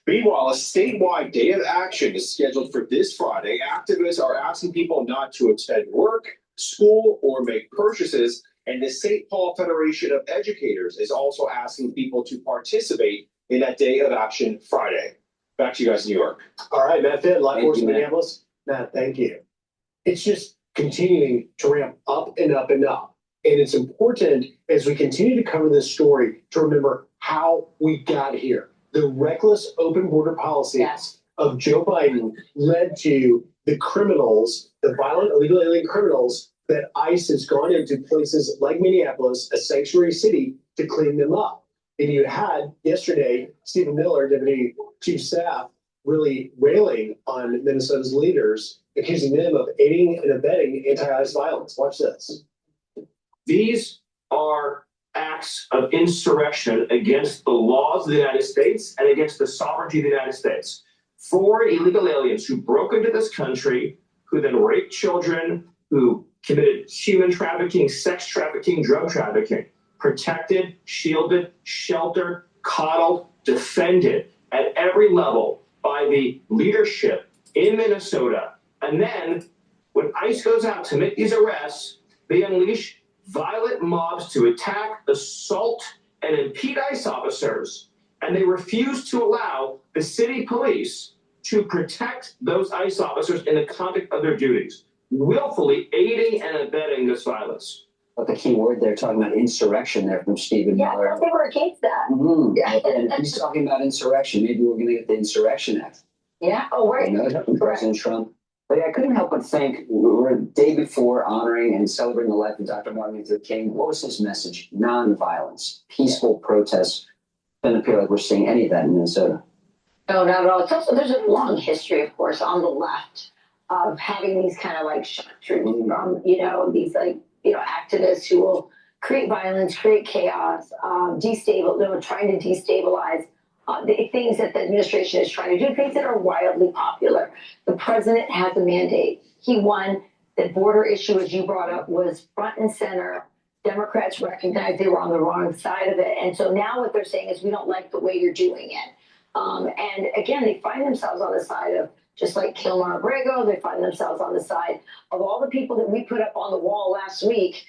Meanwhile, a statewide day of action is scheduled for this Friday. Activists are asking people not to attend work, school, or make purchases, and the St. Paul Federation of Educators is also asking people to participate in that day of action Friday. Back to you guys in New York. All right, Matt Finn, Live Force Minneapolis. Matt, thank you. It's just continuing to ramp up and up and up. And it's important as we continue to cover this story to remember how we got here. The reckless open border policies of Joe Biden led to the criminals, the violent illegal alien criminals that ICE has gone into places like Minneapolis, a sanctuary city, to clean them up. And you had yesterday, Stephen Miller, Deputy Chief of Staff, really railing on Minnesota's leaders, accusing them of aiding and abetting anti-ICE violence. Watch this. These are acts of insurrection against the laws of the United States and against the sovereignty of the United States. 4 illegal aliens who broke into this country, who then raped children, who committed human trafficking, sex trafficking, drug trafficking, protected, shielded, sheltered, coddled, defended at every level by the leadership in Minnesota. And then when ICE goes out to make these arrests, they unleash violent mobs to attack, assault, and impede ICE officers. And they refuse to allow the city police to protect those ICE officers in the conduct of their duties, willfully aiding and abetting this violence. But the key word they're talking about insurrection there from Stephen Miller. Yeah, they were against that. And if he's talking about insurrection, maybe we're going to get the Insurrection Act. Yeah, oh, right. You know, from President Trump. But I couldn't help but think, we're a day before honoring and celebrating the life of Dr. Martin Luther King. What was his message? Nonviolence, peaceful protests. Doesn't appear like we're seeing any of that in Minnesota. No, not at all. It's also, there's a long history, of course, on the left of having these kind of like shock troops from, you know, these like, you know, activists who will create violence, create chaos, trying to destabilize the things that the administration is trying to do, things that are wildly popular. The president has a mandate. He won. The border issue, as you brought up, was front and center. Democrats recognized they were on the wrong side of it. And so now what they're saying is, we don't like the way you're doing it. And again, they find themselves on the side of, just like Kilmar Abrego, they find themselves on the side of all the people that we put up on the wall last week,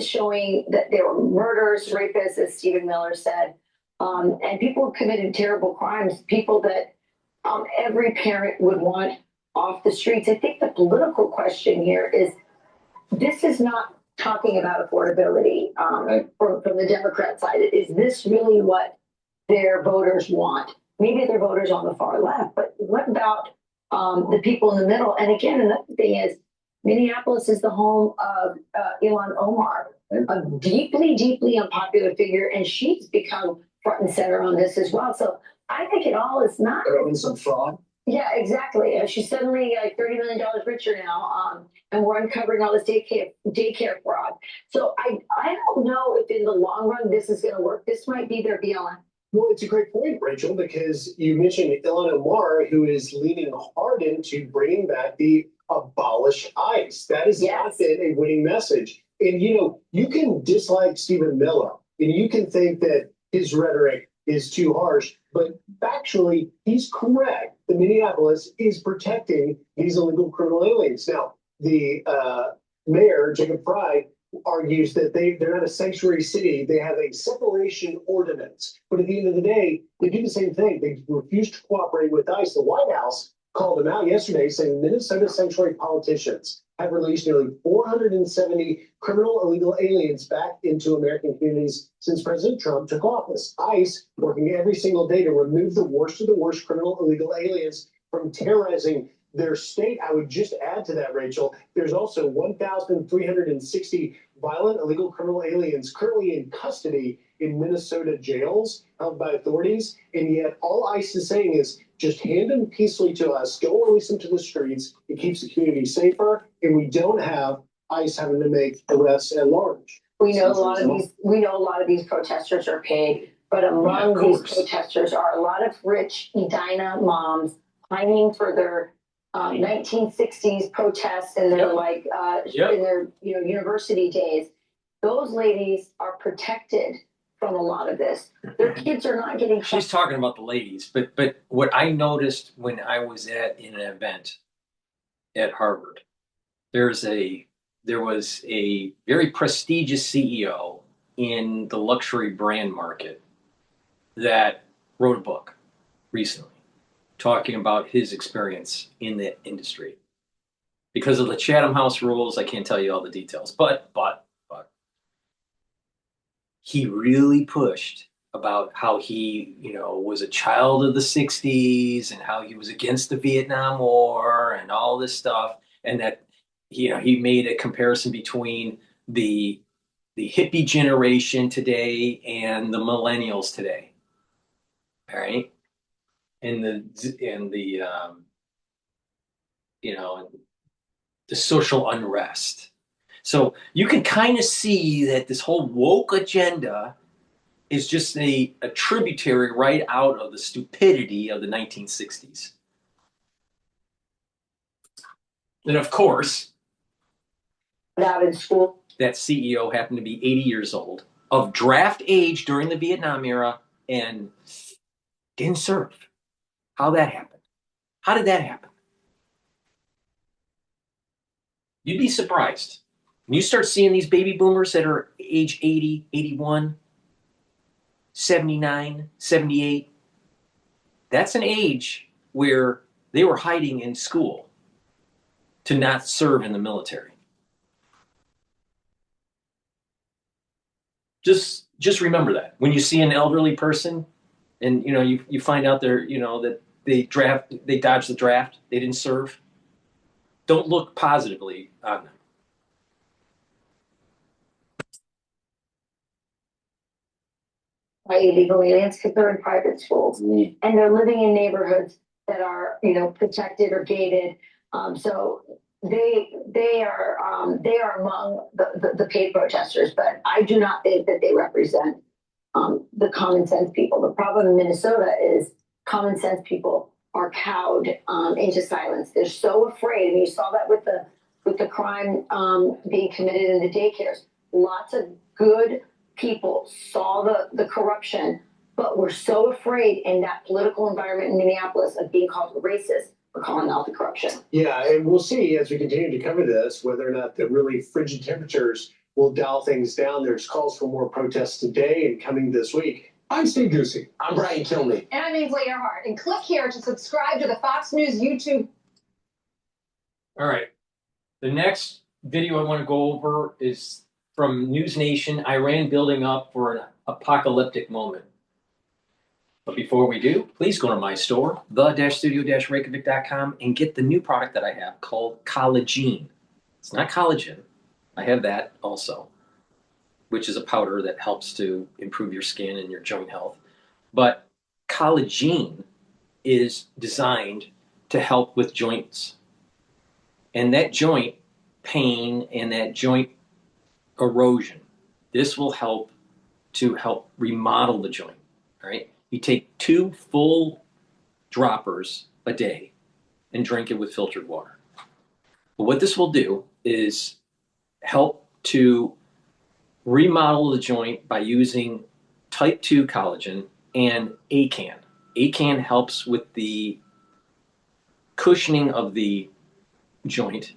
showing that there were murders, rapists, as Stephen Miller said, and people who committed terrible crimes, people that every parent would want off the streets. I think the political question here is, this is not talking about affordability from the Democrat side. Is this really what their voters want? Maybe their voters on the far left, but what about the people in the middle? And again, another thing is, Minneapolis is the home of Ilhan Omar, a deeply, deeply unpopular figure, and she's become front and center on this as well. So I think it all is not. There been some fraud. Yeah, exactly. She's suddenly like $30 million richer now, and we're uncovering all this daycare fraud. So I don't know if in the long run this is going to work. This might be their BLM. Well, it's a great point, Rachel, because you mentioned Ilhan Omar, who is leaning hard into bringing back the abolish ICE. That has not been a winning message. And, you know, you can dislike Stephen Miller, and you can think that his rhetoric is too harsh, but factually, he's correct. The Minneapolis is protecting these illegal criminal aliens. Now, the mayor, Jacob Fry, argues that they're not a sanctuary city. They have a separation ordinance. But at the end of the day, they do the same thing. They refuse to cooperate with ICE. The White House called them out yesterday, saying Minnesota sanctuary politicians have released nearly 470 criminal illegal aliens back into American communities since President Trump took office. ICE working every single day to remove the worst of the worst criminal illegal aliens from terrorizing their state. I would just add to that, Rachel, there's also 1,360 violent illegal criminal aliens currently in custody in Minnesota jails held by authorities. And yet all ICE is saying is, just hand them peacefully to us, don't release them to the streets. It keeps the community safer, and we don't have ICE having to make arrests at large. We know a lot of these protesters are paid, but among these protesters are a lot of rich Edina moms pining for their 1960s protests and their in their university days. Those ladies are protected from a lot of this. Their kids are not getting. She's talking about the ladies, but what I noticed when I was in an event at Harvard, there was a very prestigious CEO in the luxury brand market that wrote a book recently talking about his experience in the industry. Because of the Chatham House rules, I can't tell you all the details, but he really pushed about how he, was a child of the 60s and how he was against the Vietnam War and all this stuff. And that, he made a comparison between the hippie generation today and the millennials today. All right. and the you know, the social unrest. So you can kind of see that this whole woke agenda is just a tributary right out of the stupidity of the 1960s. And of course, out in school, that CEO happened to be 80 years old, of draft age during the Vietnam era, and didn't serve. How that happened? How did that happen? You'd be surprised. When you start seeing these baby boomers that are age 80, 81, 79, 78, that's an age where they were hiding in school to not serve in the military. Just remember that. When you see an elderly person and you find out that they dodged the draft, they didn't serve, don't look positively on them. By illegal aliens because they're in private schools and they're living in neighborhoods that are protected or gated. So they are among the paid protesters, but I do not think that they represent the common sense people. The problem in Minnesota is common sense people are cowed into silence. They're so afraid, and you saw that with the crime being committed in the daycares. Lots of good people saw the corruption, but were so afraid in that political environment in Minneapolis of being called racist for calling out the corruption. Yeah, and we'll see as we continue to cover this whether or not the really frigid temperatures will dial things down. There's calls for more protests today and coming this week. I'm Steve Goosey. I'm Brian Kilney. And I'm Ainsley Earhart. And click here to subscribe to the Fox News YouTube. All right. The next video I want to go over is from News Nation, Iran building up for an apocalyptic moment. But before we do, please go to my store, the-studio-reykjavik.com, and get the new product that I have called collagen. It's not collagen. I have that also, which is a powder that helps to improve your skin and your joint health. But collagen is designed to help with joints. And that joint pain and that joint erosion, this will help to help remodel the joint, all right? You take 2 full droppers a day and drink it with filtered water. But what this will do is help to remodel the joint by using type 2 collagen and ACAN. ACAN helps with the cushioning of the joint,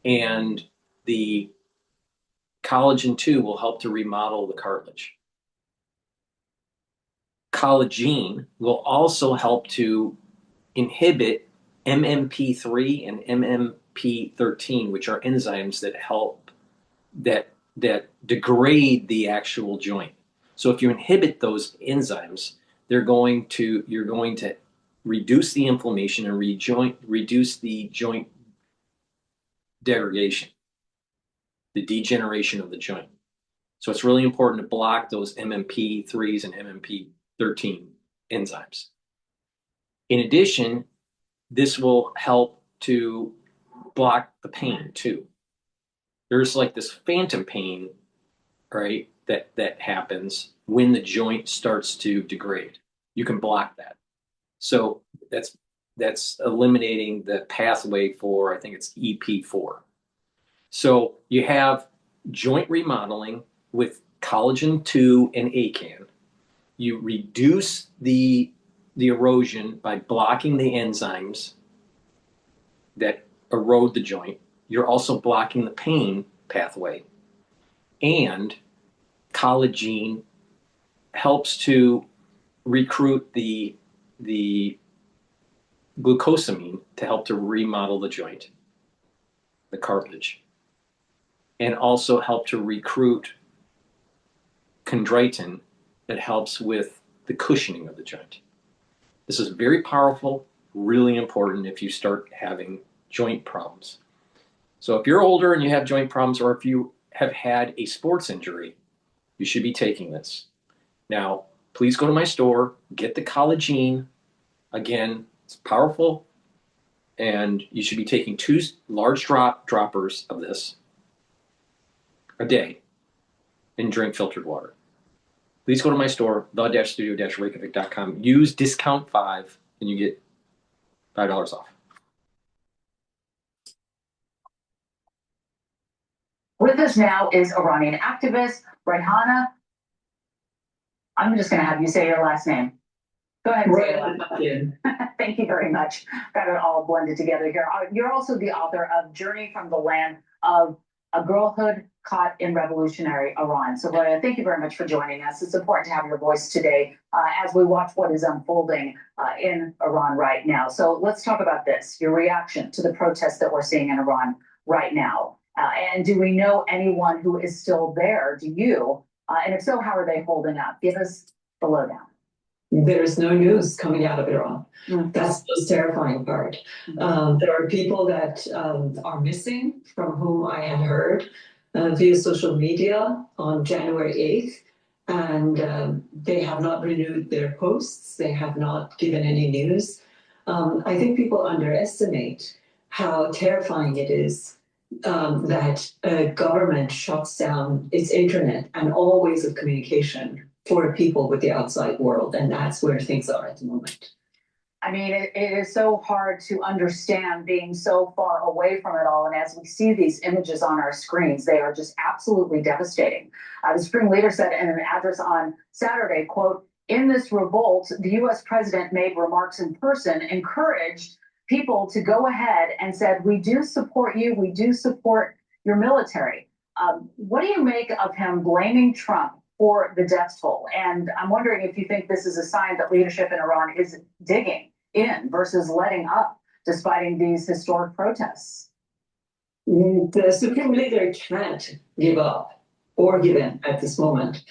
and the collagen 2 will help to remodel the cartilage. Collagen will also help to inhibit MMP3 and MMP13, which are enzymes that help that degrade the actual joint. So if you inhibit those enzymes, you're going to reduce the inflammation and reduce the joint degradation, the degeneration of the joint. So it's really important to block those MMP3s and MMP13 enzymes. In addition, this will help to block the pain too. There's like this phantom pain, right, that happens when the joint starts to degrade. You can block that. So that's eliminating the pathway for, I think it's EP4. So you have joint remodeling with collagen 2 and ACAN. You reduce the erosion by blocking the enzymes that erode the joint. You're also blocking the pain pathway. And collagen helps to recruit the glucosamine to help to remodel the joint, the cartilage, and also help to recruit chondroitin that helps with the cushioning of the joint. This is very powerful, really important if you start having joint problems. So if you're older and you have joint problems, or if you have had a sports injury, you should be taking this. Now, please go to my store, get the collagen. Again, it's powerful, and you should be taking 2 large droppers of this a day and drink filtered water. Please go to my store, the-studio-reykjavik.com. Use discount 5 and you get $5 off. With us now is Iranian activist Brighteon. I'm just going to have you say your last name. Go ahead and say your last name. Thank you very much. Got it all blended together here. You're also the author of Journey from the Land of a Girlhood Caught in Revolutionary Iran. So thank you very much for joining us. It's important to have your voice today as we watch what is unfolding in Iran right now. So let's talk about this, your reaction to the protests that we're seeing in Iran right now. And do we know anyone who is still there? Do you? And if so, how are they holding up? Give us the lowdown. There is no news coming out of Iran. That's the most terrifying part. There are people that are missing from whom I had heard via social media on January 8th, and they have not renewed their posts. They have not given any news. I think people underestimate how terrifying it is that a government shuts down its internet and all ways of communication for people with the outside world. And that's where things are at the moment. I mean, it is so hard to understand being so far away from it all. And as we see these images on our screens, they are just absolutely devastating. The Supreme Leader said in an address on Saturday, quote, "In this revolt, the U.S. president made remarks in person, encouraged people to go ahead and said, we do support you. We do support your military." What do you make of him blaming Trump for the death toll? And I'm wondering if you think this is a sign that leadership in Iran is digging in versus letting up despite these historic protests. The Supreme Leader can't give up or give in at this moment.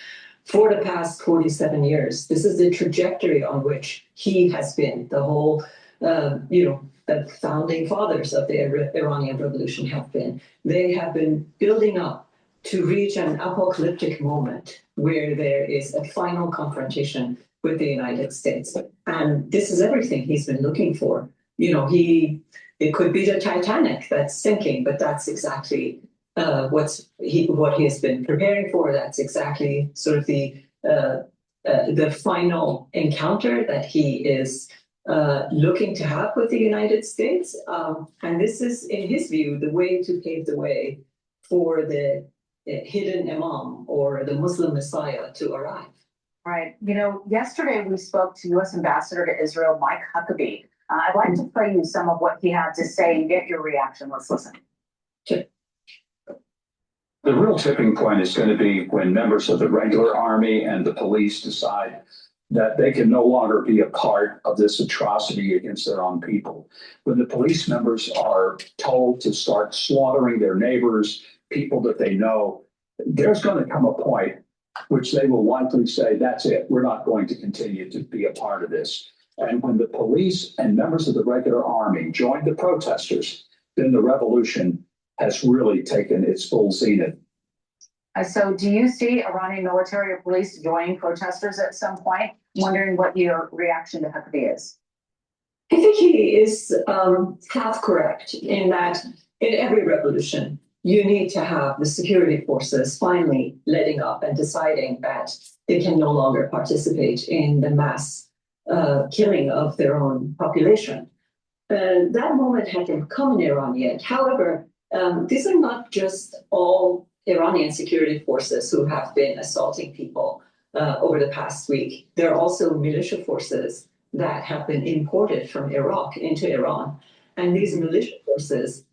For the past 47 years, this is the trajectory on which he has been. The whole, the founding fathers of the Iranian Revolution have been. They have been building up to reach an apocalyptic moment where there is a final confrontation with the United States. And this is everything he's been looking for. It could be the Titanic that's sinking, but that's exactly what he has been preparing for. That's exactly sort of the final encounter that he is looking to have with the United States. And this is, in his view, the way to pave the way for the hidden imam or the Muslim Messiah to arrive. Right. Yesterday we spoke to U.S. Ambassador to Israel, Mike Huckabee. I'd like to play you some of what he had to say and get your reaction. Let's listen. The real tipping point is going to be when members of the regular army and the police decide that they can no longer be a part of this atrocity against their own people. When the police members are told to start slaughtering their neighbors, people that they know, there's going to come a point which they will likely say, that's it, we're not going to continue to be a part of this. And when the police and members of the regular army join the protesters, then the revolution has really taken its full zenith. So do you see Iranian military or police joining protesters at some point? I'm wondering what your reaction to Huckabee is. I think he is half correct in that in every revolution, you need to have the security forces finally letting up and deciding that they can no longer participate in the mass killing of their own population. That moment hasn't come in Iran yet. However, these are not just all Iranian security forces who have been assaulting people over the past week. There are also militia forces that have been imported from Iraq into Iran. And these militia forces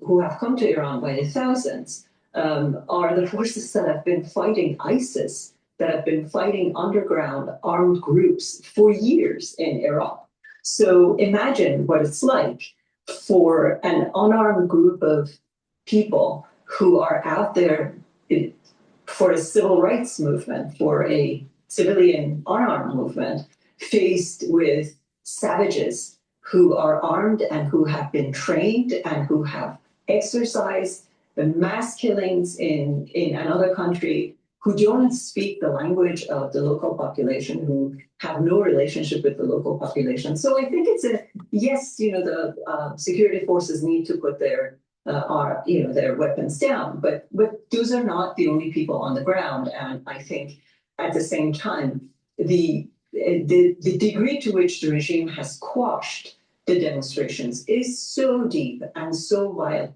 who have come to Iran by the thousands are the forces that have been fighting ISIS, that have been fighting underground armed groups for years in Iraq. So imagine what it's like for an unarmed group of people who are out there for a civil rights movement, for a civilian unarmed movement, faced with savages who are armed and who have been trained and who have exercised the mass killings in another country, who don't speak the language of the local population, who have no relationship with the local population. So I think it's yes, the security forces need to put their weapons down, but those are not the only people on the ground. And I think at the same time, the degree to which the regime has quashed the demonstrations is so deep and so violent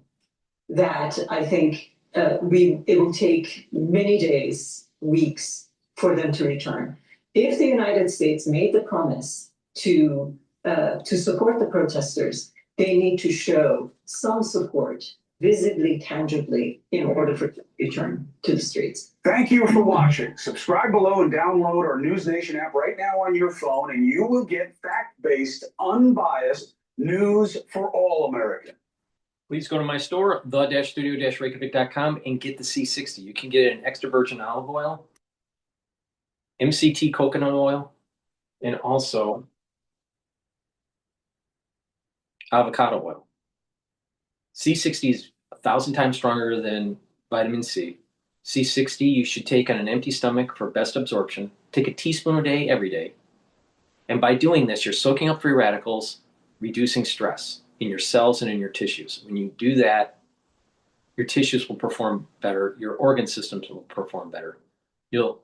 that I think it will take many days, weeks for them to return. If the United States made the promise to support the protesters, they need to show some support visibly, tangibly, in order for it to return to the streets. Thank you for watching. Subscribe below and download our News Nation app right now on your phone, and you will get fact-based, unbiased news for all Americans. Please go to my store, the-studio-reykjavik.com, and get the C60. You can get an extra virgin olive oil, MCT coconut oil, and also avocado oil. C60 is 1,000 times stronger than vitamin C. C60 you should take on an empty stomach for best absorption. Take a teaspoon a day, every day. And by doing this, you're soaking up free radicals, reducing stress in your cells and in your tissues. When you do that, your tissues will perform better, your organ systems will perform better. Your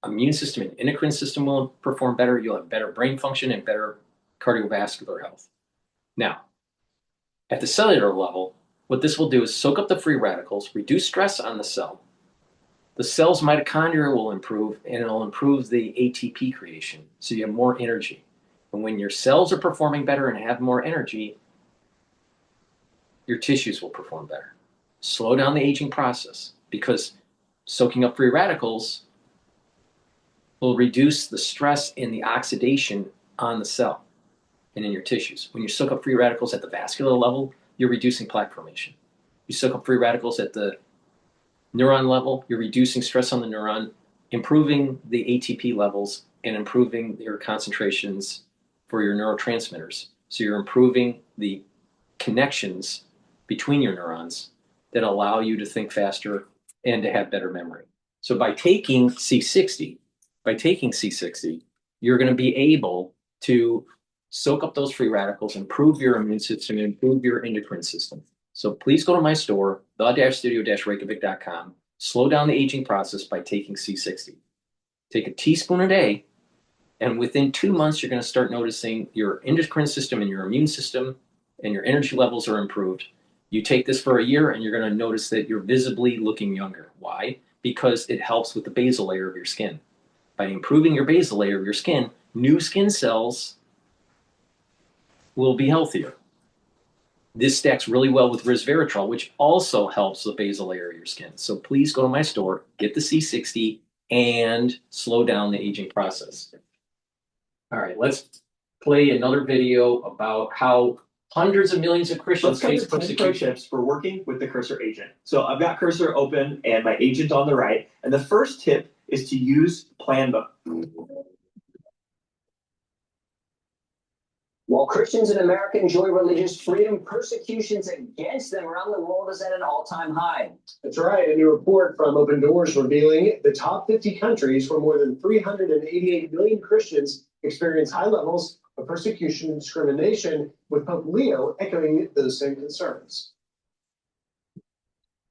immune system and endocrine system will perform better, you'll have better brain function and better cardiovascular health. Now, at the cellular level, what this will do is soak up the free radicals, reduce stress on the cell. The cell's mitochondria will improve, and it'll improve the ATP creation, so you have more energy. And when your cells are performing better and have more energy, your tissues will perform better. Slow down the aging process, because soaking up free radicals will reduce the stress and the oxidation on the cell and in your tissues. When you soak up free radicals at the vascular level, you're reducing plaque formation. You soak up free radicals at the neuron level, you're reducing stress on the neuron, improving the ATP levels, and improving your concentrations for your neurotransmitters. So you're improving the connections between your neurons that allow you to think faster and to have better memory. So by taking C60, you're going to be able to soak up those free radicals, improve your immune system, and improve your endocrine system. So please go to my store, the-studio-reykjavik.com. Slow down the aging process by taking C60. Take a teaspoon a day, and within 2 months, you're going to start noticing your endocrine system and your immune system and your energy levels are improved. You take this for a year, and you're going to notice that you're visibly looking younger. Why? Because it helps with the basal layer of your skin. By improving your basal layer of your skin, new skin cells will be healthier. This stacks really well with resveratrol, which also helps the basal layer of your skin. So please go to my store, get the C60, and slow down the aging process. All right, let's play another video about how hundreds of millions of Christians face persecution. 10 pro tips for working with the Cursor agent. So I've got Cursor open and my agent on the right. And the first tip is to use Plan Book. While Christians in America enjoy religious freedom, persecutions against them around the world is at an all-time high. That's right. A new report from Open Doors revealing the top 50 countries where more than 388 million Christians experience high levels of persecution and discrimination, with Pope Leo echoing those same concerns.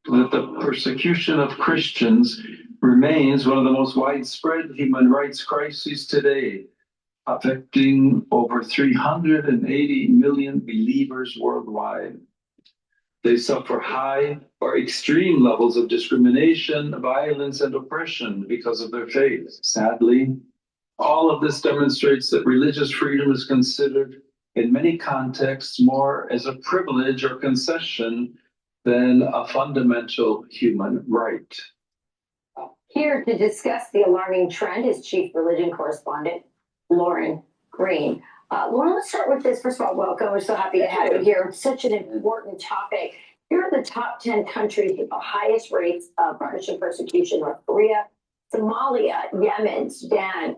That the persecution of Christians remains one of the most widespread human rights crises today, affecting over 380 million believers worldwide. They suffer high or extreme levels of discrimination, violence, and oppression because of their faith. Sadly, all of this demonstrates that religious freedom is considered in many contexts more as a privilege or concession than a fundamental human right. Here to discuss the alarming trend is Chief Religion Correspondent Lauren Green. Lauren, let's start with this. First of all, welcome. We're so happy to have you here. Such an important topic. Here are the top 10 countries with the highest rates of Christian persecution: North Korea, Somalia, Yemen, Sudan,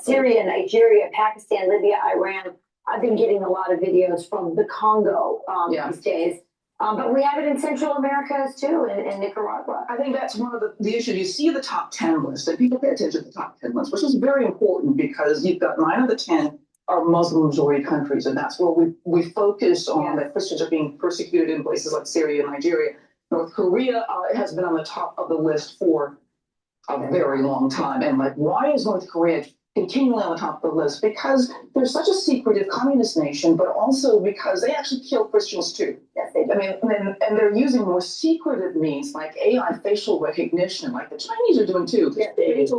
Syria, Nigeria, Pakistan, Libya, Iran. I've been getting a lot of videos from the Congo these days. But we have it in Central America too, in Nicaragua. I think that's one of the issues. You see the top 10 list, and people pay attention to the top 10 list, which is very important because you've got 9 of the 10 are Muslim majority countries, and that's where we focus on that Christians are being persecuted in places like Syria and Nigeria. North Korea has been on the top of the list for a very long time. And like, why is North Korea continually on the top of the list? Because they're such a secretive communist nation, but also because they actually kill Christians too. Yes, they do. I mean, and they're using more secretive means like AI facial recognition, like the Chinese are doing too. Yes,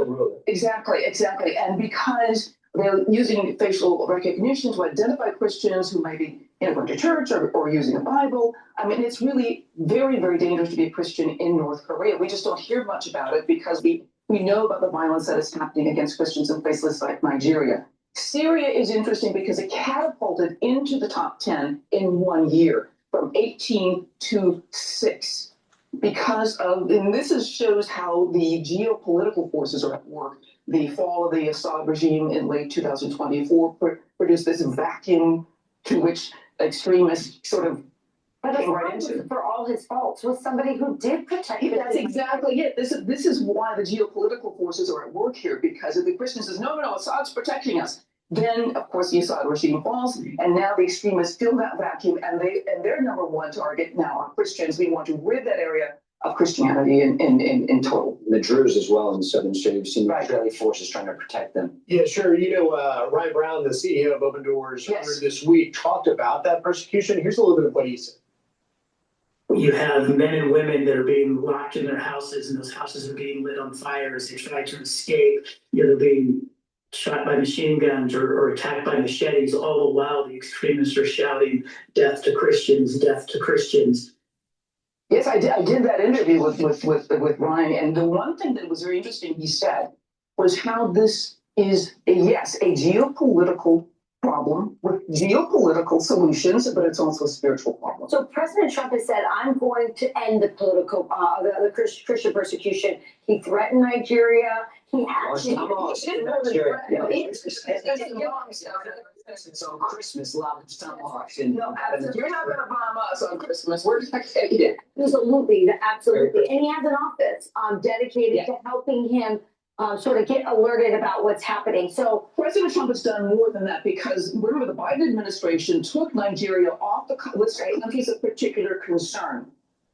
Exactly. And because they're using facial recognition to identify Christians who may be going to church or using a Bible. I mean, it's really very, very dangerous to be a Christian in North Korea. We just don't hear much about it because we know about the violence that is happening against Christians in places like Nigeria. Syria is interesting because it catapulted into the top 10 in 1 year, from 18 to 6. Because of, and this shows how the geopolitical forces are at work. The fall of the Assad regime in late 2024 produced this vacuum to which extremists sort of came right into. For all his faults, was somebody who did protect him. That's exactly it. This is why the geopolitical forces are at work here, because if the Christian says, no, Assad's protecting us, then of course the Assad regime falls, and now the extremists fill that vacuum, and their number one target now are Christians. We want to rid that area of Christianity in total. The Druze as well in the southern state. We've seen the Israeli forces trying to protect them. Yeah, sure. Ryan Brown, the CEO of Open Doors, earlier this week talked about that persecution. Here's a little bit of what he said. You have men and women that are being locked in their houses, and those houses are being lit on fire as they try to escape. They're being shot by machine guns or attacked by machetes, all the while the extremists are shouting, "Death to Christians, death to Christians." Yes, I did that interview with Ryan, and the one thing that was very interesting he said was how this is a geopolitical problem with geopolitical solutions, but it's also a spiritual problem. So President Trump has said, I'm going to end the political, the Christian persecution. He threatened Nigeria. He actually It's on Christmas, loud tomahawks. No, absolutely. You're not going to bomb us on Christmas. We're just going to take it. Absolutely. And he has an office dedicated to helping him sort of get alerted about what's happening. So President Trump has done more than that because remember the Biden administration took Nigeria off the list of countries of particular concern.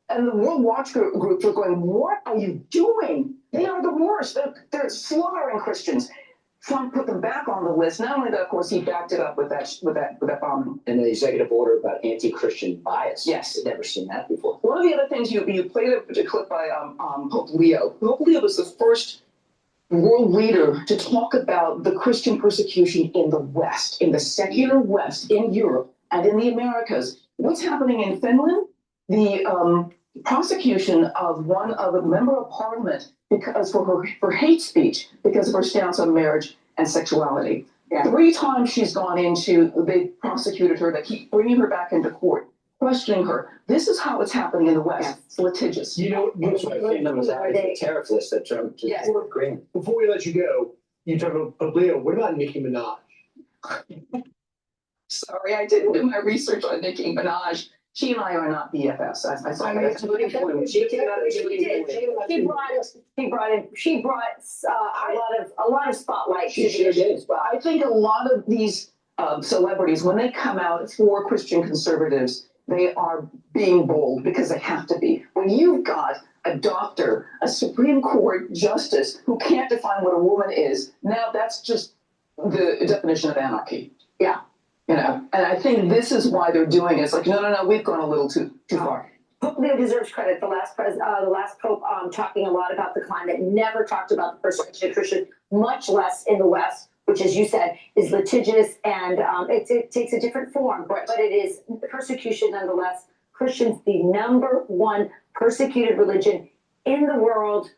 And the World Watch groups are going, what are you doing? They are the worst. They're slaughtering Christians. Trump put them back on the list. Not only that, of course, he backed it up with that bombing. And the executive order about anti-Christian bias. Yes. I've never seen that before. One of the other things you played a clip by Pope Leo. Pope Leo was the first world leader to talk about the Christian persecution in the West, in the secular West, in Europe, and in the Americas. What's happening in Finland? The prosecution of a member of parliament because for hate speech because of her stance on marriage and sexuality. Yeah. 3 times she's gone they prosecuted her. They keep bringing her back into court, questioning her. This is how it's happening in the West. It's litigious. That's why Finland was added to the tariff list that Trump just with Greenland. Before we let you go, you talk about Leo. What about Nicki Minaj? Sorry, I didn't do my research on Nicki Minaj. She and I are not BFFs. I saw that. She brought a lot of spotlight. She sure did. I think a lot of these celebrities, when they come out for Christian conservatives, they are being bold because they have to be. When you've got a doctor, a Supreme Court justice who can't define what a woman is, now that's just the definition of anarchy. Yeah. And I think this is why they're doing it. It's like, no, we've gone a little too far. Pope Leo deserves credit. The last pope talking a lot about the climate, never talked about the persecution of Christians, much less in the West, which, as you said, is litigious and it takes a different form. But it is persecution nonetheless. Christians, the #1 persecuted religion in the world.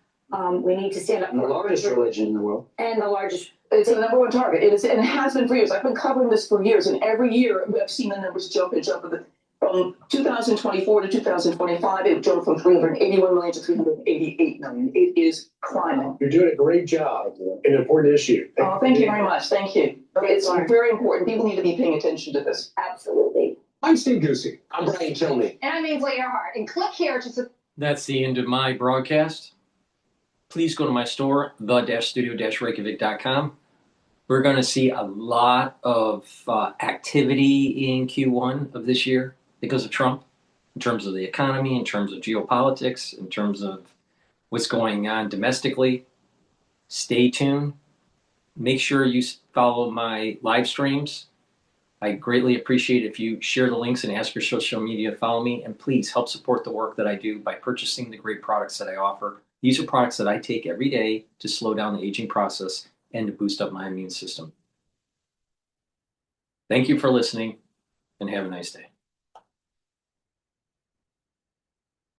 We need to stand up. And the largest religion in the world. And the largest. It's the #1 target. It is, and it has been for years. I've been covering this for years, and every year I've seen the numbers jump. From 2024 to 2025, it jumped from 381 million to 388 million. It is climbing. You're doing a great job. An important issue. Thank you very much. Thank you. It's very important. People need to be paying attention to this. Absolutely. I'm Steve Ducey. I'm Brighteon Channel. And I'm Ainsley Earhart. And click here to That's the end of my broadcast. Please go to my store, the-studio-reykjavik.com. We're going to see a lot of activity in Q1 of this year because of Trump, in terms of the economy, in terms of geopolitics, in terms of what's going on domestically. Stay tuned. Make sure you follow my live streams. I greatly appreciate if you share the links and ask your social media to follow me. And please help support the work that I do by purchasing the great products that I offer. These are products that I take every day to slow down the aging process and to boost up my immune system. Thank you for listening and have a nice day.